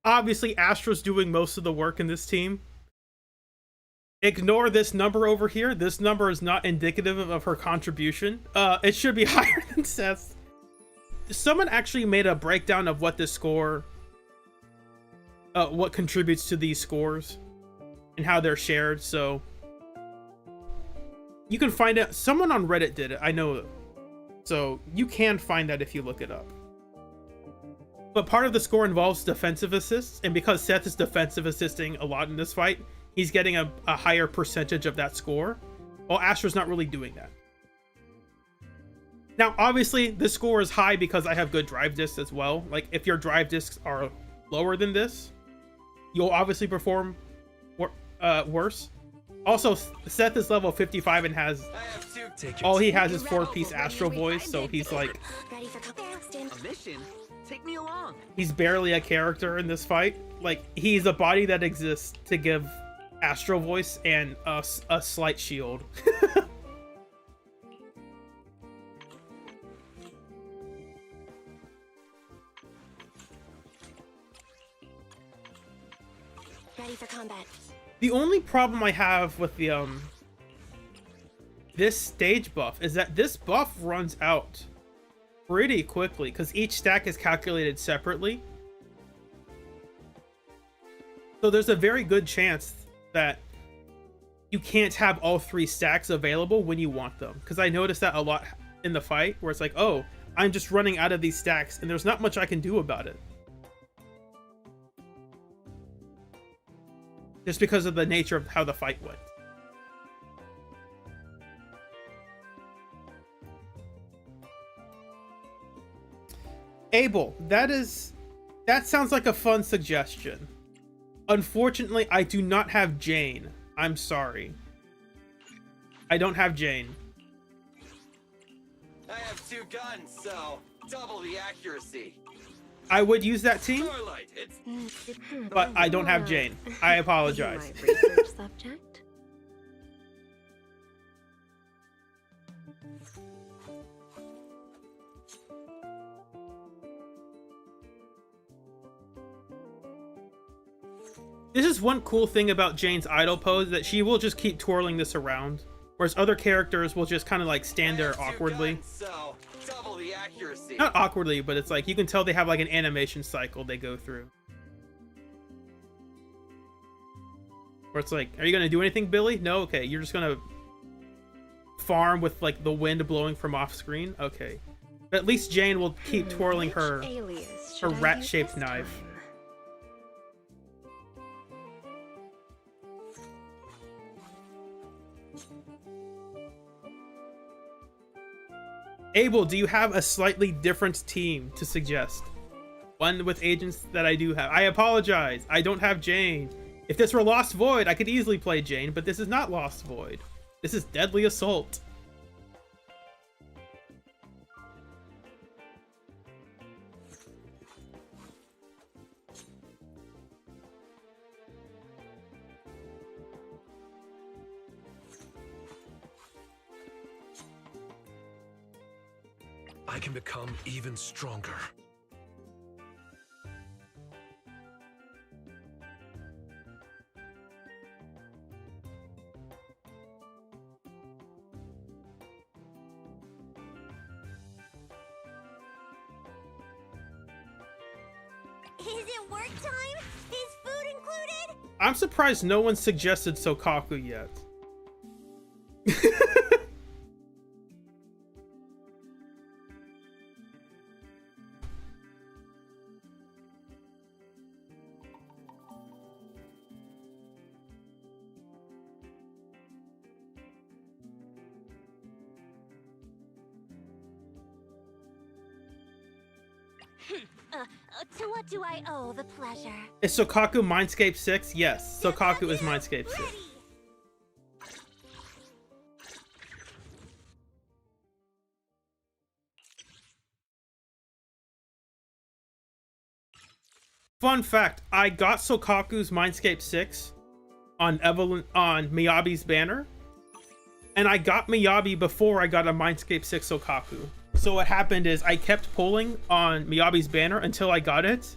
Obviously, Astra's doing most of the work in this team. Ignore this number over here. This number is not indicative of her contribution. It should be higher than Seth's. Someone actually made a breakdown of what this score, what contributes to these scores and how they're shared. So you can find it. Someone on Reddit did it. I know. So you can find that if you look it up. But part of the score involves defensive assists. And because Seth is defensive assisting a lot in this fight, he's getting a higher percentage of that score, while Astra's not really doing that. Now, obviously, this score is high because I have good drive discs as well. Like, if your drive discs are lower than this, you'll obviously perform worse. Also, Seth is level 55 and has... all he has is 4-piece Astral Voice, so he's like... A mission? Take me along. He's barely a character in this fight. Like, he's a body that exists to give Astral Voice and a slight shield. Ready for combat. The only problem I have with the this stage buff is that this buff runs out pretty quickly because each stack is calculated separately. So there's a very good chance that you can't have all 3 stacks available when you want them. Because I noticed that a lot in the fight where it's like, oh, I'm just running out of these stacks and there's not much I can do about it. Just because of the nature of how the fight went. Abel, that sounds like a fun suggestion. Unfortunately, I do not have Jane. I'm sorry. I don't have Jane. I have 2 guns, so double the accuracy. I would use that team, Starlight, it's but I don't have Jane. I apologize. My research subject? This is one cool thing about Jane's idle pose, that she will just keep twirling this around, whereas other characters will just kind of like stand there awkwardly. guns, so double the accuracy. Not awkwardly, but it's like you can tell they have like an animation cycle they go through. Where it's like, are you gonna do anything, Billy? No? Okay, you're just gonna farm with like the wind blowing from off screen? Okay. But at least Jane will keep twirling her rat-shaped knife. Abel, do you have a slightly different team to suggest? One with agents that I do have. I apologize. I don't have Jane. If this were Lost Void, I could easily play Jane, but this is not Lost Void. This is Deadly Assault. I can become even stronger. Is it work time? Is food included? I'm surprised no one suggested Sokaku yet. To what do I owe the pleasure? Is Sokaku Mindscape 6? Yes, Sokaku is Mindscape 6. Ready. Fun fact, I got Sokaku's Mindscape 6 on Miyabi's banner. And I got Miyabi before I got a Mindscape 6 Sokaku. So what happened is I kept pulling on Miyabi's banner until I got it.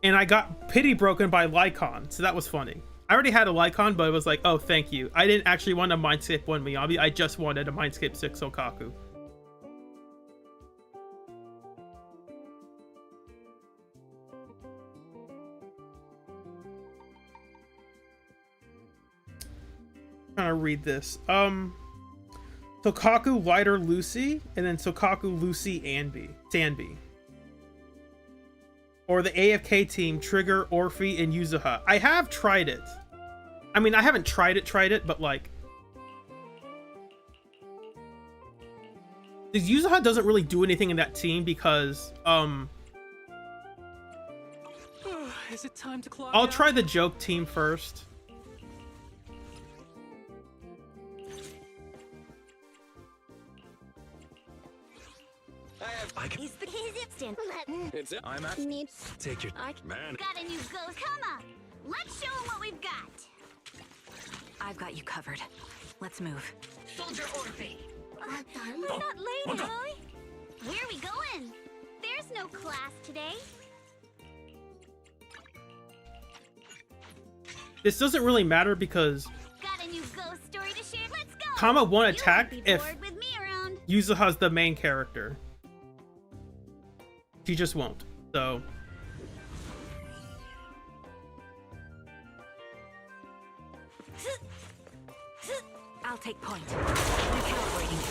And I got pity broken by Lycon. So that was funny. I already had a Lycon, but it was like, oh, thank you. I didn't actually want a Mindscape 1 Miyabi. I just wanted a Mindscape 6 Sokaku. Trying to read this. Sokaku, Lighter, Lucy, and then Sokaku, Lucy, Sanbi. Or the AFK team, Trigger, Orphe, and Yuzuha. I have tried it. I mean, I haven't tried it, but like... Yuzuha doesn't really do anything in that team because, Is it time to clock I'll out? try the joke team first. I can. He's the instant. It's it. I'm at. Needs. Take your. Man. Got a new ghost. Come on. Let's show him what we've got. I've got you covered. Let's move. Soldier Orphe. We're not late, boy. Where are we going? There's no class today. This doesn't really matter because Got a new ghost story to share. Let's go. Kama won't You attack won't be if bored with me around. Yuzuha's the main character. She just won't. So I'll take point. Recalibrating.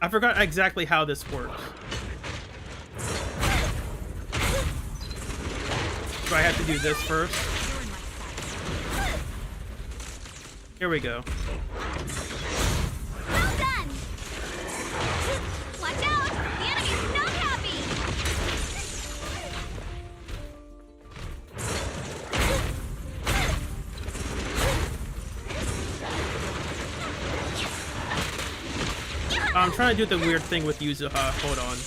I forgot exactly how this works. So I have to do this first. Here we go. Well done. Watch out! The enemy's not happy. I'm trying to do the weird thing with Yuzuha. Hold on.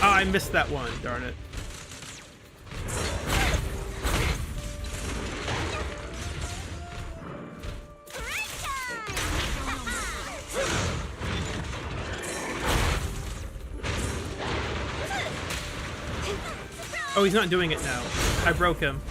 Oh, I missed that one. Darn it. Oh, he's not doing it now. I broke him.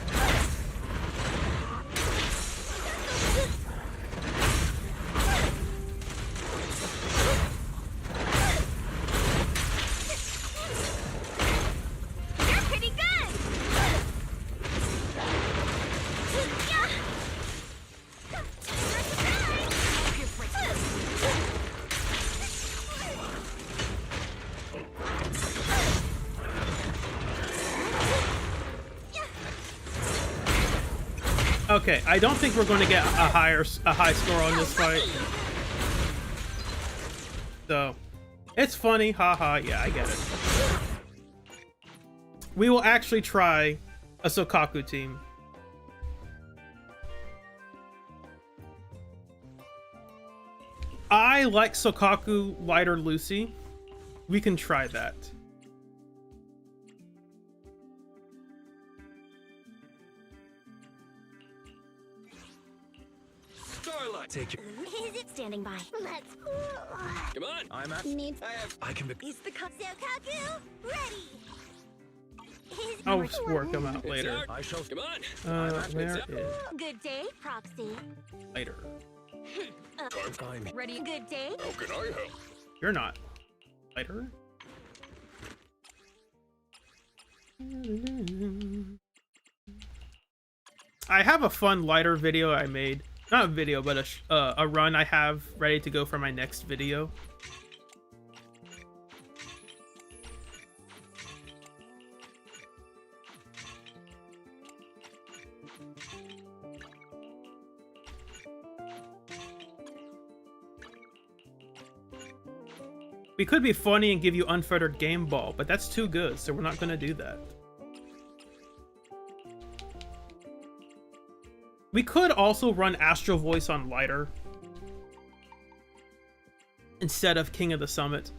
You're pretty good. Okay, I don't think we're going to get a high score on this fight. So, it's funny, haha. Yeah, I get it. We will actually try a Sokaku team. I like Sokaku, Lighter, Lucy. We can try that. Starlight. Take your. Is it standing by? Let's. Come on. I'm at. Needs. I can be. Is the Sokaku ready? Is I'll your work them out later. I shall. Come on. Where is Good day, Proxy. later? Time. Ready? Good day. How can I help? You're not later. I have a fun lighter video I made. Not a video, but a run I have ready to go for my next video. We could be funny and give you unfettered game ball, but that's too good, so we're not gonna do that. We could also run Astral Voice on lighter instead of King of the Summit.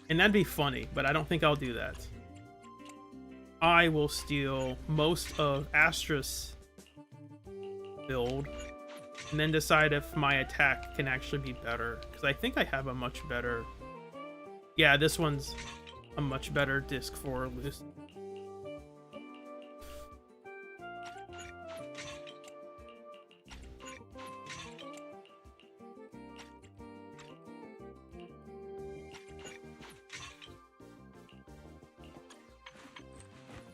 And that'd be funny, but I don't think I'll do that. I will steal most of Astra's build and then decide if my attack can actually be better, because I think I have a much better... Yeah, this one's a much better disc for Lucy.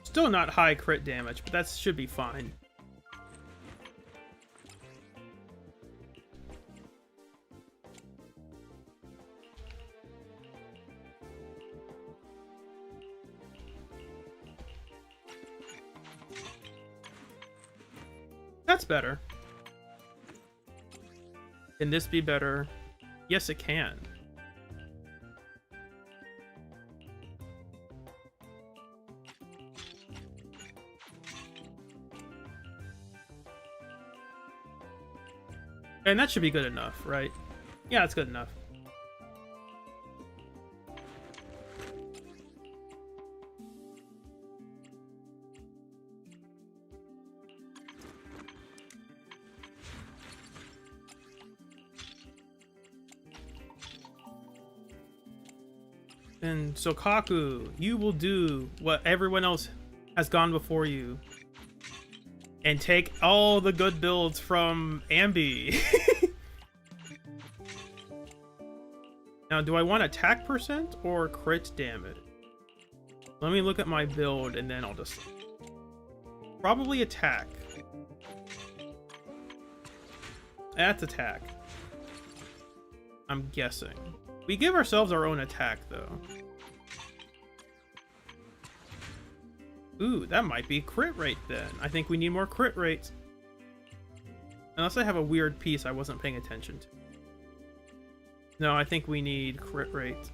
Still not high crit damage, but that should be fine. That's better. Can this be better? Yes, it can. And that should be good enough, right? Yeah, that's good enough. And so Kaku, you will do what everyone else has gone before you and take all the good builds from Ambi. Now, do I want attack percent or crit damage? Let me look at my build and then I'll just... Probably attack. That's attack. I'm guessing. We give ourselves our own attack, though. Ooh, that might be crit rate then. I think we need more crit rates. Unless I have a weird piece I wasn't paying attention to. No, I think we need crit rate.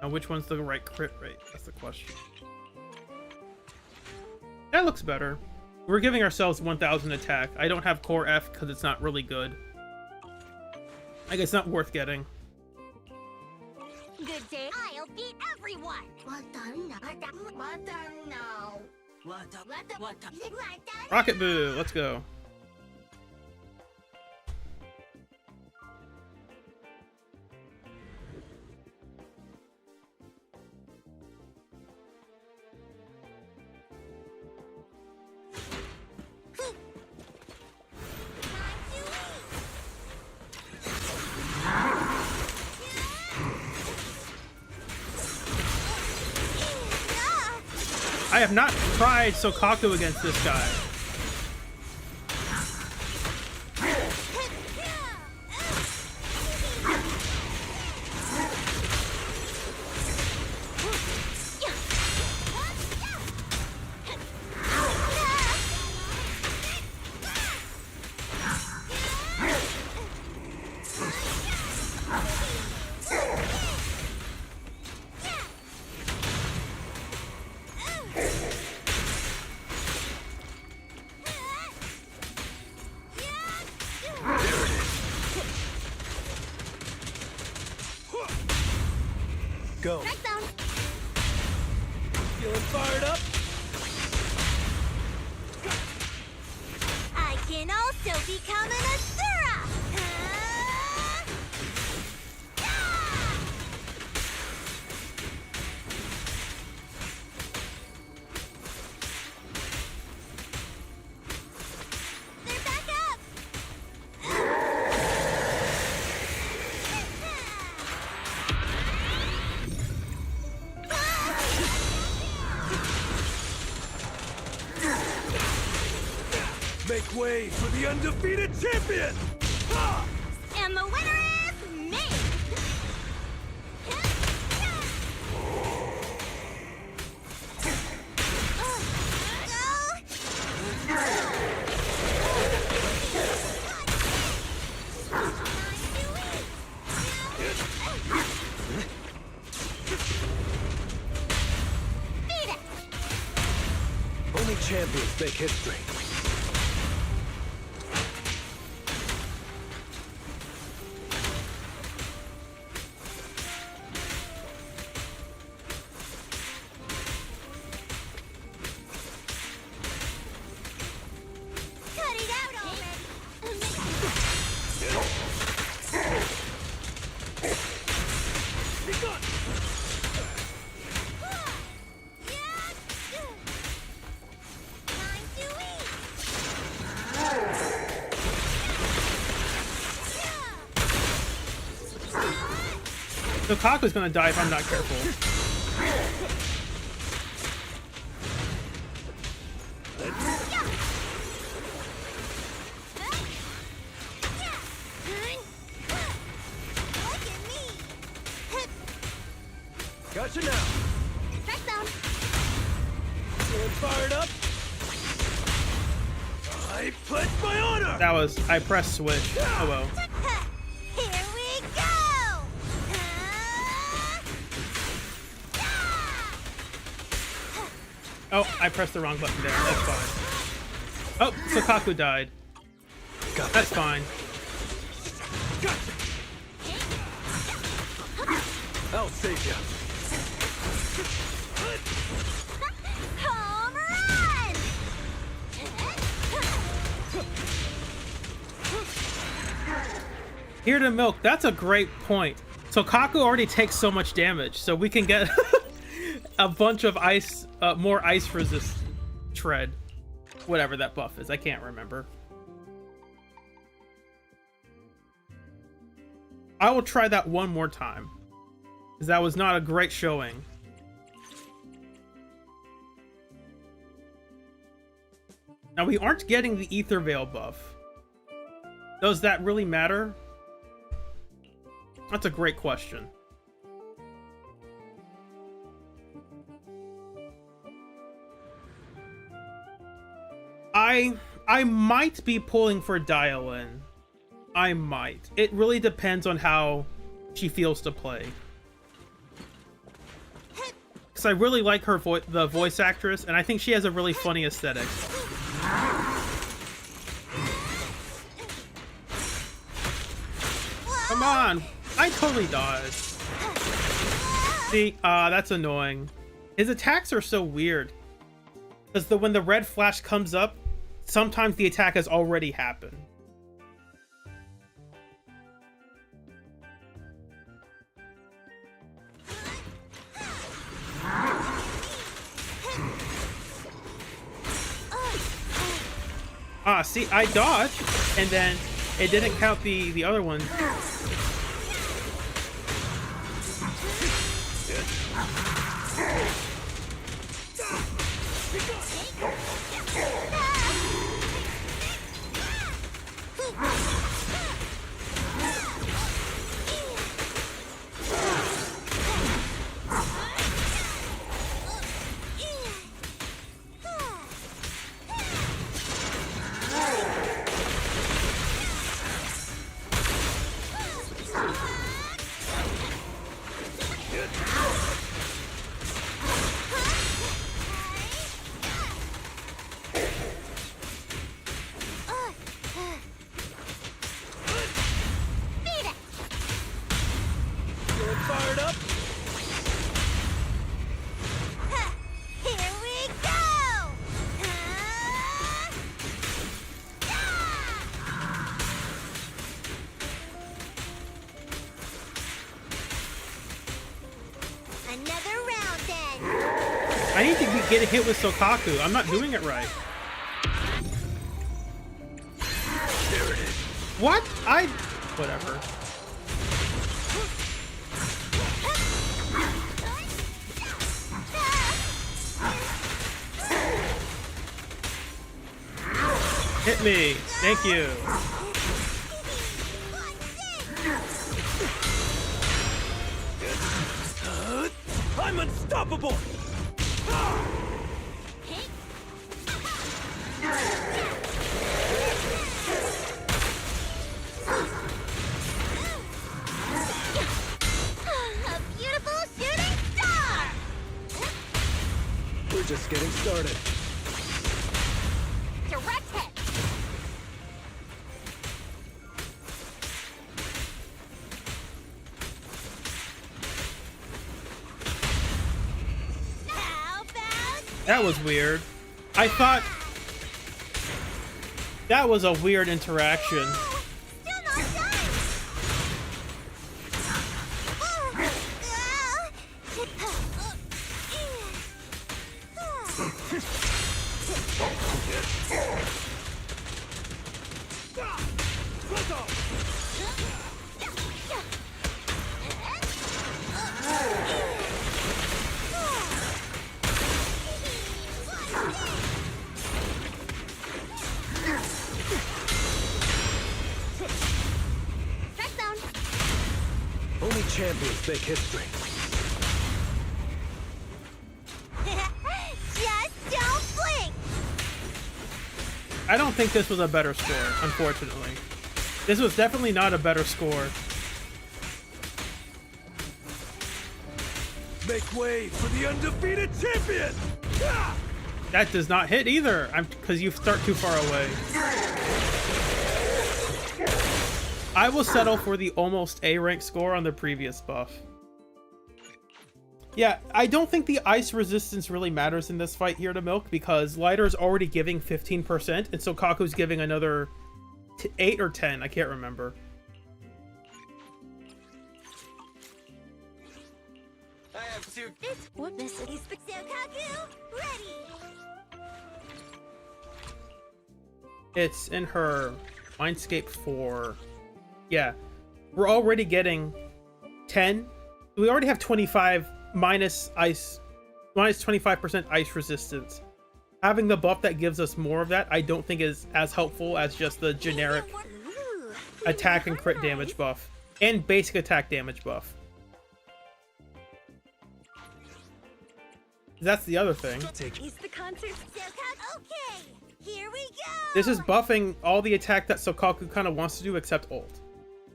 Now, which one's the right crit rate? That's the question. That looks better. We're giving ourselves 1000 attack. I don't have core F because it's not really good. I guess it's not worth getting. Good day. I'll beat everyone. Rocket Boo, let's go. I have not tried Sokaku against this guy. Go. Feeling fired up? I can also become an Asura! They're back up! Make way for the undefeated champion! And the winner is me! champions make history. Cut it out already! Time to eat! So Kaku's gonna die if I'm not careful. Look at me! Gotcha now. Press down! Feeling fired up? I pledge my honor! That was I pressed switch. Oh well. Here we go! Oh, I pressed the wrong button there. That's fine. Oh, so Kaku died. That's fine. I'll save you. Home run! Here to milk. That's a great point. So Kaku already takes so much damage, so we can get a bunch of ice, more ice resist tread, whatever that buff is. I can't remember. I will try that one more time, because that was not a great showing. Now we aren't getting the Ether Veil buff. Does that really matter? That's a great question. I might be pulling for Dial-In. I might. It really depends on how she feels to play. Because I really like her the voice actress, and I think she has a really funny aesthetic. Come on! I totally dodged. See, that's annoying. His attacks are so weird. Because when the red flash comes up, sometimes the attack has already happened. Ah, see, I dodged, and then it didn't count the other one. Fired up? Here we go! Another round then. I need to get a hit with Sokaku. I'm not doing it right. There it is. What? Whatever. Hit me. Thank you. I'm unstoppable! A beautiful shooting star! We're just getting started. That was weird. I thought that was a weird interaction. Still not done. Only champions make history. Just don't blink. I don't think this was a better score, unfortunately. This was definitely not a better score. Make way for the undefeated champion! Ah! That does not hit either, because you start too far away. I will settle for the almost A rank score on the previous buff. Yeah, I don't think the ice resistance really matters in this fight here to Milk, because Lighter's already giving 15%, and so Kaku's giving another 8 or 10, I can't remember. I have two. What this is the Kaku ready. It's in her Mindscape 4. Yeah, we're already getting 10. We already have 25 minus 25% ice resistance. Having the buff that gives us more of that, I don't think is as helpful as just the generic attack and crit damage buff and basic attack damage buff. That's the other thing. Is the concert okay? Here we go. This is buffing all the attack that Sokaku kind of wants to do except ult.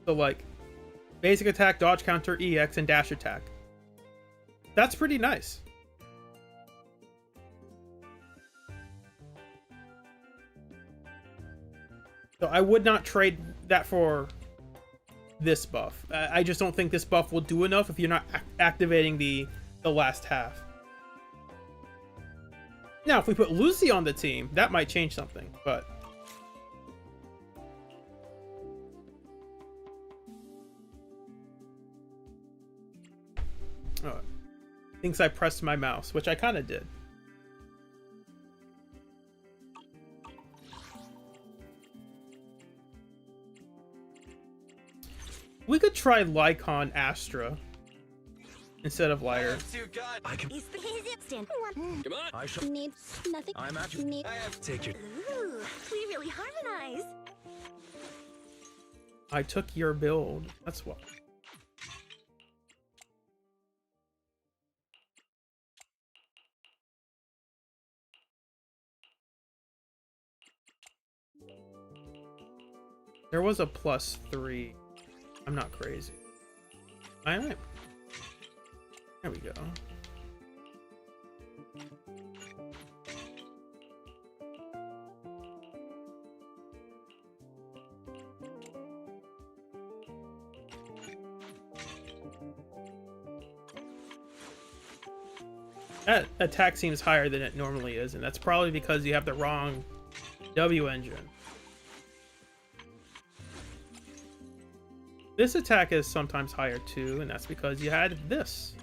So like basic attack, dodge counter, EX, and dash attack. That's pretty nice. So I would not trade that for this buff. I just don't think this buff will do enough if you're not activating the last half. Now, if we put Lucy on the team, that might change something, but... Oh, thinks I pressed my mouse, which I kind of did. We could try Lycon Astra instead of Lighter. I can. Come Come on. I shall. Need nothing. I'm at you. Need. I have to take your. Ooh, we really harmonize. I took your build. That's why. There was a +3. I'm not crazy. Alright. There we go. That attack seems higher than it normally is, and that's probably because you have the wrong W engine. This attack is sometimes higher too, and that's because you had this.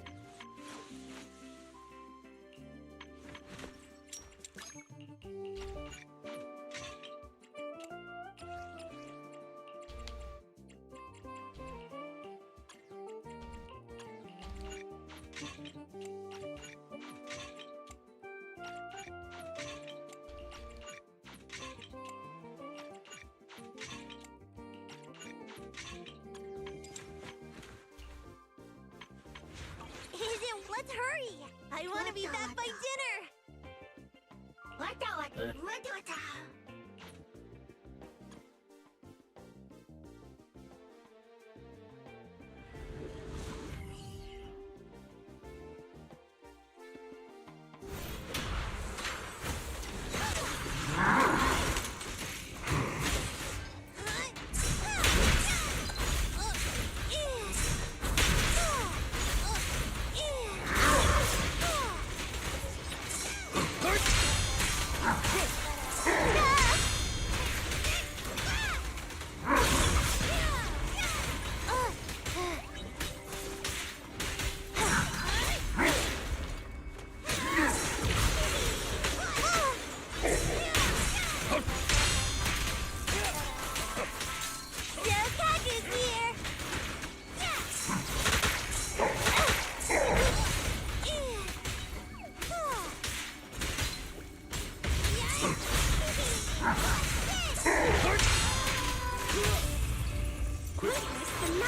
Let's hurry! I want to be back by dinner!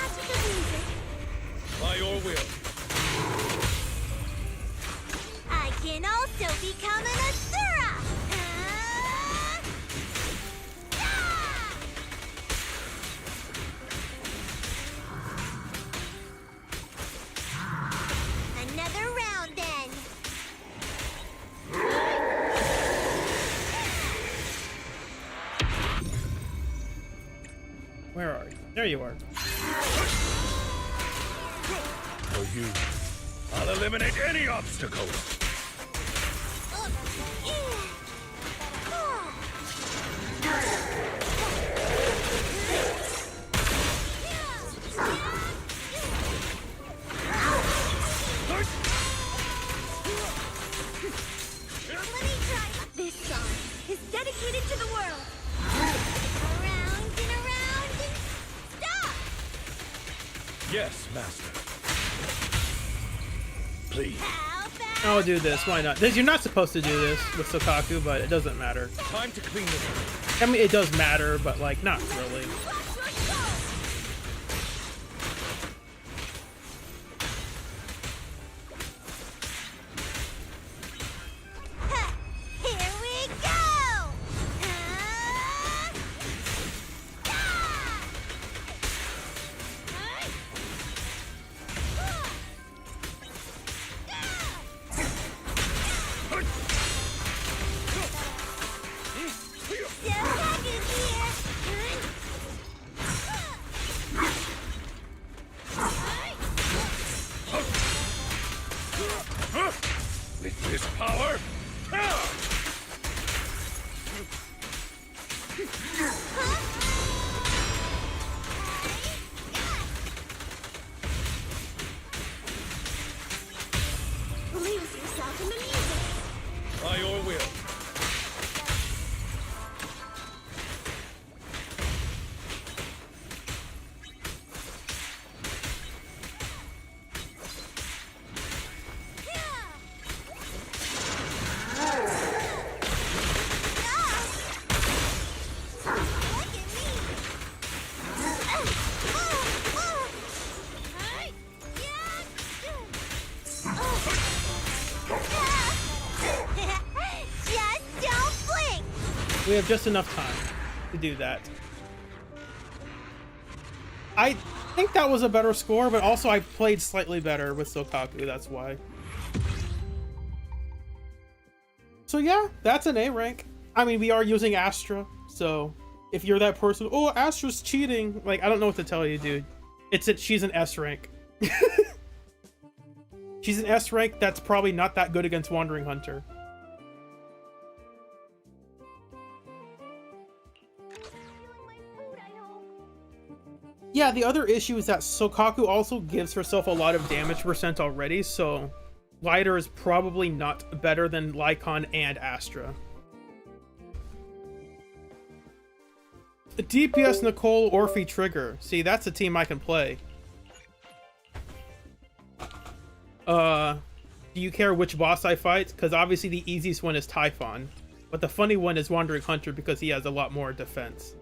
magic of music. By your will. I can also become an Asura! Another round then. Where are you? There you are. For you, I'll eliminate any obstacle. Let me try. This song is dedicated to the world. Around and around and stop! Yes, master. Please. How about I'll do this. Why not? You're not supposed to do this with Sokaku, but it doesn't matter. Time to clean this up. I mean, it does matter, but like, not really. watch your soul? Ha! Here we go! With this power, Lose yourself in the music. by your will. Just don't blink. We have just enough time to do that. I think that was a better score, but also I played slightly better with Sokaku, that's why. So yeah, that's an A rank. I mean, we are using Astra, so if you're that person, oh, Astra's cheating, like, I don't know what to tell you, dude. She's an S rank. She's an S rank that's probably not that good against Wandering Hunter. Yeah, the other issue is that Sokaku also gives herself a lot of damage percent already, so Lighter is probably not better than Lycon and Astra. The DPS Nicole, Orphe, Trigger. See, that's a team I can play. Do you care which boss I fight? Because obviously the easiest one is Typhon, but the funny one is Wandering Hunter because he has a lot more defense.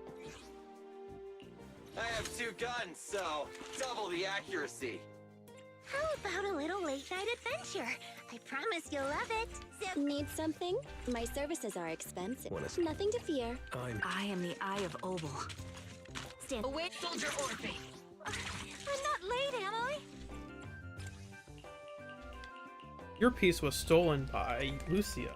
I have 2 guns, so double the accuracy. How about a little late night adventure? I promise you'll love it. Need something? My services are expensive. Nothing to fear. I am the Eye of Obel. Stand away, Soldier Orphe. I'm not late, am I? Your piece was stolen by Lucia.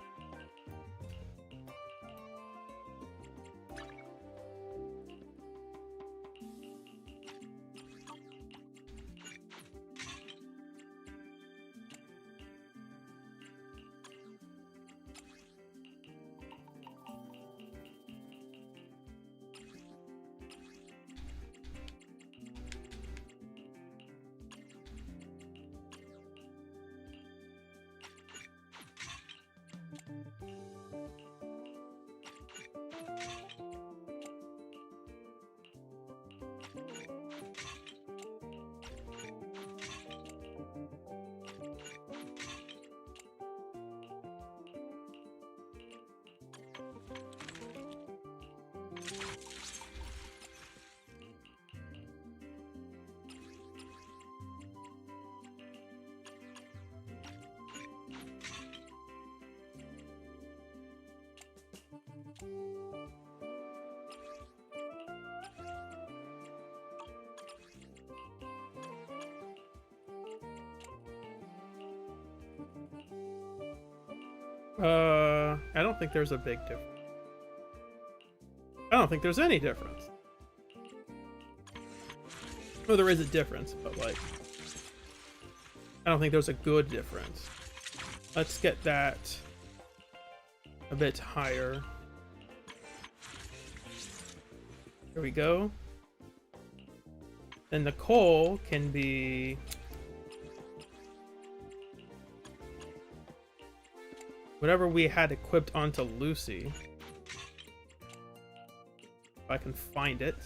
I don't think there's a big difference. I don't think there's any difference. Well, there is a difference, but like, I don't think there's a good difference. Let's get that a bit higher. There we go. Then the coal can be whatever we had equipped onto Lucy. If I can find it.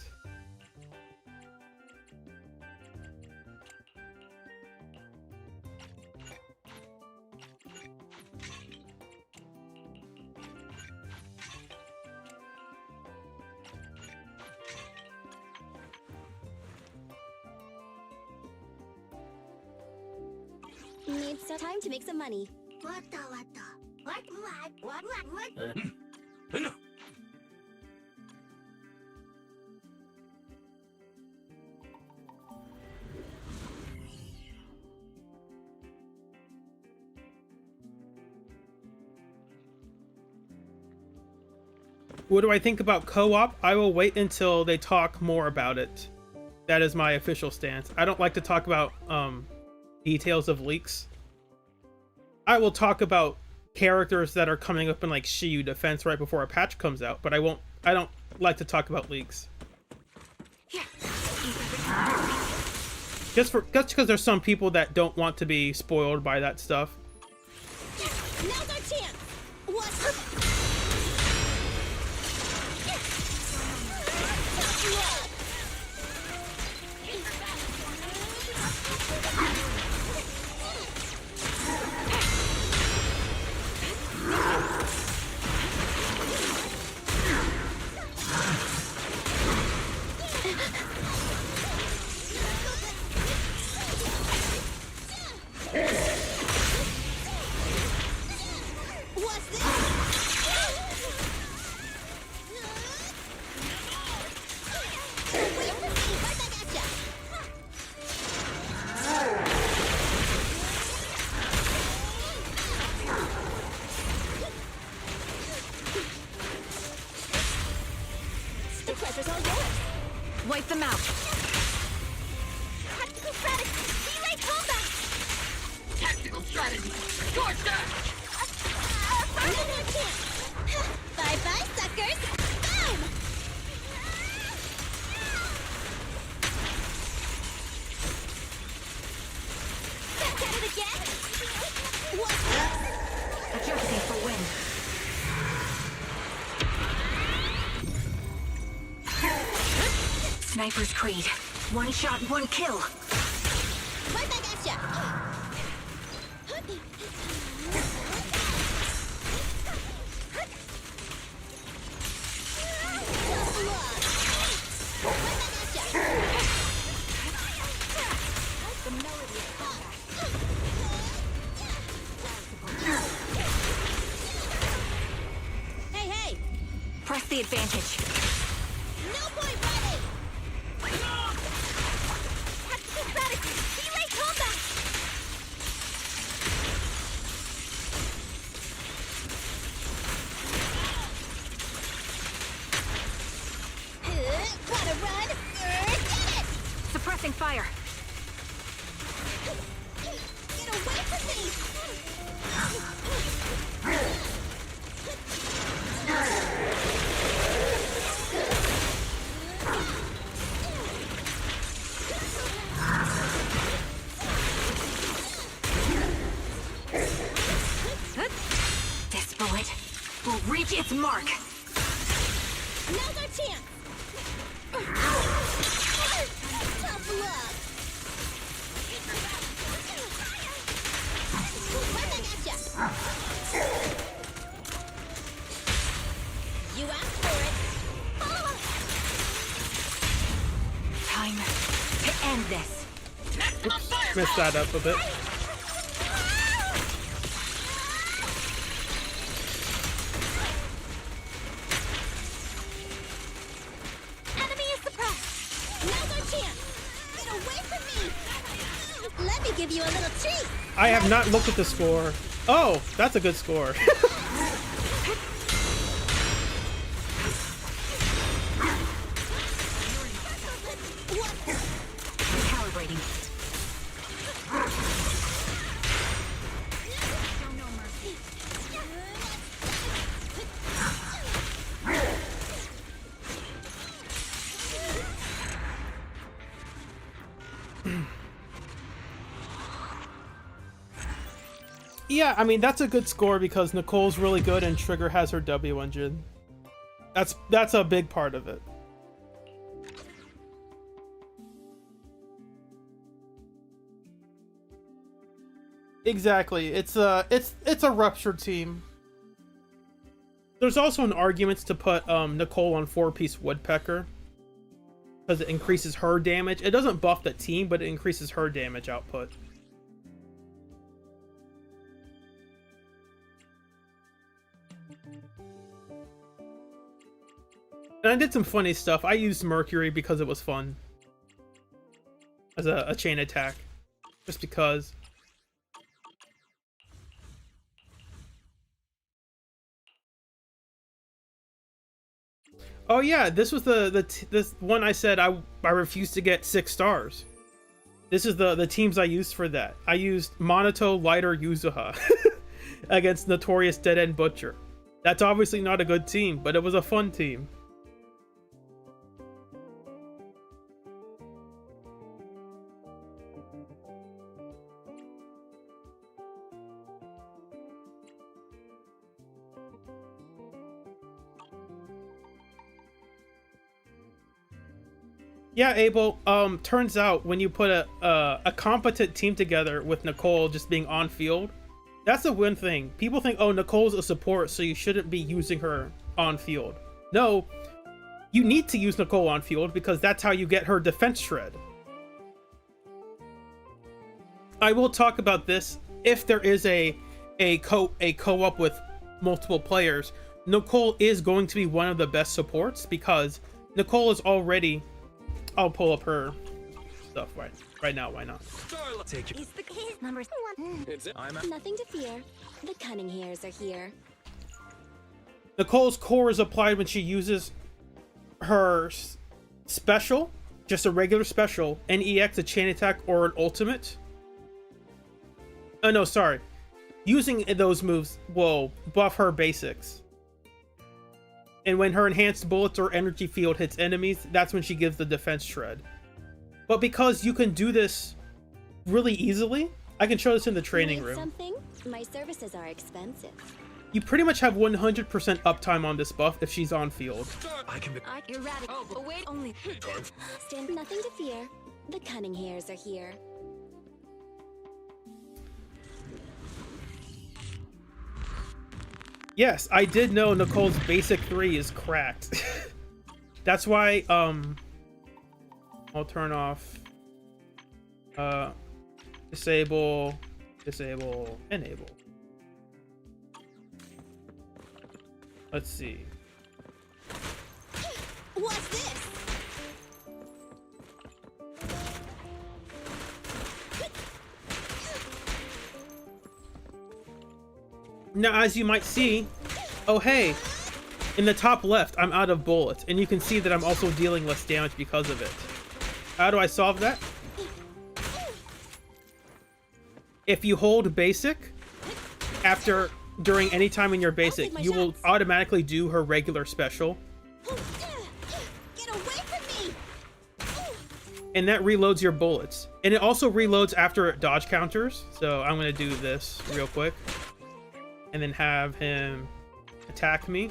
Need some time to make some money. What do I think about co-op? I will wait until they talk more about it. That is my official stance. I don't like to talk about details of leaks. I will talk about characters that are coming up in like Shiyu Defense right before a patch comes out, but I don't like to talk about leaks. Just because there's some people that don't want to be spoiled by that stuff. Now's our chance. Wipe them out. Tactical strategy. Delay combat. Tactical strategy. Scorch that! Another chance. Bye-bye, suckers. Boom! Back at it again. What's this? Adjusting for wind. Sniper's Creed. One shot, one kill. Right back at ya. Hey, hey! Press the advantage. No point running! Tactical strategy! Delay combat! Wanna run? Get it! Suppressing fire. Get away from me! This bullet will reach its mark. Now's our chance! Tough luck! Right back at ya! You asked for it! Time to end this. Oops, messed that up a bit. Enemy is suppressed! Now's our chance! Get away from me! Let me give you a little treat! I have not looked at the score. Oh, that's a good score. Yeah, I mean, that's a good score because Nicole's really good and Trigger has her W engine. That's a big part of it. Exactly. It's a ruptured team. There's also an argument to put Nicole on 4-piece Woodpecker because it increases her damage. It doesn't buff the team, but it increases her damage output. And I did some funny stuff. I used Mercury because it was fun as a chain attack, just because. Oh yeah, this was this one I said I refused to get 6 stars. This is the teams I used for that. I used Monato, Lighter, Yuzuha against Notorious Dead End Butcher. That's obviously not a good team, but it was a fun team. Yeah, Abel, turns out when you put a competent team together with Nicole just being on field, that's a win thing. People think, oh, Nicole's a support, so you shouldn't be using her on field. No, you need to use Nicole on field because that's how you get her defense shred. I will talk about this. If there is a co-op with multiple players, Nicole is going to be one of the best supports because Nicole is already... I'll pull up her stuff right now. Why not? Take it. He's number 1. Nothing to fear. The cunning hairs are here. Nicole's core is applied when she uses her special, just a regular special, an EX, a chain attack, or an ultimate. Oh no, sorry. Using those moves will buff her basics. And when her enhanced bullets or energy field hits enemies, that's when she gives the defense shred. But because you can do this really easily, I can show this in the training room. Something? My services are expensive. You pretty much have 100% uptime on this buff if she's on field. You're radical. Oh, wait, only. Stand nothing to fear. The cunning hairs are here. Yes, I did know Nicole's basic 3 is cracked. That's why, I'll turn off, disable, enable. Let's see. What's this? Now, as you might see, oh hey, in the top left, I'm out of bullets, and you can see that I'm also dealing less damage because of it. How do I solve that? If you hold basic, during any time in your basic, you will automatically do her regular special. Get away from me! And that reloads your bullets. And it also reloads after it dodge counters, so I'm gonna do this real quick. And then have him attack me.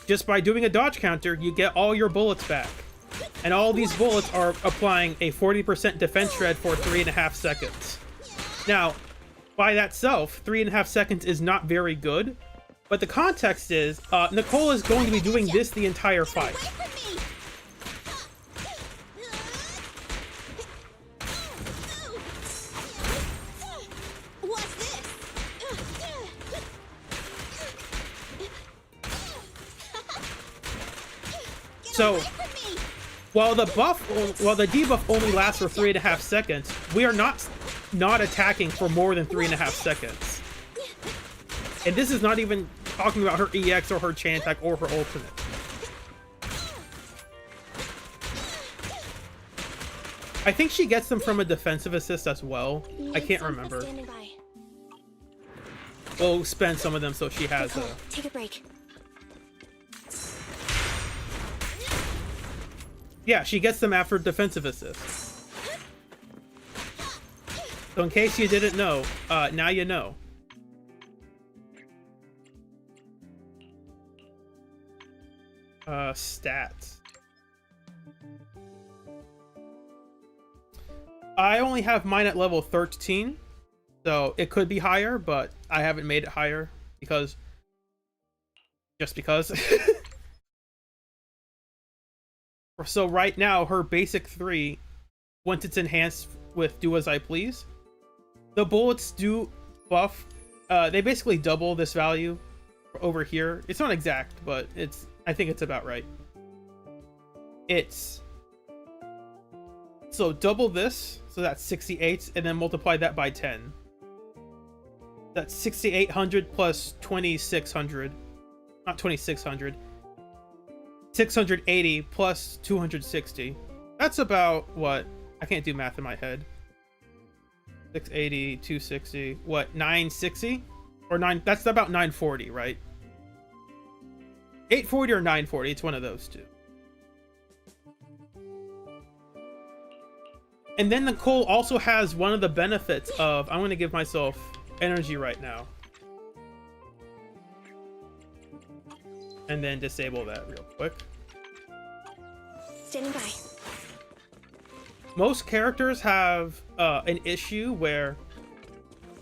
Just by doing a dodge counter, you get all your bullets back. And all these bullets are applying a 40% defense shred for 3.5 seconds. Now, by that self, 3.5 seconds is not very good. But the context is, Nicole is going to be doing this the entire fight. So, while the debuff only lasts for 3.5 seconds, we are not attacking for more than 3.5 seconds. And this is not even talking about her EX or her chain attack or her ultimate. I think she gets them from a defensive assist as well. I can't remember. We'll spend some of them so she has a... Take a break. Yeah, she gets them after defensive assist. So in case you didn't know, now you know. Stats. I only have mine at level 13, so it could be higher, but I haven't made it higher because... just because. So right now, her basic 3, once it's enhanced with Do As I Please, the bullets do buff. They basically double this value over here. It's not exact, but I think it's about right. It's... so double this, so that's 68, and then multiply that by 10. That's 6,800 plus 2,600. Not 2,600. 680 plus 260. That's about what? I can't do math in my head. 680, 260. What? 960? Or 9? That's about 940, right? 840 or 940. It's one of those two. And then Nicole also has one of the benefits of... I'm going to give myself energy right now. And then disable that real quick. Standing by. Most characters have an issue where...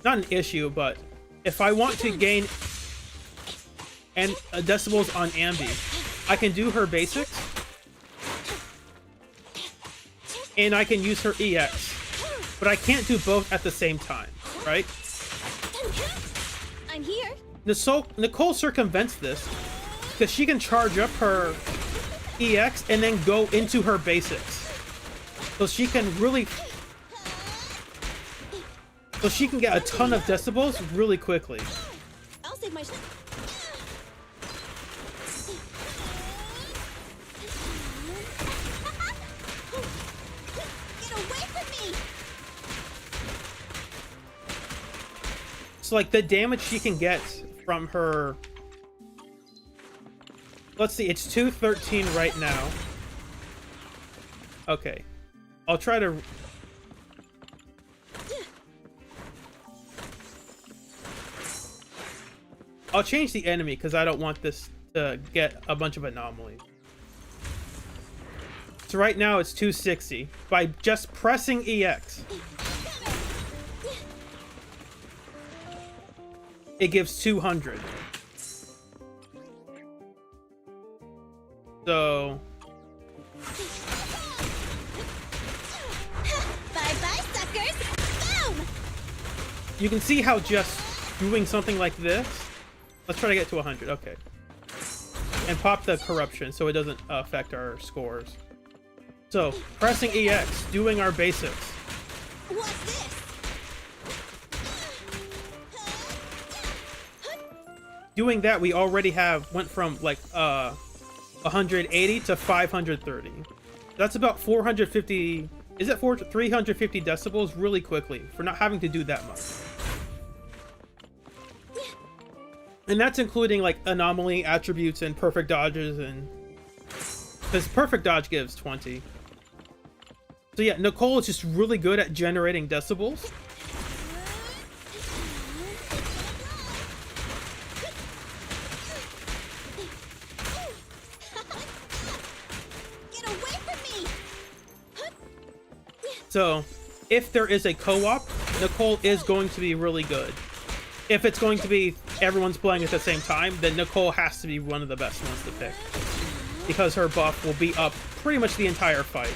not an issue, but if I want to gain and decibels on Ambi, I can do her basics. And I can use her EX. But I can't do both at the same time, right? I'm here. Nicole circumvents this because she can charge up her EX and then go into her basics. So she can really... so she can get a ton of decibels really quickly. I'll save my... Get away from me! So like the damage she can get from her... let's see, it's 213 right now. Okay. I'll try to... I'll change the enemy because I don't want this to get a bunch of anomalies. So right now it's 260. By just pressing EX, it gives 200. So... bye-bye, suckers! Boom! you can see how just doing something like this... let's try to get to 100, okay. And pop the corruption so it doesn't affect our scores. So, pressing EX, doing our basics. What's this? Doing that, we already went from like 180 to 530. That's about 450... is it 350 decibels really quickly for not having to do that much. And that's including like anomaly attributes and perfect dodges, and because perfect dodge gives 20. So yeah, Nicole is just really good at generating decibels. Get away from me! So if there is a co-op, Nicole is going to be really good. If it's going to be everyone's playing at the same time, then Nicole has to be one of the best ones to pick, because her buff will be up pretty much the entire fight.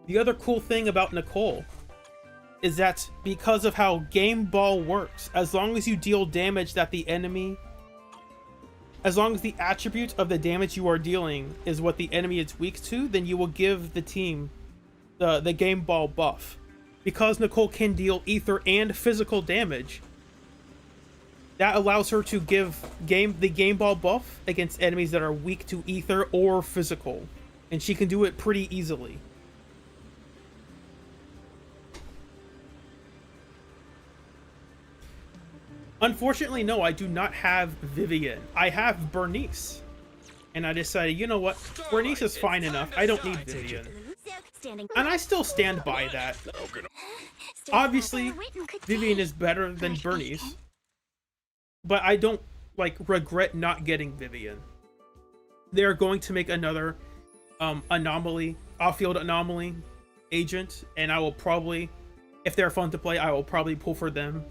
The other cool thing about Nicole is that because of how Game Ball works, as long as you deal damage that the enemy... as long as the attribute of the damage you are dealing is what the enemy is weak to, then you will give the team the Game Ball buff. Because Nicole can deal ether and physical damage, that allows her to give the Game Ball buff against enemies that are weak to ether or physical. And she can do it pretty easily. Unfortunately, no, I do not have Vivian. I have Bernice. and I decided, you know what, Bernice is fine enough. I don't need Vivian. And I still stand by that. Obviously, Vivian is better than Bernice, but I don't like regret not getting Vivian. They're going to make another anomaly, off-field anomaly agent, and I will probably, if they're fun to play, I will probably pull for them.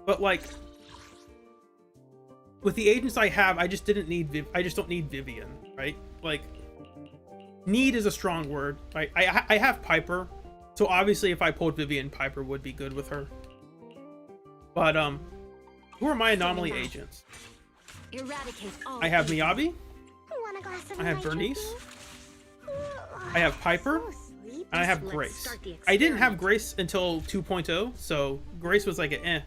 But like, with the agents I have, I just didn't need I just don't need Vivian, right? Like, need is a strong word, right? I have Piper, so obviously if I pulled Vivian, Piper would be good with her. But who are my anomaly agents? I have Miyabi, I have Bernice, I have Piper, and I have Grace. I didn't have Grace until 2.0, so Grace was like an eh.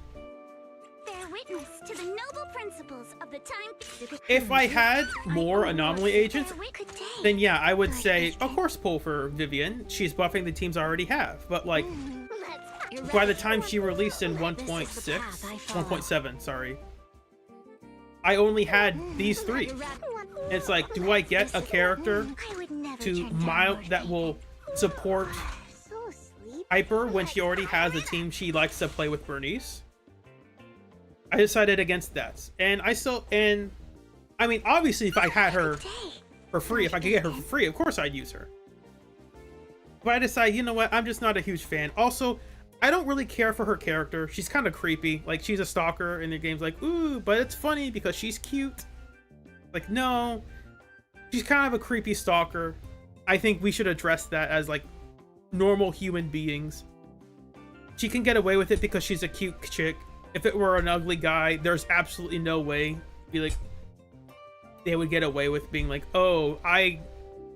To the noble principles of the time. If I had more anomaly agents, then yeah, I would say, of course, pull for Vivian. She's buffing the teams I already have. But like, by the time she released in 1.7, sorry, I only had these three. It's like, do I get a character to that will support Hyper when she already has a team she likes to play with Bernice? I decided against that, and I mean, obviously, if I had her for free, if I could get her for free, of course I'd use her. But I decided, you know what, I'm just not a huge fan. Also, I don't really care for her character. She's kind of creepy. Like, she's a stalker in the game's like, ooh, but it's funny because she's cute. Like, no, she's kind of a creepy stalker. I think we should address that as like normal human beings. She can get away with it because she's a cute chick. If it were an ugly guy, there's absolutely no way they would get away with being like, oh,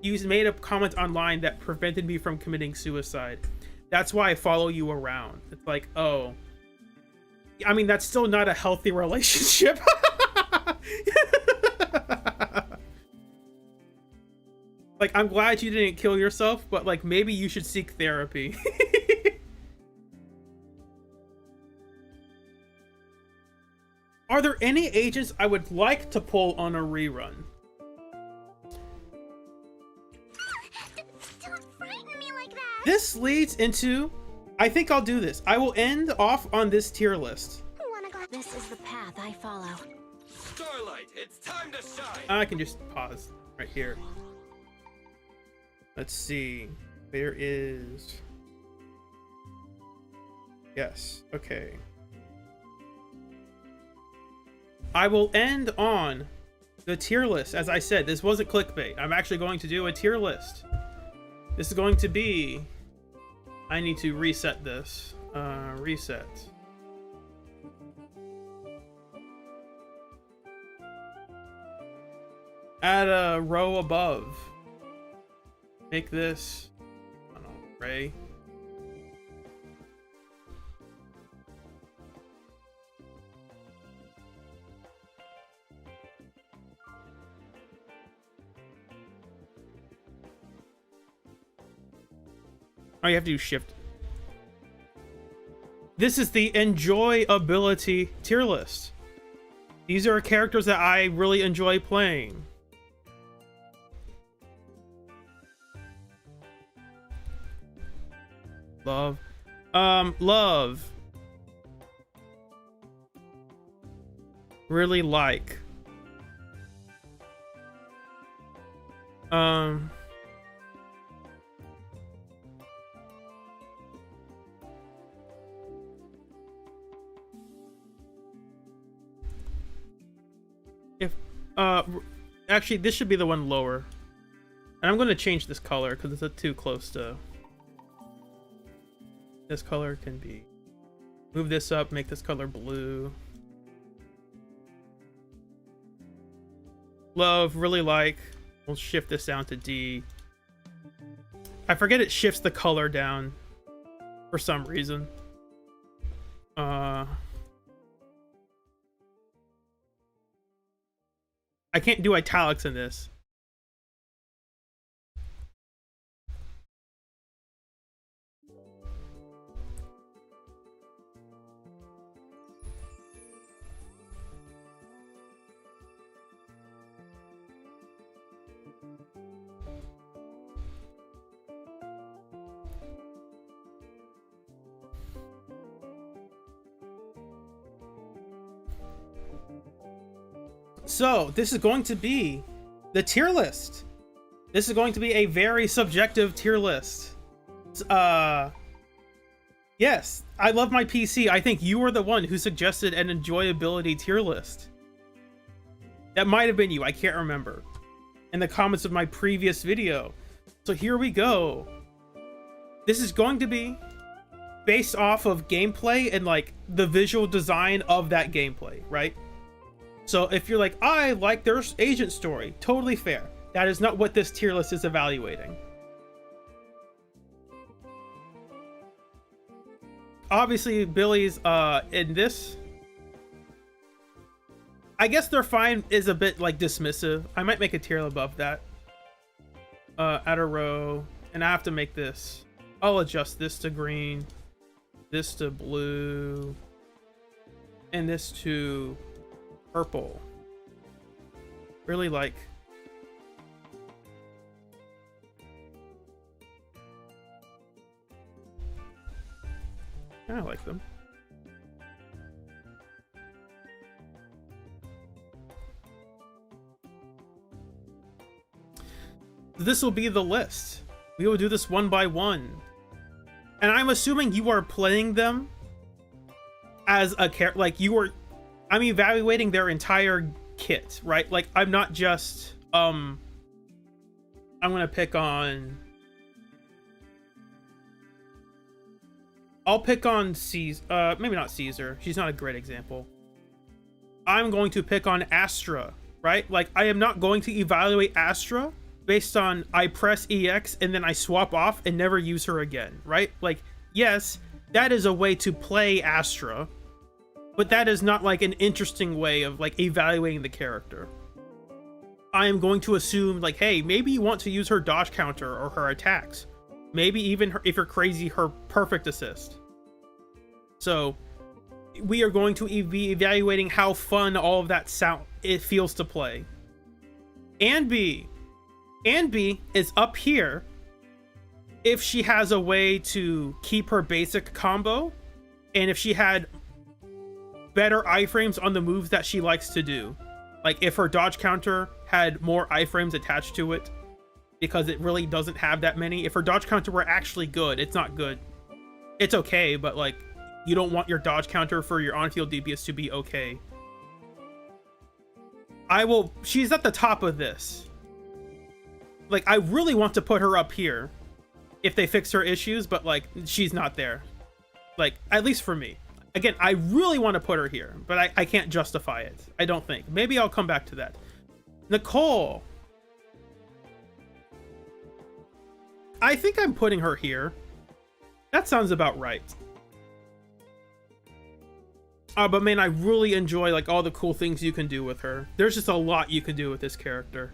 made a comment online that prevented me from committing suicide. That's why I follow you around. It's like, oh, I mean, that's still not a healthy relationship. Like, I'm glad you didn't kill yourself, but like, maybe you should seek therapy. Are there any agents I would like to pull on a rerun? Don't frighten me like that. This leads into, I think I'll do this. I will end off on this tier list. This is the path I follow. Starlight, it's time to shine. I can just pause right here. Let's see. There is... Yes, okay. I will end on the tier list. As I said, this wasn't clickbait. I'm actually going to do a tier list. This is going to be... I need to reset this. Reset. Add a row above. Make this... I don't know, Ray. Oh, you have to do shift. This is the enjoyability tier list. These are characters that I really enjoy playing. Love. Love. Really like. If actually this should be the one lower, and I'm going to change this color because it's too close to. This color can be, move this up, make this color blue. Love, really like. We'll shift this down to D. I forget it shifts the color down for some reason. I can't do italics in this. So this is going to be the tier list. This is going to be a very subjective tier list. Yes, I love my PC. I think you were the one who suggested an enjoyability tier list. That might have been you, I can't remember. In the comments of my previous video. So here we go. This is going to be based off of gameplay and like the visual design of that gameplay, right? So if you're like, I like their agent story, totally fair. That is not what this tier list is evaluating. Obviously, Billy's in this. I guess they're fine is a bit like dismissive. I might make a tier above that. Add a row, and I have to make this. I'll adjust this to green, this to blue, and this to purple. Really like. I like them. This will be the list. We will do this one by one. And I'm assuming you are playing them as a character, like you are, I'm evaluating their entire kit, right? Like I'm not just, I'm gonna pick on, I'll pick on Caesar, maybe not Caesar. She's not a great example. I'm going to pick on Astra, right? Like I am not going to evaluate Astra based on I press EX and then I swap off and never use her again, right? Like, yes, that is a way to play Astra, but that is not like an interesting way of like evaluating the character. I am going to assume like, hey, maybe you want to use her dodge counter or her attacks. Maybe even her, if you're crazy, her perfect assist. So we are going to be evaluating how fun all of that it feels to play. And B is up here if she has a way to keep her basic combo and if she had better iframes on the moves that she likes to do. Like if her dodge counter had more iframes attached to it, because it really doesn't have that many. If her dodge counter were actually good, it's not good. It's okay, but like you don't want your dodge counter for your on-field DPS to be okay. She's at the top of this. Like, I really want to put her up here if they fix her issues, but like, she's not there. Like, at least for me. Again, I really want to put her here, but I can't justify it. I don't think. Maybe I'll come back to that. Nicole. I think I'm putting her here. That sounds about right. But man, I really enjoy like all the cool things you can do with her. There's just a lot you can do with this character.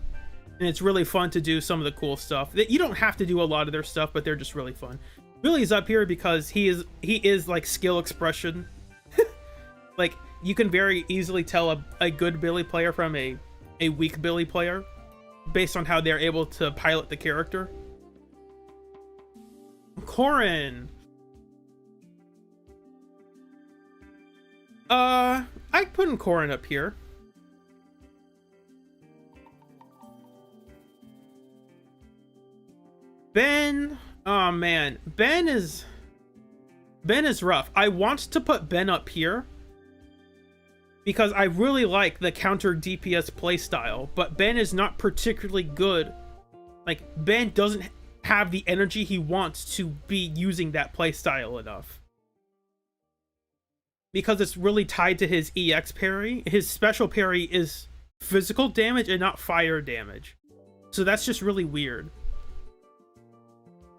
And it's really fun to do some of the cool stuff. You don't have to do a lot of their stuff, but they're just really fun. Billy's up here because he is like skill expression. Like you can very easily tell a good Billy player from a weak Billy player based on how they're able to pilot the character. Corrin. I put Corrin up here. Ben, oh man, Ben is rough. I want to put Ben up here because I really like the counter DPS playstyle, but Ben is not particularly good. Like Ben doesn't have the energy he wants to be using that playstyle enough. Because it's really tied to his EX parry. His special parry is physical damage and not fire damage. So that's just really weird.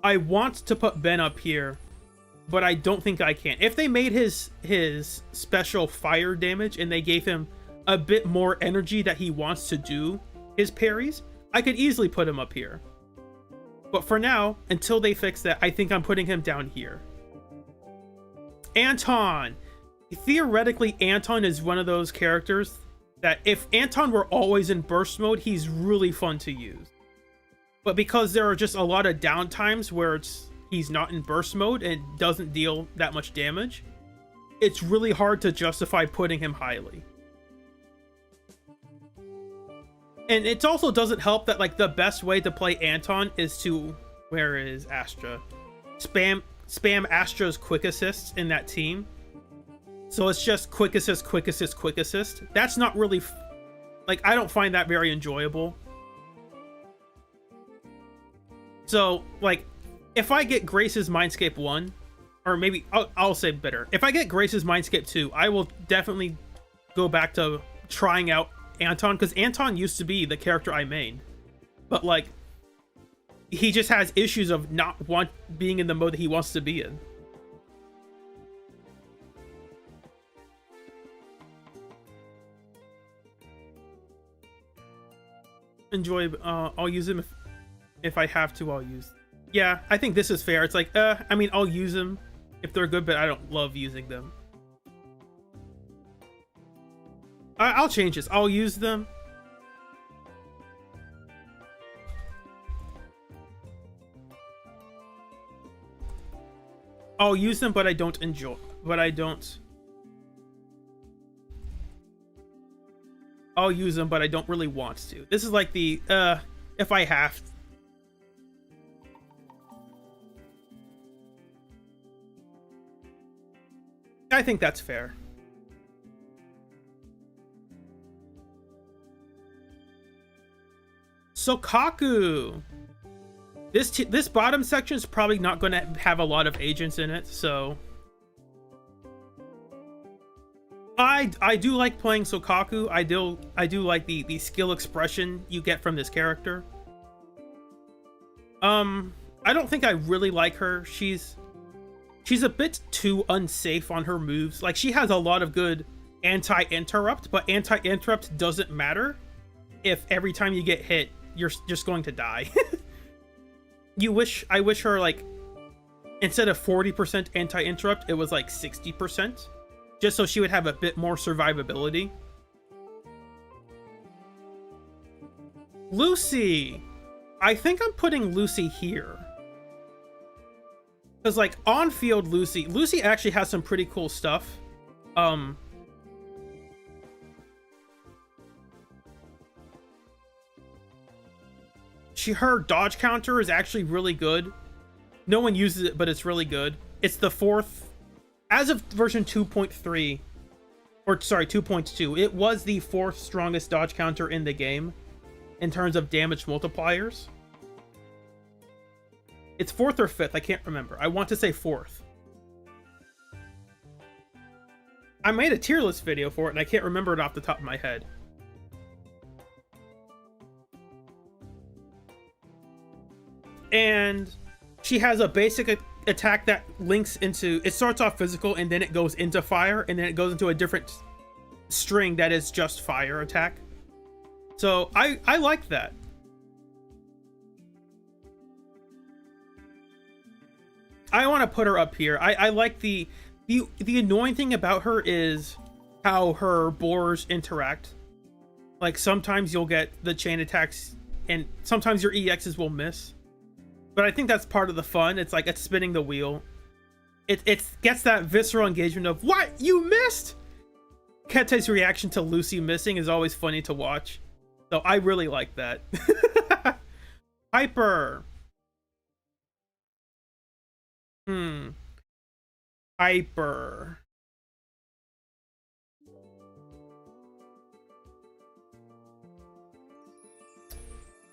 I want to put Ben up here, but I don't think I can. If they made his special fire damage and they gave him a bit more energy that he wants to do his parries, I could easily put him up here. But for now, until they fix that, I think I'm putting him down here. Anton. Theoretically, Anton is one of those characters that if Anton were always in burst mode, he's really fun to use. But because there are just a lot of downtimes where he's not in burst mode and doesn't deal that much damage, it's really hard to justify putting him highly. And it also doesn't help that like the best way to play Anton is to, where is Astra? Spam Astra's quick assists in that team. So it's just quick assist, quick assist, quick assist. That's not really like, I don't find that very enjoyable. So like, if I get Grace's Mindscape 1, or maybe I'll say better, if I get Grace's Mindscape 2, I will definitely go back to trying out Anton, because Anton used to be the character I mained, but like he just has issues of not being in the mode that he wants to be in. Enjoy. I'll use him if I have to. I'll use. Yeah, I think this is fair. It's like, I mean, I'll use them if they're good, but I don't love using them. I'll change this. I'll use them. I'll use them, but I don't enjoy. But I don't. I'll use them, but I don't really want to. This is like the, if I have to. I think that's fair. Sokaku. This bottom section is probably not going to have a lot of agents in it, so I do like playing Sokaku. I do like the skill expression you get from this character. I don't think I really like her. She's a bit too unsafe on her moves. Like, she has a lot of good anti-interrupt, but anti-interrupt doesn't matter if every time you get hit, you're just going to die. I wish her, like, instead of 40% anti-interrupt, it was like 60%, just so she would have a bit more survivability. Lucy! I think I'm putting Lucy here. Because, like, on-field Lucy actually has some pretty cool stuff. Her dodge counter is actually really good. No one uses it, but it's really good. It's the fourth, as of version 2.3, or sorry, 2.2, it was the fourth strongest dodge counter in the game in terms of damage multipliers. It's fourth or fifth, I can't remember. I want to say fourth. I made a tier list video for it, and I can't remember it off the top of my head. And she has a basic attack that links into, it starts off physical and then it goes into fire, and then it goes into a different string that is just fire attack. So I like that. I want to put her up here. I like the annoying thing about her is how her boars interact. Like, sometimes you'll get the chain attacks and sometimes your EXs will miss. But I think that's part of the fun. It's like it's spinning the wheel. It gets that visceral engagement of, what? You missed? Kete's reaction to Lucy missing is always funny to watch. So I really like that. Hyper. Hyper.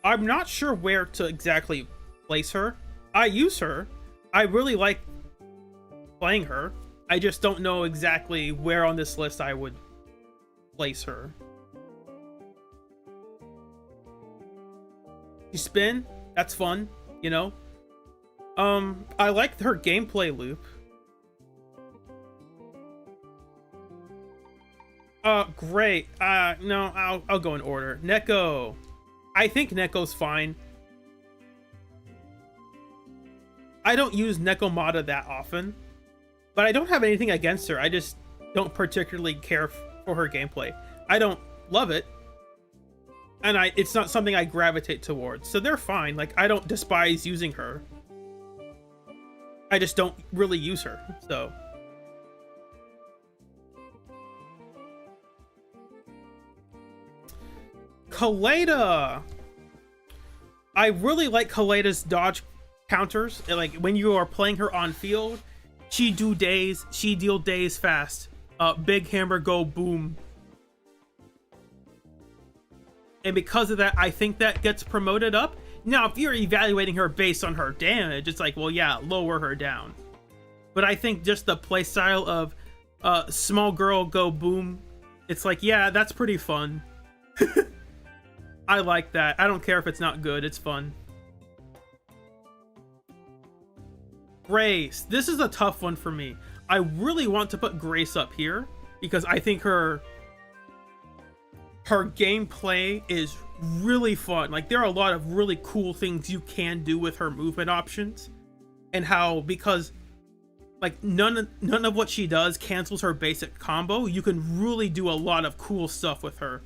I'm not sure where to exactly place her. I use her. I really like playing her. I just don't know exactly where on this list I would place her. You spin, that's fun, you know. I like her gameplay loop. Great. No, I'll go in order. Neko. I think Neko's fine. I don't use Nekomata that often, but I don't have anything against her. I just don't particularly care for her gameplay. I don't love it, and it's not something I gravitate towards. So they're fine. Like, I don't despise using her. I just don't really use her. So Kaleda. I really like Kaleda's dodge counters. Like when you are playing her on field, she deal days fast. Big hammer, go boom. And because of that, I think that gets promoted up. Now, if you're evaluating her based on her damage, it's like, well, yeah, lower her down. But I think just the play style of small girl, go boom, it's like, yeah, that's pretty fun. I like that. I don't care if it's not good, it's fun. Grace. This is a tough one for me. I really want to put Grace up here because I think her gameplay is really fun. Like, there are a lot of really cool things you can do with her movement options, and how, because like none of what she does cancels her basic combo, you can really do a lot of cool stuff with her,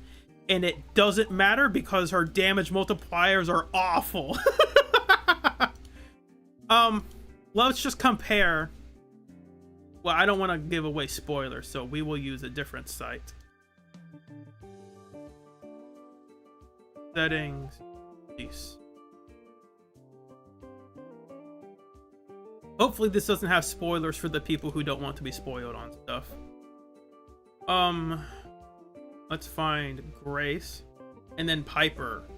and it doesn't matter because her damage multipliers are awful. Let's just compare. Well, I don't want to give away spoilers, so we will use a different site. Settings, peace. Hopefully this doesn't have spoilers for the people who don't want to be spoiled on stuff. Let's find Grace and then Piper.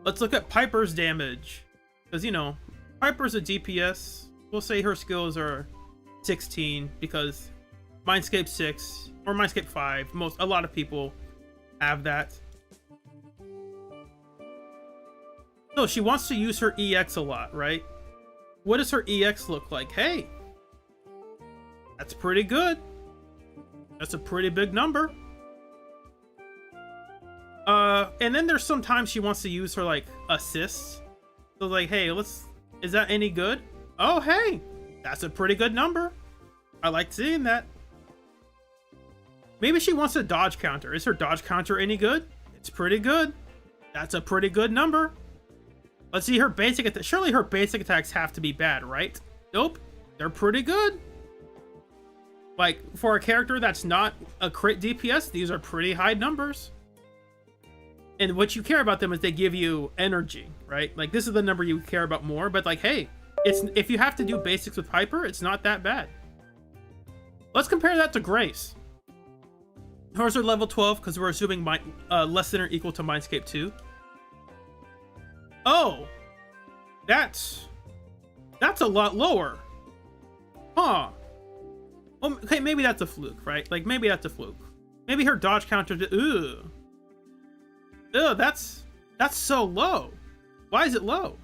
Let's look at Piper's damage, because, you know, Piper's a DPS. We'll say her skills are 16 because Mindscape 6 or Mindscape 5, a lot of people have that. No, she wants to use her EX a lot, right? What does her EX look like? Hey, that's pretty good. That's a pretty big number. And then there's sometimes she wants to use her like assists. So like, hey, is that any good? Oh, hey, that's a pretty good number. I like seeing that. Maybe she wants a dodge counter. Is her dodge counter any good? It's pretty good. That's a pretty good number. Let's see her basic attack. Surely her basic attacks have to be bad, right? Nope. They're pretty good. Like, for a character that's not a crit DPS, these are pretty high numbers. And what you care about them is they give you energy, right? Like, this is the number you care about more, but like, hey, if you have to do basics with Piper, it's not that bad. Let's compare that to Grace. Hers are level 12 because we're assuming less than or equal to Mindscape 2. Oh, that's a lot lower. Huh. Well, okay, maybe that's a fluke, right? Like, maybe that's a fluke. Maybe her dodge counter, ooh, that's so low. Why is it low?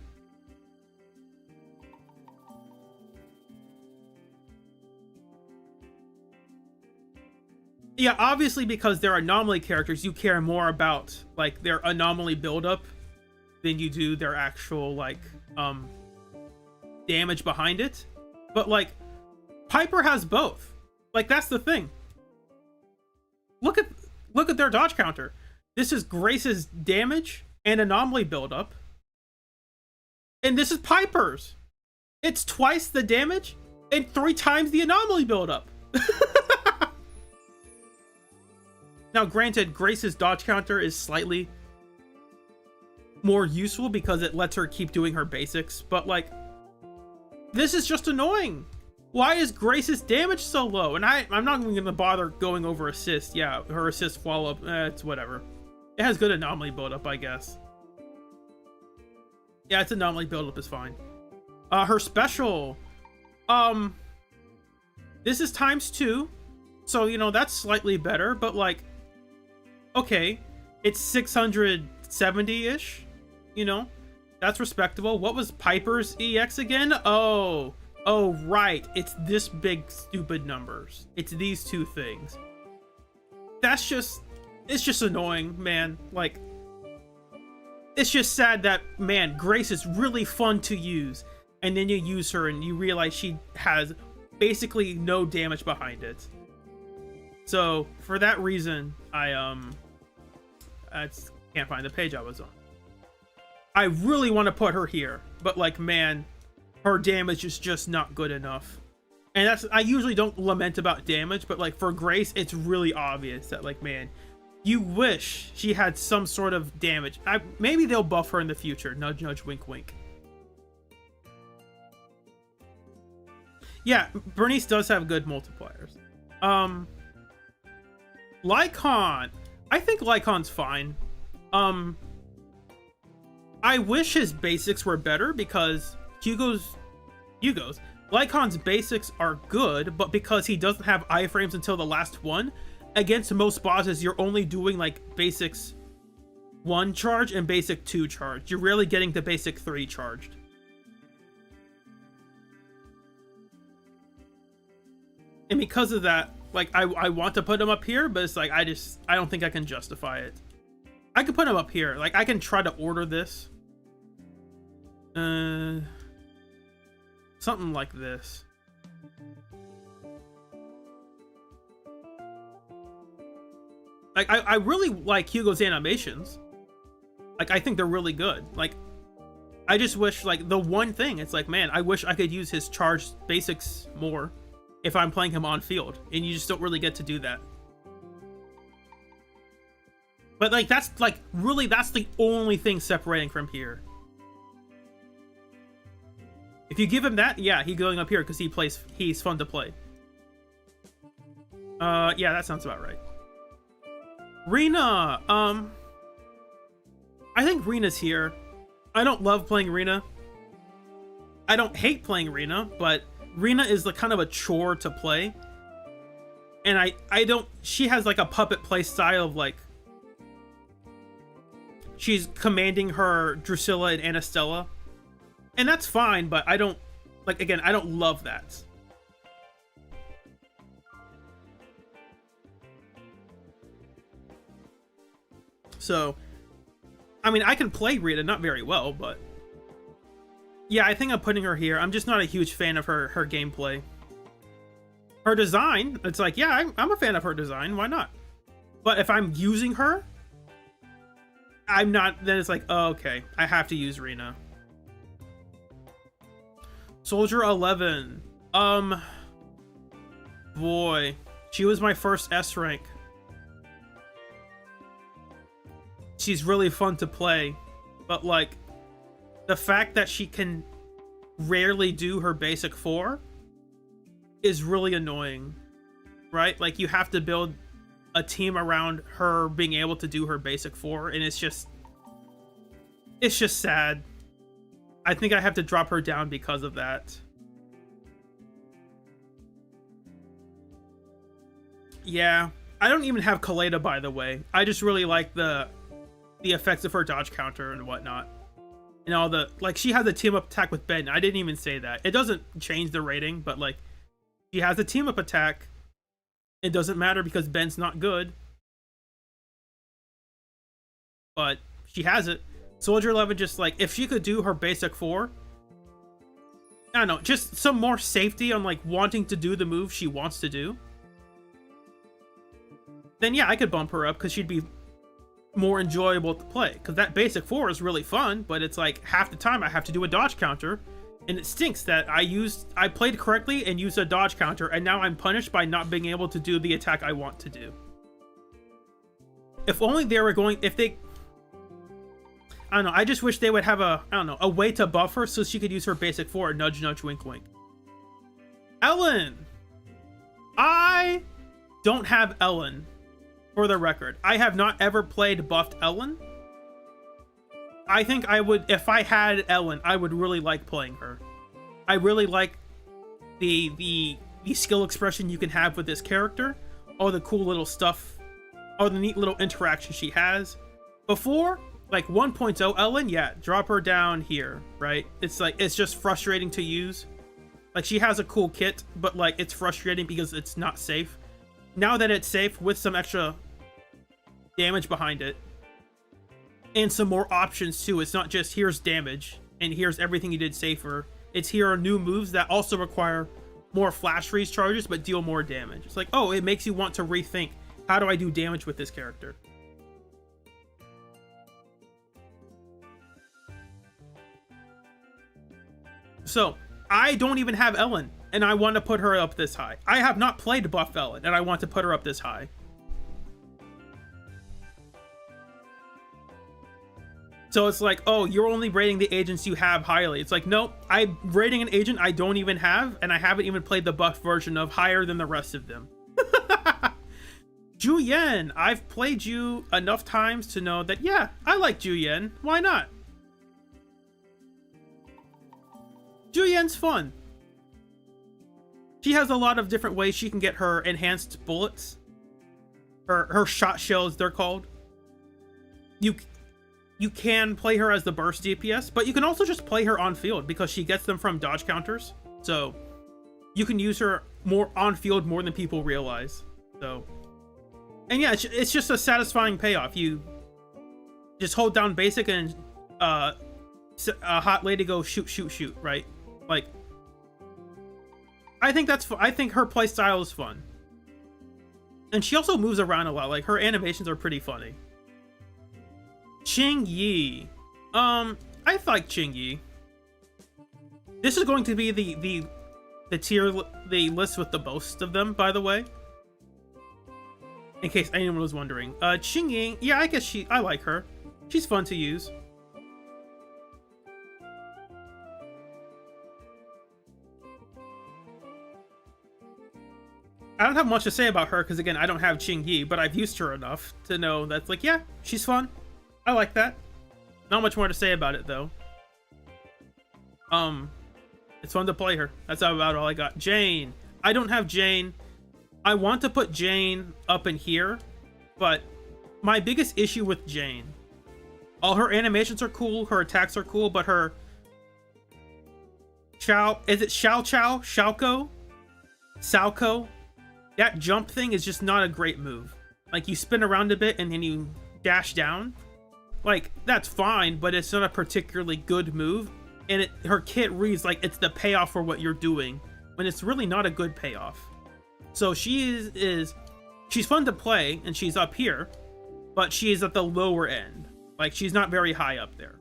Yeah, obviously because they're anomaly characters, you care more about like their anomaly buildup than you do their actual like damage behind it. But like Piper has both. Like, that's the thing. Look at their dodge counter. This is Grace's damage and anomaly buildup, and this is Piper's. It's twice the damage and 3 times the anomaly buildup. Now, granted, Grace's dodge counter is slightly more useful because it lets her keep doing her basics, but like, this is just annoying. Why is Grace's damage so low? And I'm not even gonna bother going over assist. Yeah, her assist follow-up, it's whatever. It has good anomaly buildup, I guess. Yeah, its anomaly buildup is fine. Her special, this is ×2, so you know that's slightly better, but like, okay, it's 670-ish, you know, that's respectable. What was Piper's EX again? Oh, right, it's this big stupid numbers. It's these 2 things. It's just annoying, man. Like, it's just sad that, man, Grace is really fun to use, and then you use her and you realize she has basically no damage behind it. So for that reason, I can't find the page I was on. I really want to put her here, but like, man, her damage is just not good enough. And I usually don't lament about damage, but like for Grace, it's really obvious that like, man, you wish she had some sort of damage. Maybe they'll buff her in the future. Nudge, nudge, wink, wink. Yeah, Bernice does have good multipliers. Lycon. I think Lycon's fine. I wish his basics were better because Hugo's Lycon's basics are good, but because he doesn't have iframes until the last one, against most bosses, you're only doing like basics 1 charge and basic 2 charge. You're rarely getting the basic 3 charged. And because of that, like, I want to put him up here, but it's like, I don't think I can justify it. I could put him up here. Like, I can try to order this. Something like this. Like, I really like Hugo's animations. Like, I think they're really good. Like, I just wish, like, the one thing, it's like, man, I wish I could use his charged basics more if I'm playing him on field, and you just don't really get to do that. But like, that's like, really, that's the only thing separating from here. If you give him that, yeah, he's going up here because he's fun to play. Yeah, that sounds about right. Rena, I think Rena's here. I don't love playing Rena. I don't hate playing Rena, but Rena is like kind of a chore to play. And I don't, she has like a puppet play style of like, she's commanding her Drusilla and Anastella. And that's fine, but I don't, like, again, I don't love that. So, I mean, I can play Rita, not very well, but yeah, I think I'm putting her here. I'm just not a huge fan of her gameplay. Her design, it's like, yeah, I'm a fan of her design. Why not? But if I'm using her, I'm not, then it's like, oh, okay, I have to use Rena. Soldier 11. Boy, she was my first S rank. She's really fun to play, but like, the fact that she can rarely do her basic 4 is really annoying, right? Like, you have to build a team around her being able to do her basic 4, and it's just sad. I think I have to drop her down because of that. Yeah, I don't even have Kaleda, by the way. I just really like the effects of her dodge counter and whatnot. And all the, like, she has a team up attack with Ben. I didn't even say that. It doesn't change the rating, but like, she has a team up attack. It doesn't matter because Ben's not good. But she has it. Soldier 11, just like, if she could do her basic 4, I don't know, just some more safety on like wanting to do the move she wants to do, then yeah, I could bump her up because she'd be more enjoyable to play. Because that basic 4 is really fun, but it's like half the time I have to do a dodge counter, and it stinks that I played correctly and used a dodge counter, and now I'm punished by not being able to do the attack I want to do. If only they were going, if they, I don't know, I just wish they would have a, I don't know, a way to buff her so she could use her basic 4, nudge, nudge, wink, wink. Ellen! I don't have Ellen, for the record. I have not ever played buffed Ellen. I think I would, if I had Ellen, I would really like playing her. I really like the skill expression you can have with this character, all the cool little stuff, all the neat little interactions she has. Before, like 1.0 Ellen, yeah, drop her down here, right? It's like, it's just frustrating to use. Like, she has a cool kit, but like, it's frustrating because it's not safe. Now that it's safe with some extra damage behind it and some more options too, it's not just here's damage and here's everything you did safer. It's here are new moves that also require more flash freeze charges but deal more damage. It's like, oh, it makes you want to rethink, how do I do damage with this character? So I don't even have Ellen, and I want to put her up this high. I have not played buff Ellen, and I want to put her up this high. So it's like, oh, you're only rating the agents you have highly. It's like, nope, I'm rating an agent I don't even have, and I haven't even played the buff version of higher than the rest of them. Juyen, I've played you enough times to know that, yeah, I like Juyen. Why not? Juyen's fun. She has a lot of different ways she can get her enhanced bullets. Her shot shells, they're called. You can play her as the burst DPS, but you can also just play her on field because she gets them from dodge counters. So you can use her more on field more than people realize. So, and yeah, it's just a satisfying payoff. You just hold down basic and a hot lady go shoot, shoot, shoot, right? Like, I think that's I think her play style is fun. And she also moves around a lot. Like, her animations are pretty funny. Ching Yi. I like Ching Yi. This is going to be the list with the most of them, by the way. In case anyone was wondering. Ching Yi, yeah, I guess I like her. She's fun to use. I don't have much to say about her because, again, I don't have Ching Yi, but I've used her enough to know that's like, yeah, she's fun. I like that. Not much more to say about it, though. It's fun to play her. That's about all I got. Jane. I don't have Jane. I want to put Jane up in here, but my biggest issue with Jane, all her animations are cool, her attacks are cool, but her is it Shaoko? That jump thing is just not a great move. Like, you spin around a bit and then you dash down. Like, that's fine, but it's not a particularly good move. And her kit reads like it's the payoff for what you're doing, when it's really not a good payoff. So she she's fun to play, and she's up here, but she's at the lower end. Like, she's not very high up there.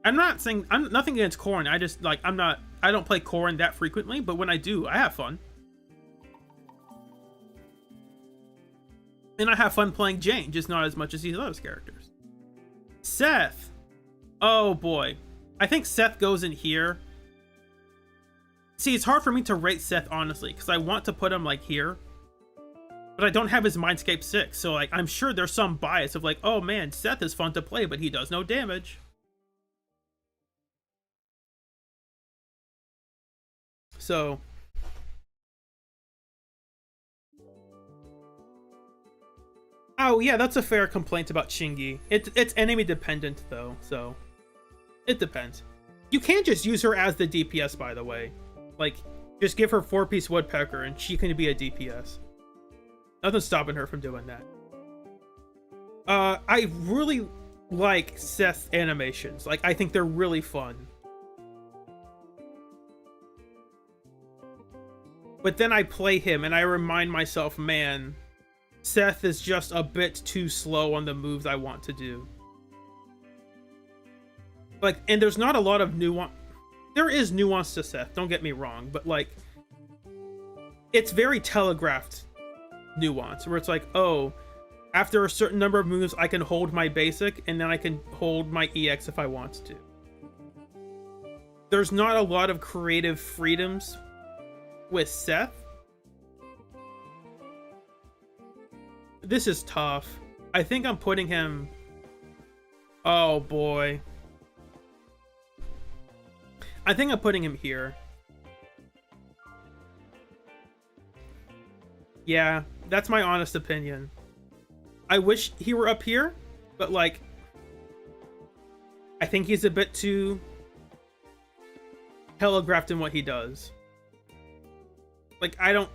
I'm nothing against Corrin. I just, like, I don't play Corrin that frequently, but when I do, I have fun. And I have fun playing Jane, just not as much as these other characters. Seth. Oh boy. I think Seth goes in here. See, it's hard for me to rate Seth, honestly, because I want to put him, like, here. But I don't have his Mindscape 6, so, like, I'm sure there's some bias of, like, oh man, Seth is fun to play, but he does no damage. So... Oh, yeah, that's a fair complaint about Ching Yi. It's enemy dependent, though, so... It depends. You can just use her as the DPS, by the way. Like, just give her 4-piece woodpecker and she can be a DPS. Nothing's stopping her from doing that. I really like Seth's animations. Like, I think they're really fun. But then I play him and I remind myself, man, Seth is just a bit too slow on the moves I want to do. Like, and there's not a lot of nuance. There is nuance to Seth, don't get me wrong, but, like, it's very telegraphed nuance, where it's like, oh, after a certain number of moves, I can hold my basic, and then I can hold my EX if I want to. There's not a lot of creative freedoms with Seth. This is tough. I think I'm putting him... Oh, boy. I think I'm putting him here. Yeah, that's my honest opinion. I wish he were up here, but, like, I think he's a bit too telegraphed in what he does. Like, I don't...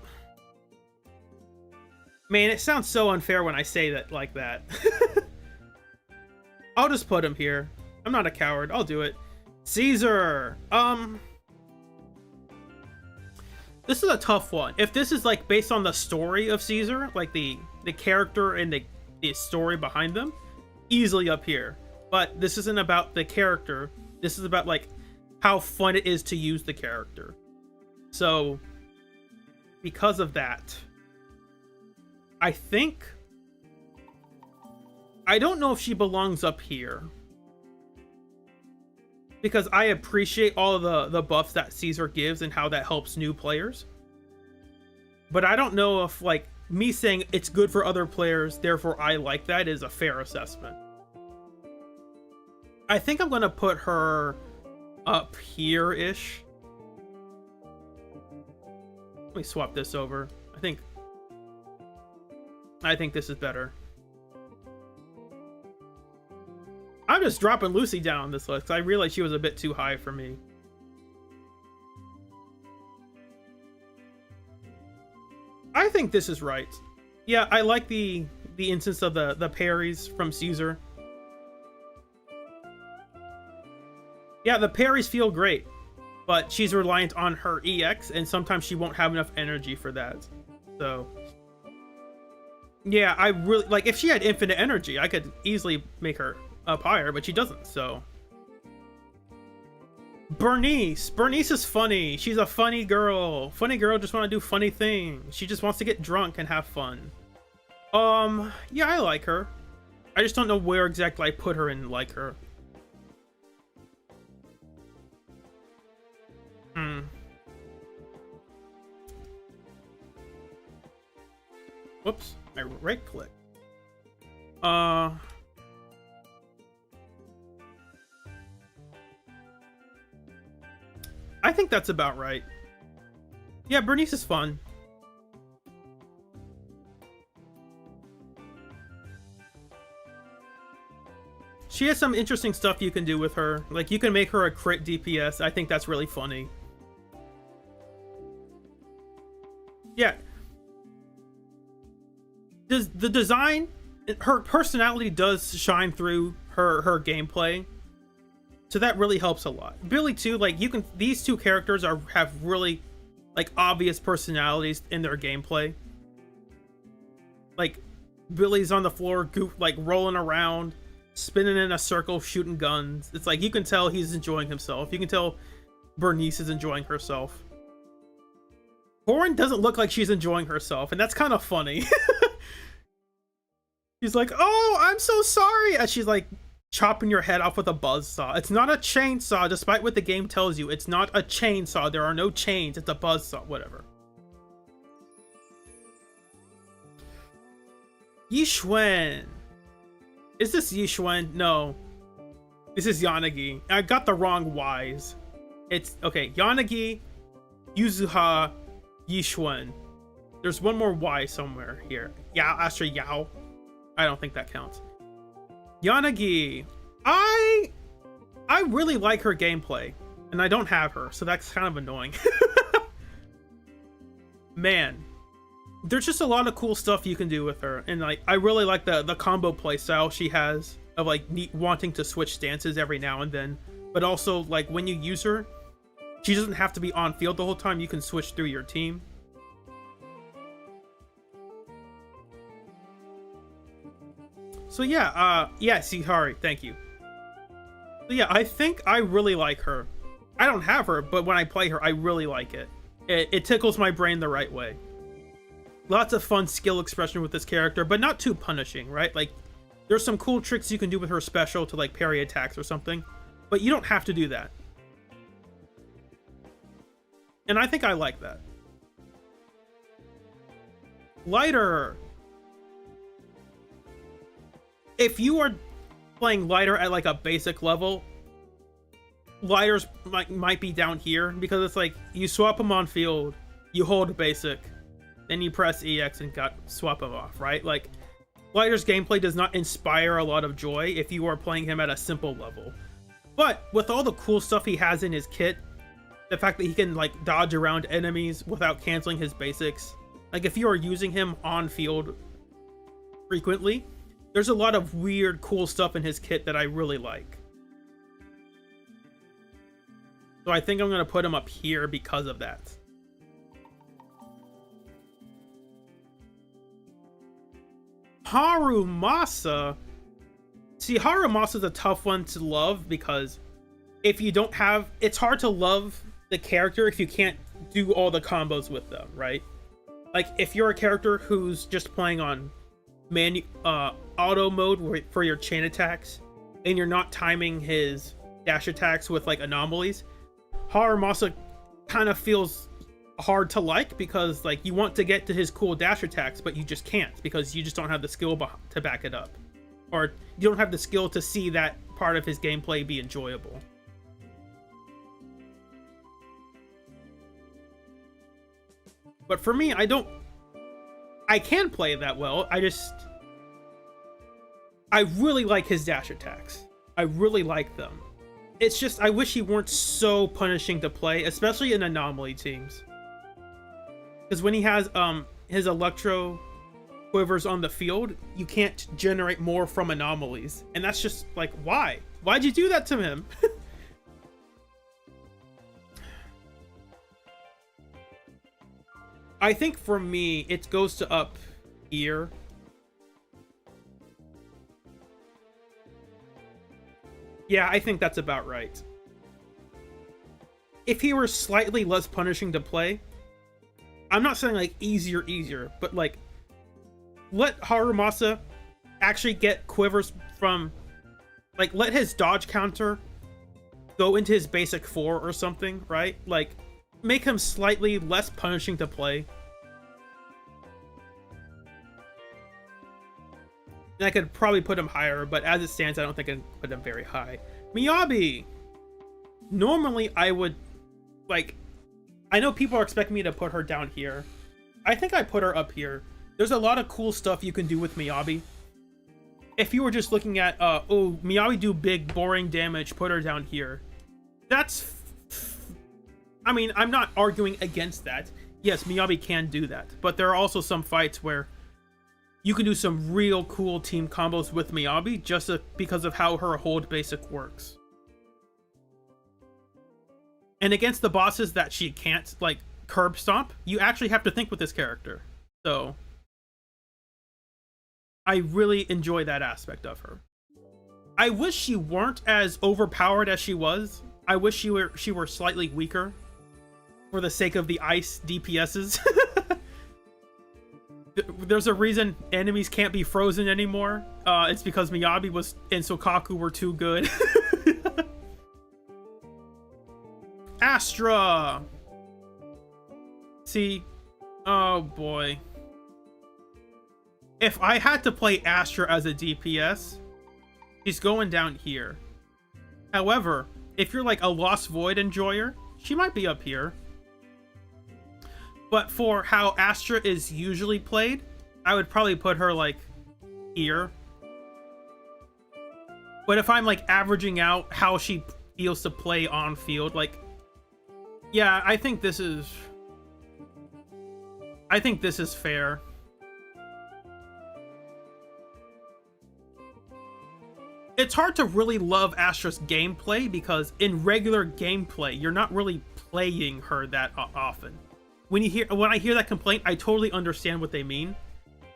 Man, it sounds so unfair when I say that like that. I'll just put him here. I'm not a coward. I'll do it. Caesar. This is a tough one. If this is, like, based on the story of Caesar, like the character and the story behind them, easily up here. But this isn't about the character. This is about, like, how fun it is to use the character. So, because of that, I think I don't know if she belongs up here. Because I appreciate all of the buffs that Caesar gives and how that helps new players. But I don't know if, like, me saying it's good for other players, therefore I like that, is a fair assessment. I think I'm gonna put her up here-ish. Let me swap this over. I think this is better. I'm just dropping Lucy down on this list because I realized she was a bit too high for me. I think this is right. Yeah, I like the instance of the parries from Caesar. Yeah, the parries feel great, but she's reliant on her EX, and sometimes she won't have enough energy for that. So, yeah, I really like, if she had infinite energy, I could easily make her up higher, but she doesn't. So, Bernice is funny. She's a funny girl. Funny girl just want to do funny things. She just wants to get drunk and have fun. Yeah, I like her. I just don't know where exactly I put her in like her. Whoops, I right click. I think that's about right. Yeah, Bernice is fun. She has some interesting stuff you can do with her. Like, you can make her a crit DPS. I think that's really funny. Yeah. Does the design, her personality does shine through her gameplay. So that really helps a lot. Billy too, like, you can, these two characters have really, like, obvious personalities in their gameplay. Like, Billy's on the floor, like, rolling around, spinning in a circle, shooting guns. It's like, you can tell he's enjoying himself. You can tell Bernice is enjoying herself. Corin doesn't look like she's enjoying herself, and that's kind of funny. She's like, oh, I'm so sorry, as she's like chopping your head off with a buzzsaw. It's not a chainsaw, despite what the game tells you. It's not a chainsaw. There are no chains. It's a buzzsaw. Whatever. Yixuan. Is this Yixuan? No. This is Yanagi. I got the wrong Y's. It's, okay, Yanagi, Yuzuha, Yixuan. There's one more Y somewhere here. Yao, after Yao. I don't think that counts. Yanagi. I really like her gameplay, and I don't have her, so that's kind of annoying. Man, there's just a lot of cool stuff you can do with her, and like, I really like the combo playstyle she has of like wanting to switch stances every now and then, but also like when you use her, she doesn't have to be on field the whole time. You can switch through your team. So yeah, yeah, Sihari, thank you. So yeah, I think I really like her. I don't have her, but when I play her, I really like it. It tickles my brain the right way. Lots of fun skill expression with this character, but not too punishing, right? Like, there's some cool tricks you can do with her special to like parry attacks or something, but you don't have to do that. And I think I like that. Lighter. If you are playing Lighter at like a basic level, Lighters might be down here, because it's like you swap them on field, you hold basic, then you press EX and swap them off, right? Like, Lighter's gameplay does not inspire a lot of joy if you are playing him at a simple level. But with all the cool stuff he has in his kit, the fact that he can like dodge around enemies without canceling his basics, like if you are using him on field frequently, there's a lot of weird, cool stuff in his kit that I really like. So I think I'm going to put him up here because of that. Harumasa. See, Harumasa's a tough one to love, because if you don't have... It's hard to love the character if you can't do all the combos with them, right? Like, if you're a character who's just playing on auto mode for your chain attacks, and you're not timing his dash attacks with like anomalies, Haramasa kind of feels hard to like, because like you want to get to his cool dash attacks, but you just can't because you just don't have the skill to back it up, or you don't have the skill to see that part of his gameplay be enjoyable. But for me, I can play it that well. I really like his dash attacks. I really like them. It's just, I wish he weren't so punishing to play, especially in anomaly teams. Because when he has his electro quivers on the field, you can't generate more from anomalies. And that's just like, why? Why'd you do that to him? I think for me, it goes to up here. Yeah, I think that's about right. If he were slightly less punishing to play, I'm not saying like easier, but like let Haramasa actually get quivers from, like let his dodge counter go into his basic 4 or something, right? Like make him slightly less punishing to play. And I could probably put him higher, but as it stands, I don't think I can put him very high. Miyabi! Normally, I would, like, I know people are expecting me to put her down here. I think I put her up here. There's a lot of cool stuff you can do with Miyabi. If you were just looking at, oh, Miyabi do big, boring damage, put her down here. That's, I mean, I'm not arguing against that. Yes, Miyabi can do that, but there are also some fights where you can do some real cool team combos with Miyabi just because of how her hold basic works. And against the bosses that she can't, like, curb stomp, you actually have to think with this character. So I really enjoy that aspect of her. I wish she weren't as overpowered as she was. I wish she were slightly weaker for the sake of the ice DPSs. There's a reason enemies can't be frozen anymore. It's because Miyabi and Sokaku were too good. Astra! See? Oh boy. If I had to play Astra as a DPS, she's going down here. However, if you're like a Lost Void enjoyer, she might be up here. But for how Astra is usually played, I would probably put her like here. But if I'm like averaging out how she feels to play on field, like, yeah, I think this is fair. It's hard to really love Astra's gameplay because in regular gameplay, you're not really playing her that often. When I hear that complaint, I totally understand what they mean.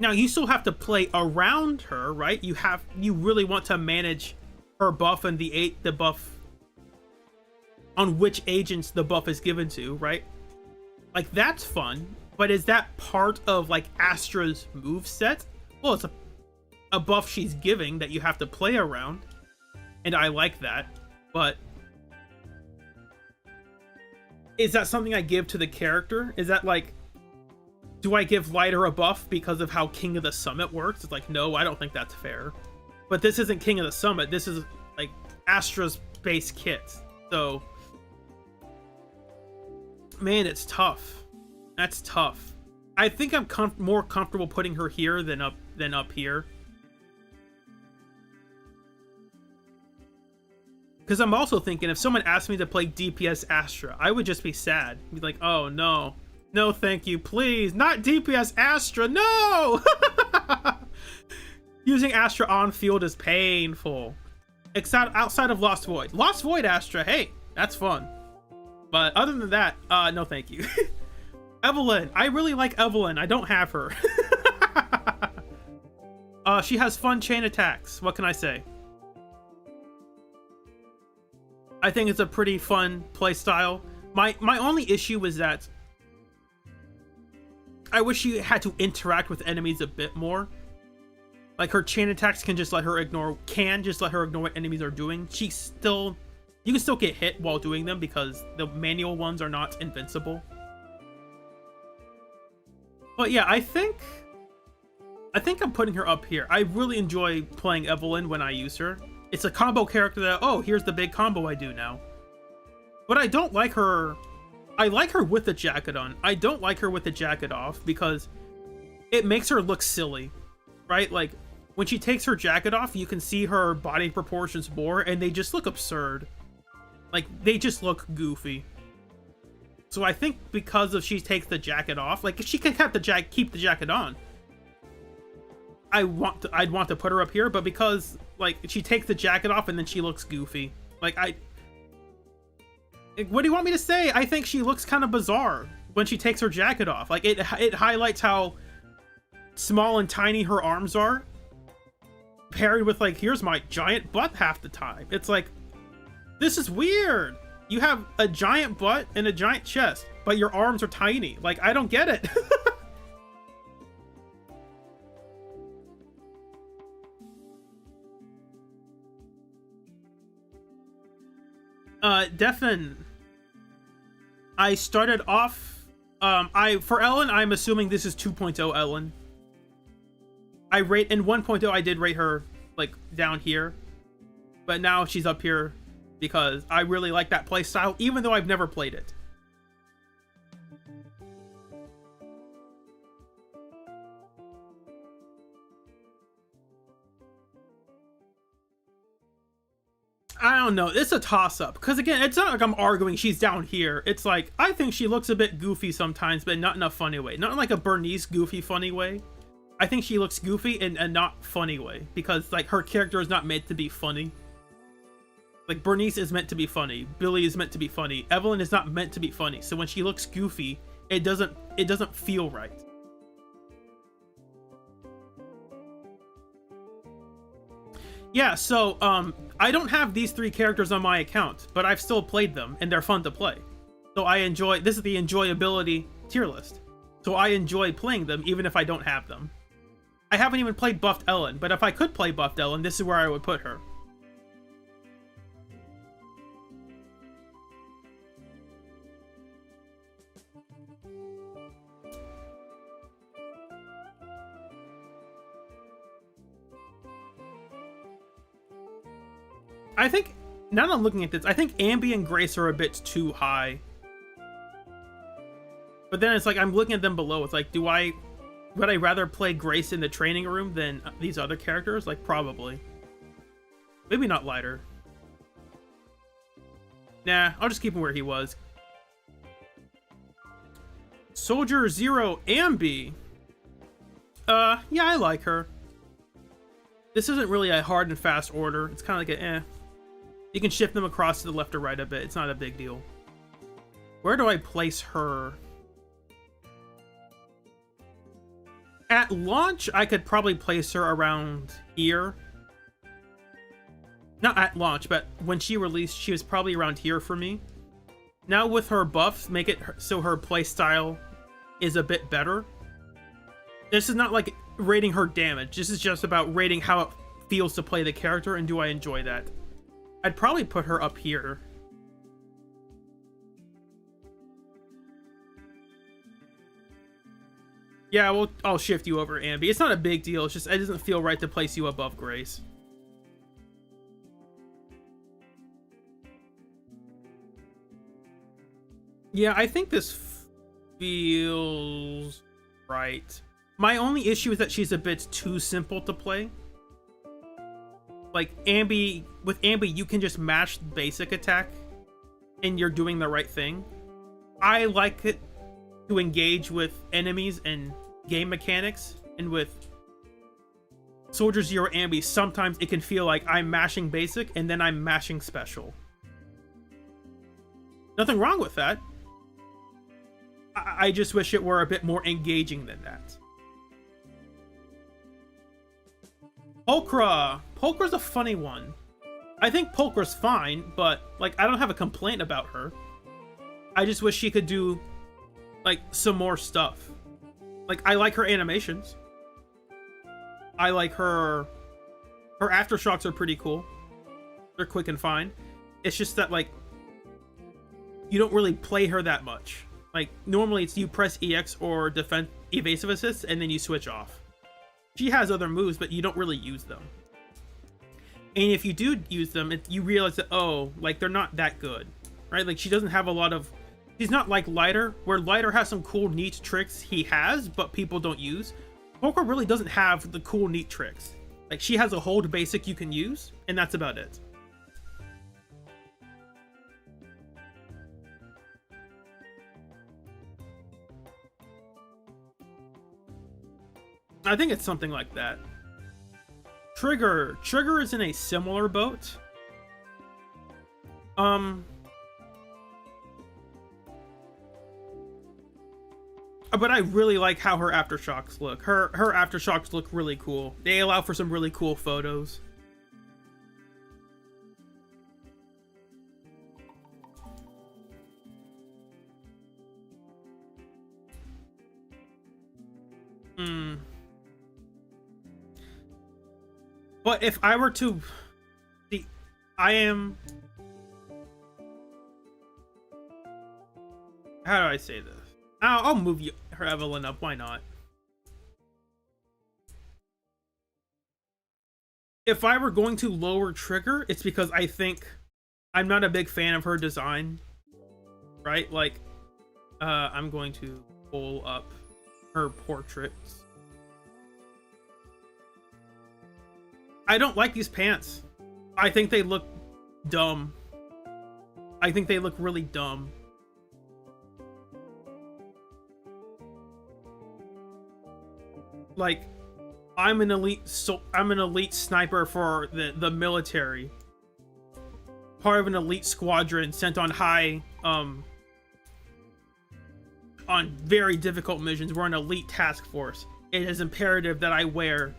Now, you still have to play around her, right? You really want to manage her buff and the buff on which agents the buff is given to, right? Like, that's fun, but is that part of like Astra's moveset? Well, it's a buff she's giving that you have to play around, and I like that, but is that something I give to the character? Is that like, do I give Lighter a buff because of how King of the Summit works? It's like, no, I don't think that's fair. But this isn't King of the Summit. This is like Astra's base kit. So, man, it's tough. That's tough. I think I'm more comfortable putting her here than up here. Because I'm also thinking, if someone asked me to play DPS Astra, I would just be sad. Be like, oh no. No, thank you, please. Not DPS Astra, no! Using Astra on field is painful. Except outside of Lost Void. Lost Void Astra, hey, that's fun. But other than that, no thank you. Evelyn, I really like Evelyn. I don't have her. She has fun chain attacks. What can I say? I think it's a pretty fun playstyle. My only issue was that I wish you had to interact with enemies a bit more. Like her chain attacks can just let her ignore what enemies are doing. You can still get hit while doing them because the manual ones are not invincible. But yeah, I think I'm putting her up here. I really enjoy playing Evelyn when I use her. It's a combo character that, oh, here's the big combo I do now. But I don't like her. I like her with the jacket on. I don't like her with the jacket off because it makes her look silly, right? Like, when she takes her jacket off, you can see her body proportions more, and they just look absurd. Like, they just look goofy. So I think because of she takes the jacket off, like, if she can keep the jacket on, I'd want to put her up here, but because, like, she takes the jacket off and then she looks goofy. Like, what do you want me to say? I think she looks kind of bizarre when she takes her jacket off. Like, it highlights how small and tiny her arms are, paired with, like, here's my giant butt half the time. It's like, this is weird. You have a giant butt and a giant chest, but your arms are tiny. Like, I don't get it. Defin, I started off, for Ellen, I'm assuming this is 2.0 Ellen. In 1.0, I did rate her, like, down here, but now she's up here because I really like that playstyle, even though I've never played it. I don't know. It's a toss-up. Because, again, it's not like I'm arguing she's down here. It's like, I think she looks a bit goofy sometimes, but not in a funny way. Not in, like, a Bernice goofy funny way. I think she looks goofy in a not funny way. Because, like, her character is not meant to be funny. Like, Bernice is meant to be funny. Billy is meant to be funny. Evelyn is not meant to be funny. So when she looks goofy, it doesn't feel right. Yeah, so, I don't have these 3 characters on my account, but I've still played them, and they're fun to play. So this is the enjoyability tier list. So I enjoy playing them, even if I don't have them. I haven't even played Buffed Ellen, but if I could play Buffed Ellen, this is where I would put her. I think, now that I'm looking at this, I think Ambi and Grace are a bit too high. But then it's like, I'm looking at them below. It's like, would I rather play Grace in the training room than these other characters? Like, probably. Maybe not lighter. Nah, I'll just keep him where he was. Soldier Zero Ambi. Yeah, I like her. This isn't really a hard and fast order. It's kind of like a You can shift them across to the left or right a bit. It's not a big deal. Where do I place her? At launch, I could probably place her around here. Not at launch, but when she released, she was probably around here for me. Now with her buffs, make it so her playstyle is a bit better. This is not like rating her damage. This is just about rating how it feels to play the character and do I enjoy that. I'd probably put her up here. Yeah, well, I'll shift you over, Ambi. It's not a big deal. It's just, it doesn't feel right to place you above Grace. Yeah, I think this feels right. My only issue is that she's a bit too simple to play. Like, with Ambi, you can just mash basic attack and you're doing the right thing. I like it to engage with enemies and game mechanics, and with Soldier Zero Ambi, sometimes it can feel like I'm mashing basic and then I'm mashing special. Nothing wrong with that. I just wish it were a bit more engaging than that. Pulchra! Pulchra's a funny one. I think Pulchra's fine, but, like, I don't have a complaint about her. I just wish she could do, like, some more stuff. Like, I like her animations. I like her aftershocks are pretty cool. They're quick and fine. It's just that like you don't really play her that much. Like normally it's you press EX or defense evasive assist and then you switch off. She has other moves, but you don't really use them. And if you do use them, you realize that, oh, like they're not that good, right? Like she doesn't have a lot of, she's not like Lighter, where Lighter has some cool, neat tricks he has, but people don't use. Poker really doesn't have the cool, neat tricks. Like she has a hold basic you can use, and that's about it. I think it's something like that. Trigger is in a similar boat. But I really like how her aftershocks look. Her aftershocks look really cool. They allow for some really cool photos. But if I were to see, how do I say this? I'll move her Evelyn up. Why not? If I were going to lower Trigger, it's because I think I'm not a big fan of her design. Right? Like, I'm going to pull up her portraits. I don't like these pants. I think they look dumb. I think they look really dumb. Like, I'm an elite sniper for the military. Part of an elite squadron sent on high, on very difficult missions. We're an elite task force. It is imperative that I wear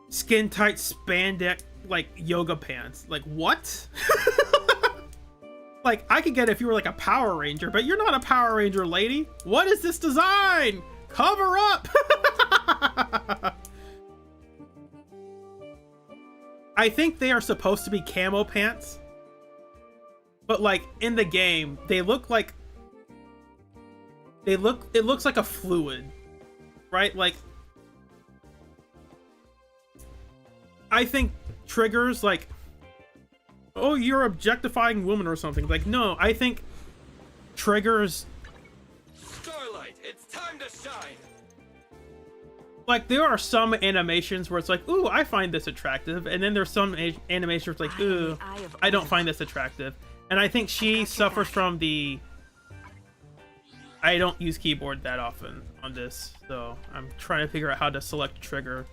skin tight spandex like yoga pants. Like what? Like I could get it if you were like a Power Ranger, but you're not a Power Ranger, lady. What is this design? Cover up. I think they are supposed to be camo pants, but like in the game they look like it looks like a fluid, right? Like I think Trigger's like, oh, you're objectifying women or something. Like, no, I think Trigger's Starlight, it's time to shine. Like, there are some animations where it's like, ooh, I find this attractive, and then there's some animations where it's like, ooh, I don't find this attractive. And I think she suffers from the I don't use keyboard that often on this, so I'm trying to figure out how to select Trigger.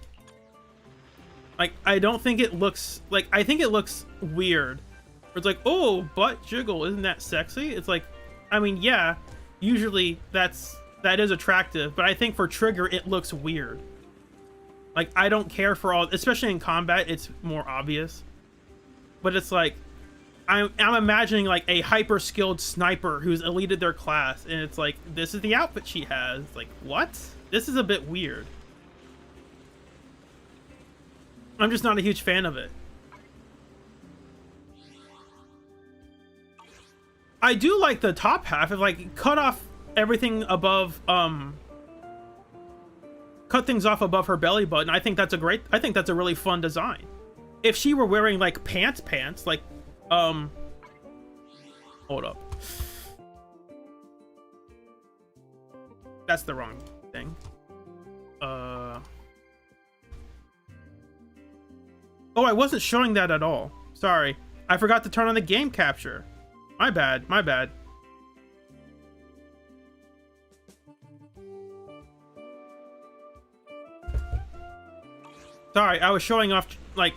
Like, I don't think it looks like, I think it looks weird. It's like, oh, butt jiggle, isn't that sexy? It's like, I mean, yeah, usually that is attractive, but I think for Trigger it looks weird. Like, I don't care for all, especially in combat, it's more obvious. But it's like, I'm imagining like a hyper skilled sniper who's eluded their class, and it's like, this is the outfit she has. Like, what? This is a bit weird. I'm just not a huge fan of it. I do like the top half. If like cut off everything above, cut things off above her belly button. I think that's a really fun design. If she were wearing like pants, like, hold up. That's the wrong thing. Oh, I wasn't showing that at all. Sorry. I forgot to turn on the game capture. My bad, my bad. Sorry, I was showing off, like,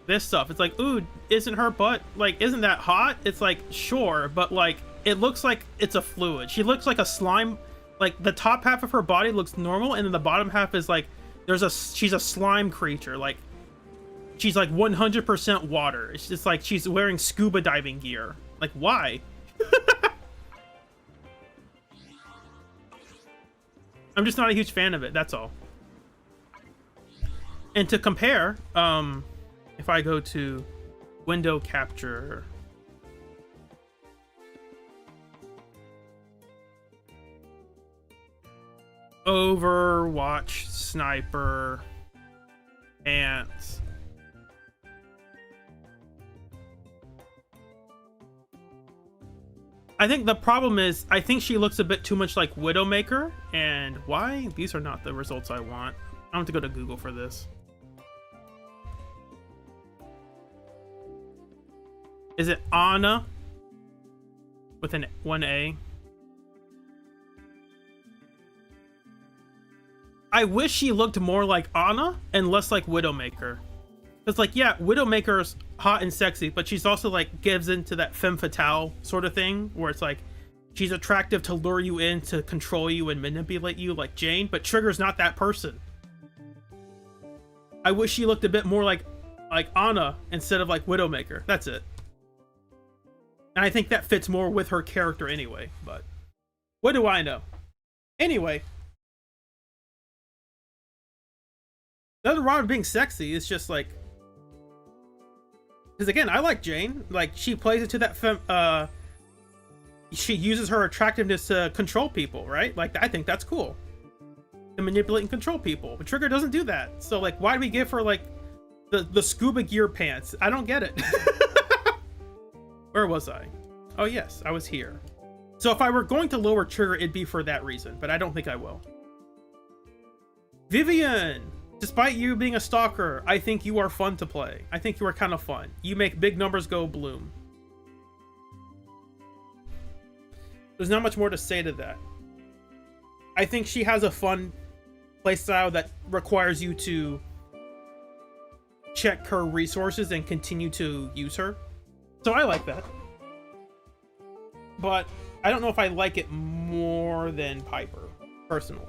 this stuff. It's like, ooh, isn't her butt, like, isn't that hot? It's like, sure, but, like, it looks like it's a fluid. She looks like a slime. Like, the top half of her body looks normal, and then the bottom half is, like, she's a slime creature. Like, she's like 100% water. It's just like she's wearing scuba diving gear. Like, why? I'm just not a huge fan of it, that's all. And to compare, if I go to window capture, Overwatch, Sniper, Ants. I think the problem is, I think she looks a bit too much like Widowmaker, and why? These are not the results I want. I have to go to Google for this. Is it Anna with an 1A? I wish she looked more like Anna and less like Widowmaker. It's like, yeah, Widowmaker's hot and sexy, but she's also like gives into that femme fatale sort of thing where it's like she's attractive to lure you in, to control you and manipulate you like Jane, but Trigger's not that person. I wish she looked a bit more like Anna instead of like Widowmaker. That's it. And I think that fits more with her character anyway, but what do I know? Anyway, nothing wrong with being sexy. It's just like, because again, I like Jane. Like, she plays into that she uses her attractiveness to control people, right? Like, I think that's cool, to manipulate and control people. But Trigger doesn't do that. So like, why do we give her like the scuba gear pants? I don't get it. Where was I? Oh yes, I was here. So if I were going to lower Trigger, it'd be for that reason, but I don't think I will. Vivian, despite you being a stalker, I think you are fun to play. I think you are kind of fun. You make big numbers go bloom. There's not much more to say to that. I think she has a fun playstyle that requires you to check her resources and continue to use her. So I like that. But I don't know if I like it more than Piper, personally.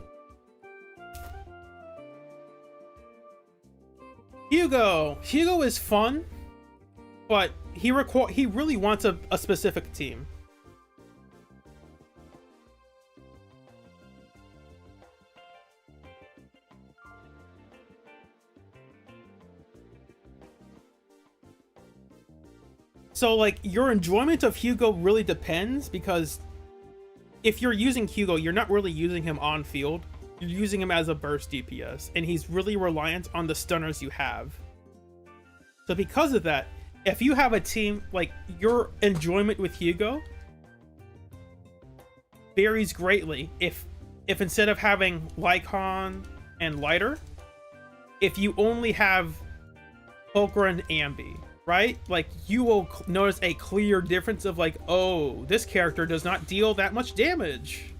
Hugo is fun, but he really wants a specific team. So like, your enjoyment of Hugo really depends, because if you're using Hugo, you're not really using him on field. You're using him as a burst DPS, and he's really reliant on the stunners you have. So because of that, if you have a team, like, your enjoyment with Hugo varies greatly. If instead of having Lycon and Lighter, if you only have Pulchra and Ambi, right? Like, you will notice a clear difference of like, oh, this character does not deal that much damage.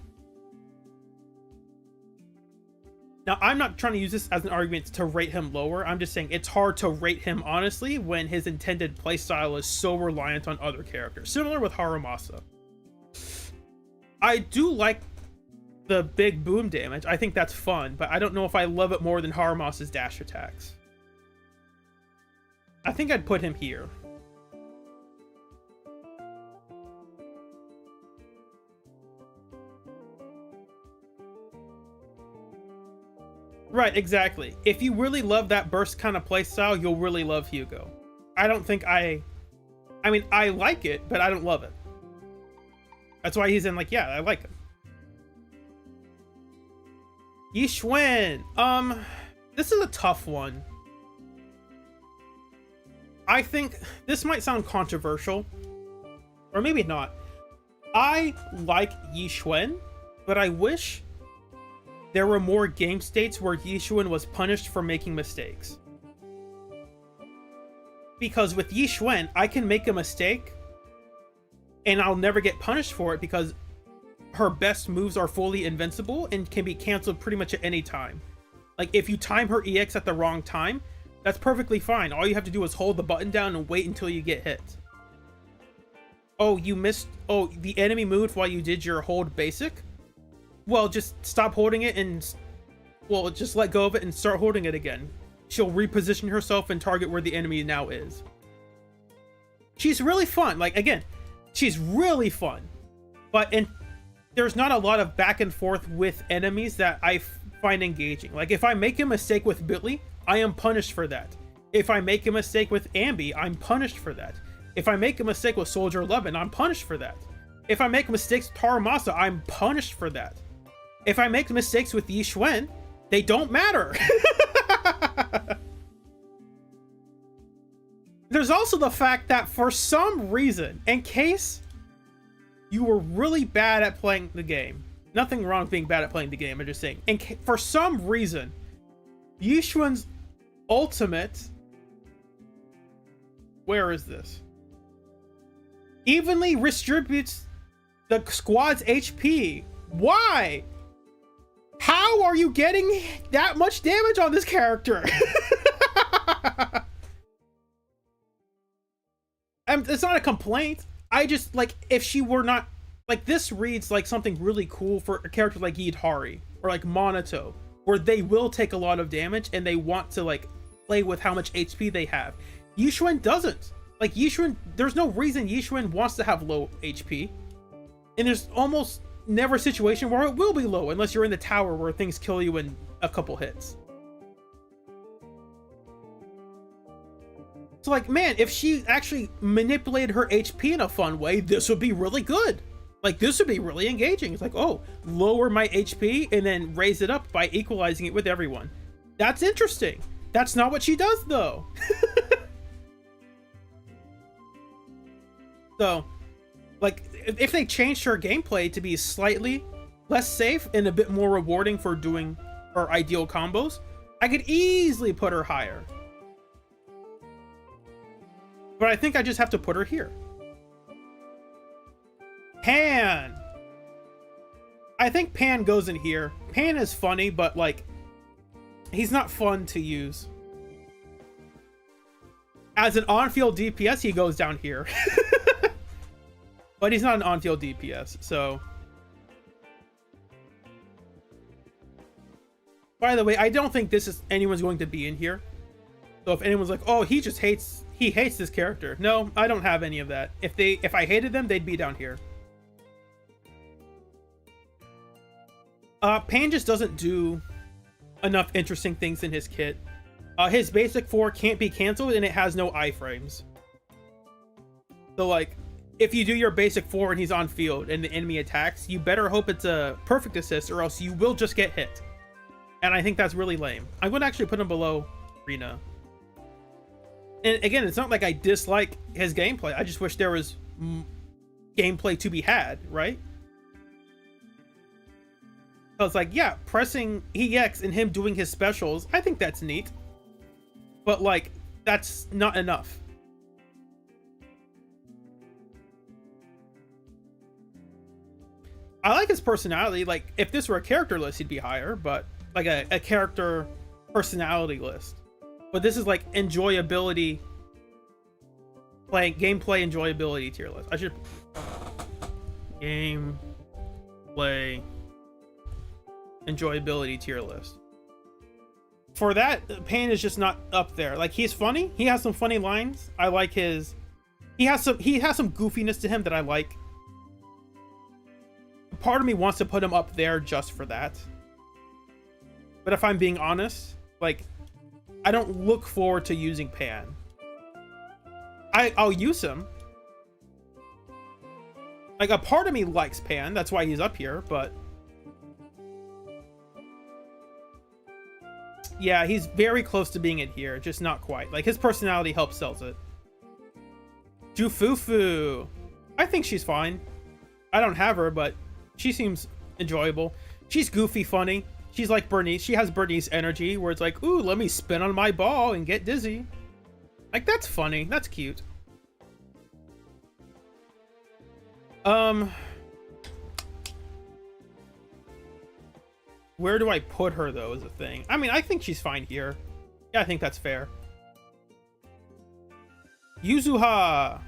Now, I'm not trying to use this as an argument to rate him lower. I'm just saying it's hard to rate him honestly when his intended playstyle is so reliant on other characters. Similar with Haramasa. I do like the big boom damage. I think that's fun, but I don't know if I love it more than Haramasa's dash attacks. I think I'd put him here. Right, exactly. If you really love that burst kind of playstyle, you'll really love Hugo. I don't think I mean, I like it, but I don't love it. That's why he's in, like, yeah, I like him. Yixuan. This is a tough one. I think this might sound controversial, or maybe not. I like Yixuan, but I wish there were more game states where Yixuan was punished for making mistakes. Because with Yixuan, I can make a mistake and I'll never get punished for it, because her best moves are fully invincible and can be canceled pretty much at any time. Like, if you time her EX at the wrong time, that's perfectly fine. All you have to do is hold the button down and wait until you get hit. Oh, you missed. Oh, the enemy moved while you did your hold basic? Well, just stop holding it and, well, just let go of it and start holding it again. She'll reposition herself and target where the enemy now is. She's really fun. Like, again, she's really fun. But there's not a lot of back and forth with enemies that I find engaging. Like, if I make a mistake with Billy, I am punished for that. If I make a mistake with Ambi, I'm punished for that. If I make a mistake with Soldier 11, I'm punished for that. If I make mistakes with Taramasa, I'm punished for that. If I make mistakes with Yi Xuan, they don't matter. There's also the fact that for some reason, in case you were really bad at playing the game, nothing wrong with being bad at playing the game, I'm just saying, for some reason, Yi Xuan's ultimate, where is this? Evenly distributes the squad's HP. Why? How are you getting that much damage on this character? It's not a complaint. I just, like, if she were not, like, this reads like something really cool for a character like Yidhari or like Monato, where they will take a lot of damage and they want to, like, play with how much HP they have. Yi Xuan doesn't. Like, Yi Xuan, there's no reason Yi Xuan wants to have low HP. And there's almost never a situation where it will be low unless you're in the tower where things kill you in a couple hits. So, like, man, if she actually manipulated her HP in a fun way, this would be really good. Like, this would be really engaging. It's like, oh, lower my HP and then raise it up by equalizing it with everyone. That's interesting. That's not what she does, though. So, like, if they changed her gameplay to be slightly less safe and a bit more rewarding for doing her ideal combos, I could easily put her higher. But I think I just have to put her here. Pan! I think Pan goes in here. Pan is funny, but, like, he's not fun to use. As an on-field DPS, he goes down here. But he's not an on-field DPS, so... By the way, I don't think anyone's going to be in here. So if anyone's like, oh, he hates this character. No, I don't have any of that. If I hated them, they'd be down here. Pan just doesn't do enough interesting things in his kit. His basic 4 can't be canceled and it has no iframes. So, like, if you do your basic 4 and he's on field and the enemy attacks, you better hope it's a perfect assist or else you will just get hit. And I think that's really lame. I'm going to actually put him below Rina. And again, it's not like I dislike his gameplay. I just wish there was gameplay to be had, right? So it's like, yeah, pressing EX and him doing his specials, I think that's neat. But, like, that's not enough. I like his personality. Like, if this were a character list, he'd be higher, but like a character personality list. But this is like enjoyability, gameplay enjoyability tier list. I should gameplay enjoyability tier list. For that, Pan is just not up there. Like, he's funny. He has some funny lines. I like his. He has some goofiness to him that I like. Part of me wants to put him up there just for that. But if I'm being honest, like, I don't look forward to using Pan. I'll use him. Like, a part of me likes Pan, that's why he's up here, but yeah, he's very close to being in here, just not quite. Like, his personality helps sells it. Jufufu. I think she's fine. I don't have her, but she seems enjoyable. She's goofy, funny. She's like Bernice. She has Bernice energy, where it's like, ooh, let me spin on my ball and get dizzy. Like, that's funny. That's cute. Where do I put her, though, is a thing. I mean, I think she's fine here. Yeah, I think that's fair. Yuzuha.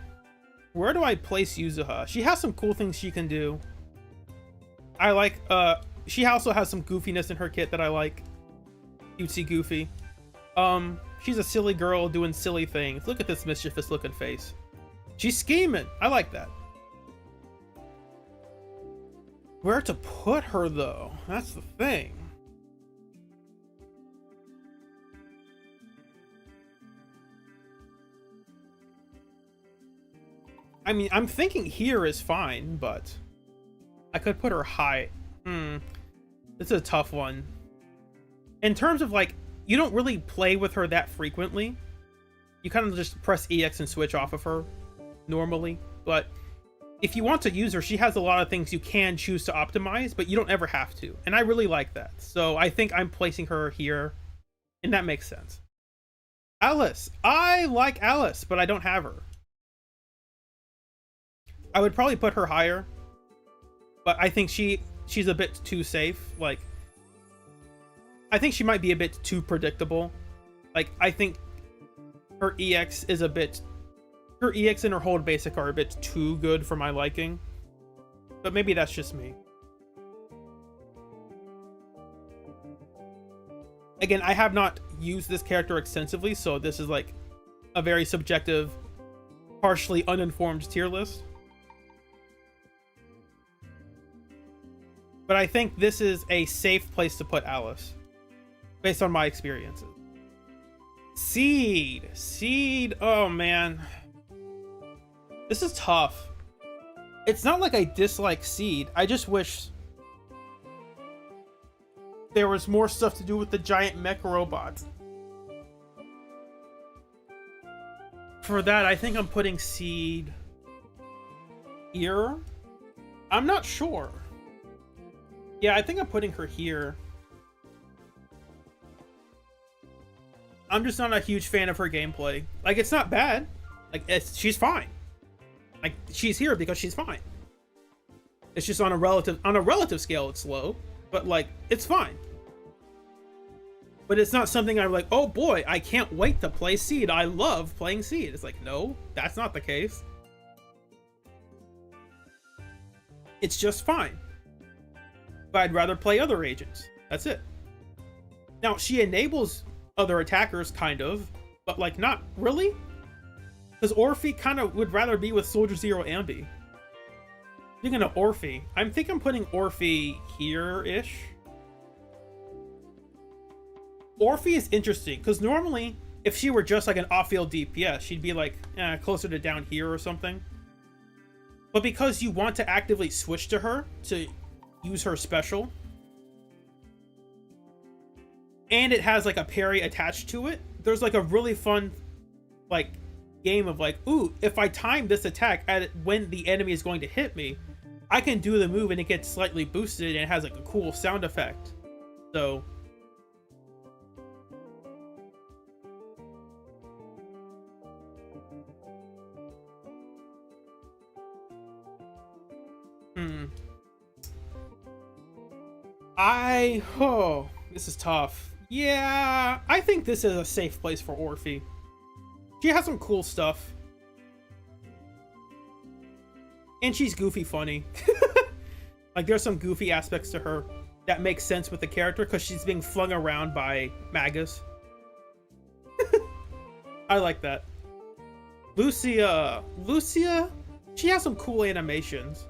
Where do I place Yuzuha? She has some cool things she can do. I like, she also has some goofiness in her kit that I like. Cutesy goofy. She's a silly girl doing silly things. Look at this mischievous looking face. She's scheming. I like that. Where to put her, though? That's the thing. I mean, I'm thinking here is fine, but I could put her high. This is a tough one. In terms of like, you don't really play with her that frequently. You kind of just press EX and switch off of her normally. But if you want to use her, she has a lot of things you can choose to optimize, but you don't ever have to. And I really like that. So I think I'm placing her here, and that makes sense. Alice. I like Alice, but I don't have her. I would probably put her higher, but I think she's a bit too safe. Like, I think she might be a bit too predictable. Like, I think her EX is a bit... Her EX and her hold basic are a bit too good for my liking. But maybe that's just me. Again, I have not used this character extensively, so this is like a very subjective, partially uninformed tier list. But I think this is a safe place to put Alice, based on my experiences. Seed, oh man. This is tough. It's not like I dislike Seed, I just wish there was more stuff to do with the giant mech robot. For that, I think I'm putting Seed here. I'm not sure. Yeah, I think I'm putting her here. I'm just not a huge fan of her gameplay. Like, it's not bad. Like, she's fine. Like, she's here because she's fine. It's just on a relative scale, it's slow. But, like, it's fine. But it's not something I'm like, oh boy, I can't wait to play Seed. I love playing Seed. It's like, no, that's not the case. It's just fine. But I'd rather play other agents. That's it. Now, she enables other attackers, kind of, but like, not really. Because Orphe kind of would rather be with Soldier Zero Ambi. Speaking of Orphe, I think I'm putting Orphe here-ish. Orphe is interesting, because normally, if she were just like an off-field DPS, she'd be like, closer to down here or something. But because you want to actively switch to her to use her special, and it has like a parry attached to it, there's like a really fun like game of like, ooh, if I time this attack at when the enemy is going to hit me, I can do the move and it gets slightly boosted and it has like a cool sound effect. So this is tough. Yeah, I think this is a safe place for Orphe. She has some cool stuff. And she's goofy funny. Like, there's some goofy aspects to her that make sense with the character because she's being flung around by Magus. I like that. Lucia, she has some cool animations.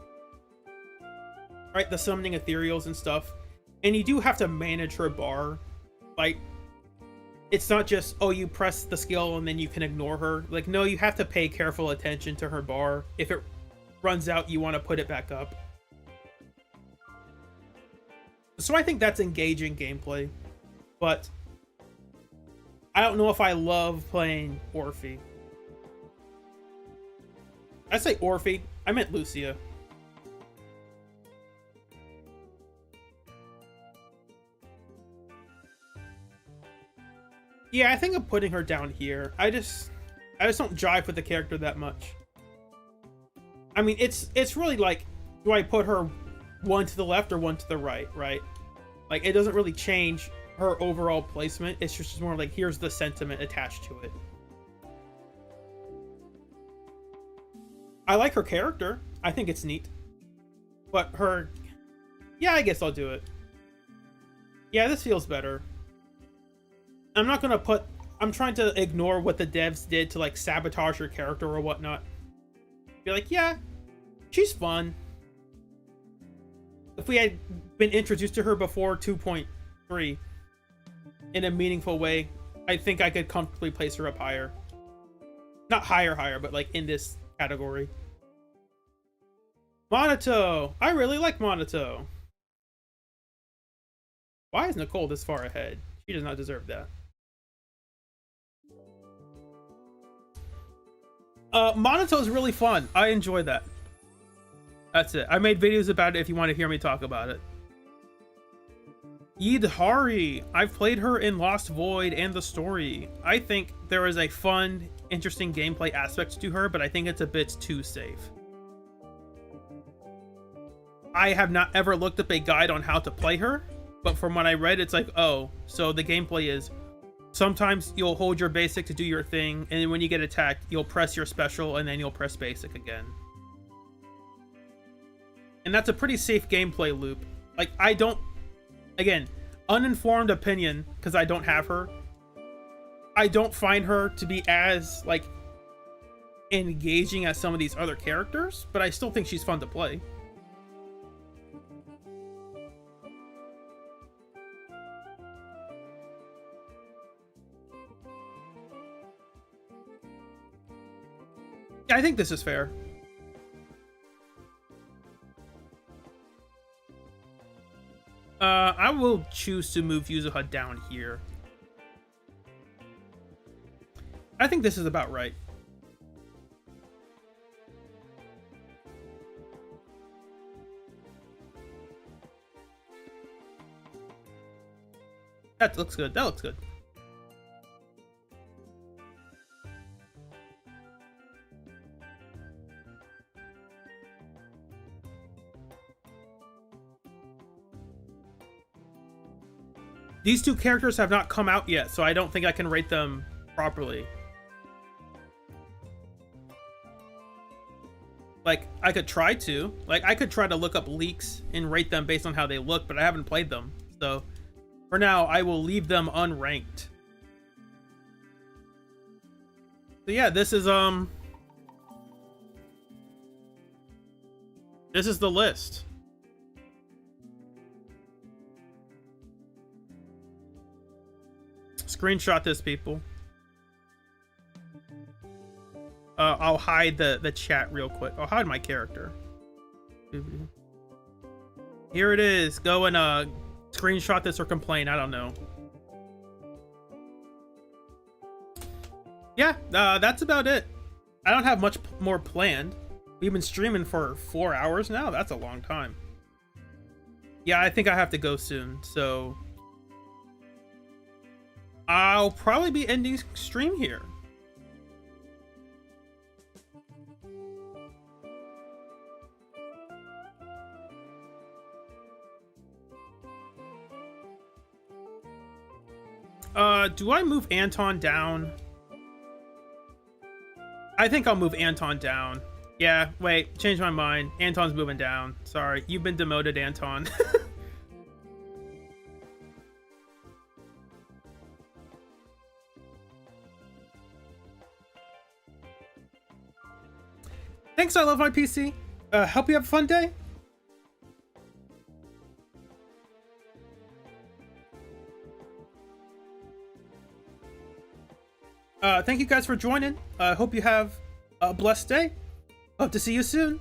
Right, the summoning ethereals and stuff. And you do have to manage her bar. Like, it's not just, oh, you press the skill and then you can ignore her. Like, no, you have to pay careful attention to her bar. If it runs out, you want to put it back up. So I think that's engaging gameplay. But I don't know if I love playing Orphe. I say Orphe. I meant Lucia. Yeah, I think I'm putting her down here. I just don't jive with the character that much. I mean, it's really like, do I put her one to the left or one to the right, right? Like, it doesn't really change her overall placement. It's just more like, here's the sentiment attached to it. I like her character. I think it's neat. But her... Yeah, I guess I'll do it. Yeah, this feels better. I'm not gonna put... I'm trying to ignore what the devs did to, like, sabotage her character or whatnot. Be like, yeah, she's fun. If we had been introduced to her before 2.3 in a meaningful way, I think I could comfortably place her up higher. Not higher, but, like, in this category. Monato! I really like Monato. Why is Nicole this far ahead? She does not deserve that. Monato is really fun. I enjoy that. That's it. I made videos about it if you want to hear me talk about it. Yidhari. I've played her in Lost Void and the story. I think there is a fun, interesting gameplay aspect to her, but I think it's a bit too safe. I have not ever looked up a guide on how to play her, but from what I read, it's like, oh, so the gameplay is sometimes you'll hold your basic to do your thing, and then when you get attacked, you'll press your special, and then you'll press basic again. And that's a pretty safe gameplay loop. Like, I don't... Again, uninformed opinion, because I don't have her. I don't find her to be as, like, engaging as some of these other characters, but I still think she's fun to play. Yeah, I think this is fair. I will choose to move Yuzuha down here. I think this is about right. That looks good. That looks good. These two characters have not come out yet, so I don't think I can rate them properly. Like, I could try to. Like, I could try to look up leaks and rate them based on how they look, but I haven't played them. So, for now, I will leave them unranked. So yeah, this is the list. Screenshot this, people. I'll hide the chat real quick. I'll hide my character. Here it is. Go and screenshot this or complain. I don't know. Yeah, that's about it. I don't have much more planned. We've been streaming for 4 hours now. That's a long time. Yeah, I think I have to go soon, so I'll probably be ending stream here. Do I move Anton down? I think I'll move Anton down. Yeah, wait, change my mind. Anton's moving down. Sorry, you've been demoted, Anton. Thanks, I love my PC. Hope you have a fun day. Thank you guys for joining. I hope you have a blessed day. Hope to see you soon.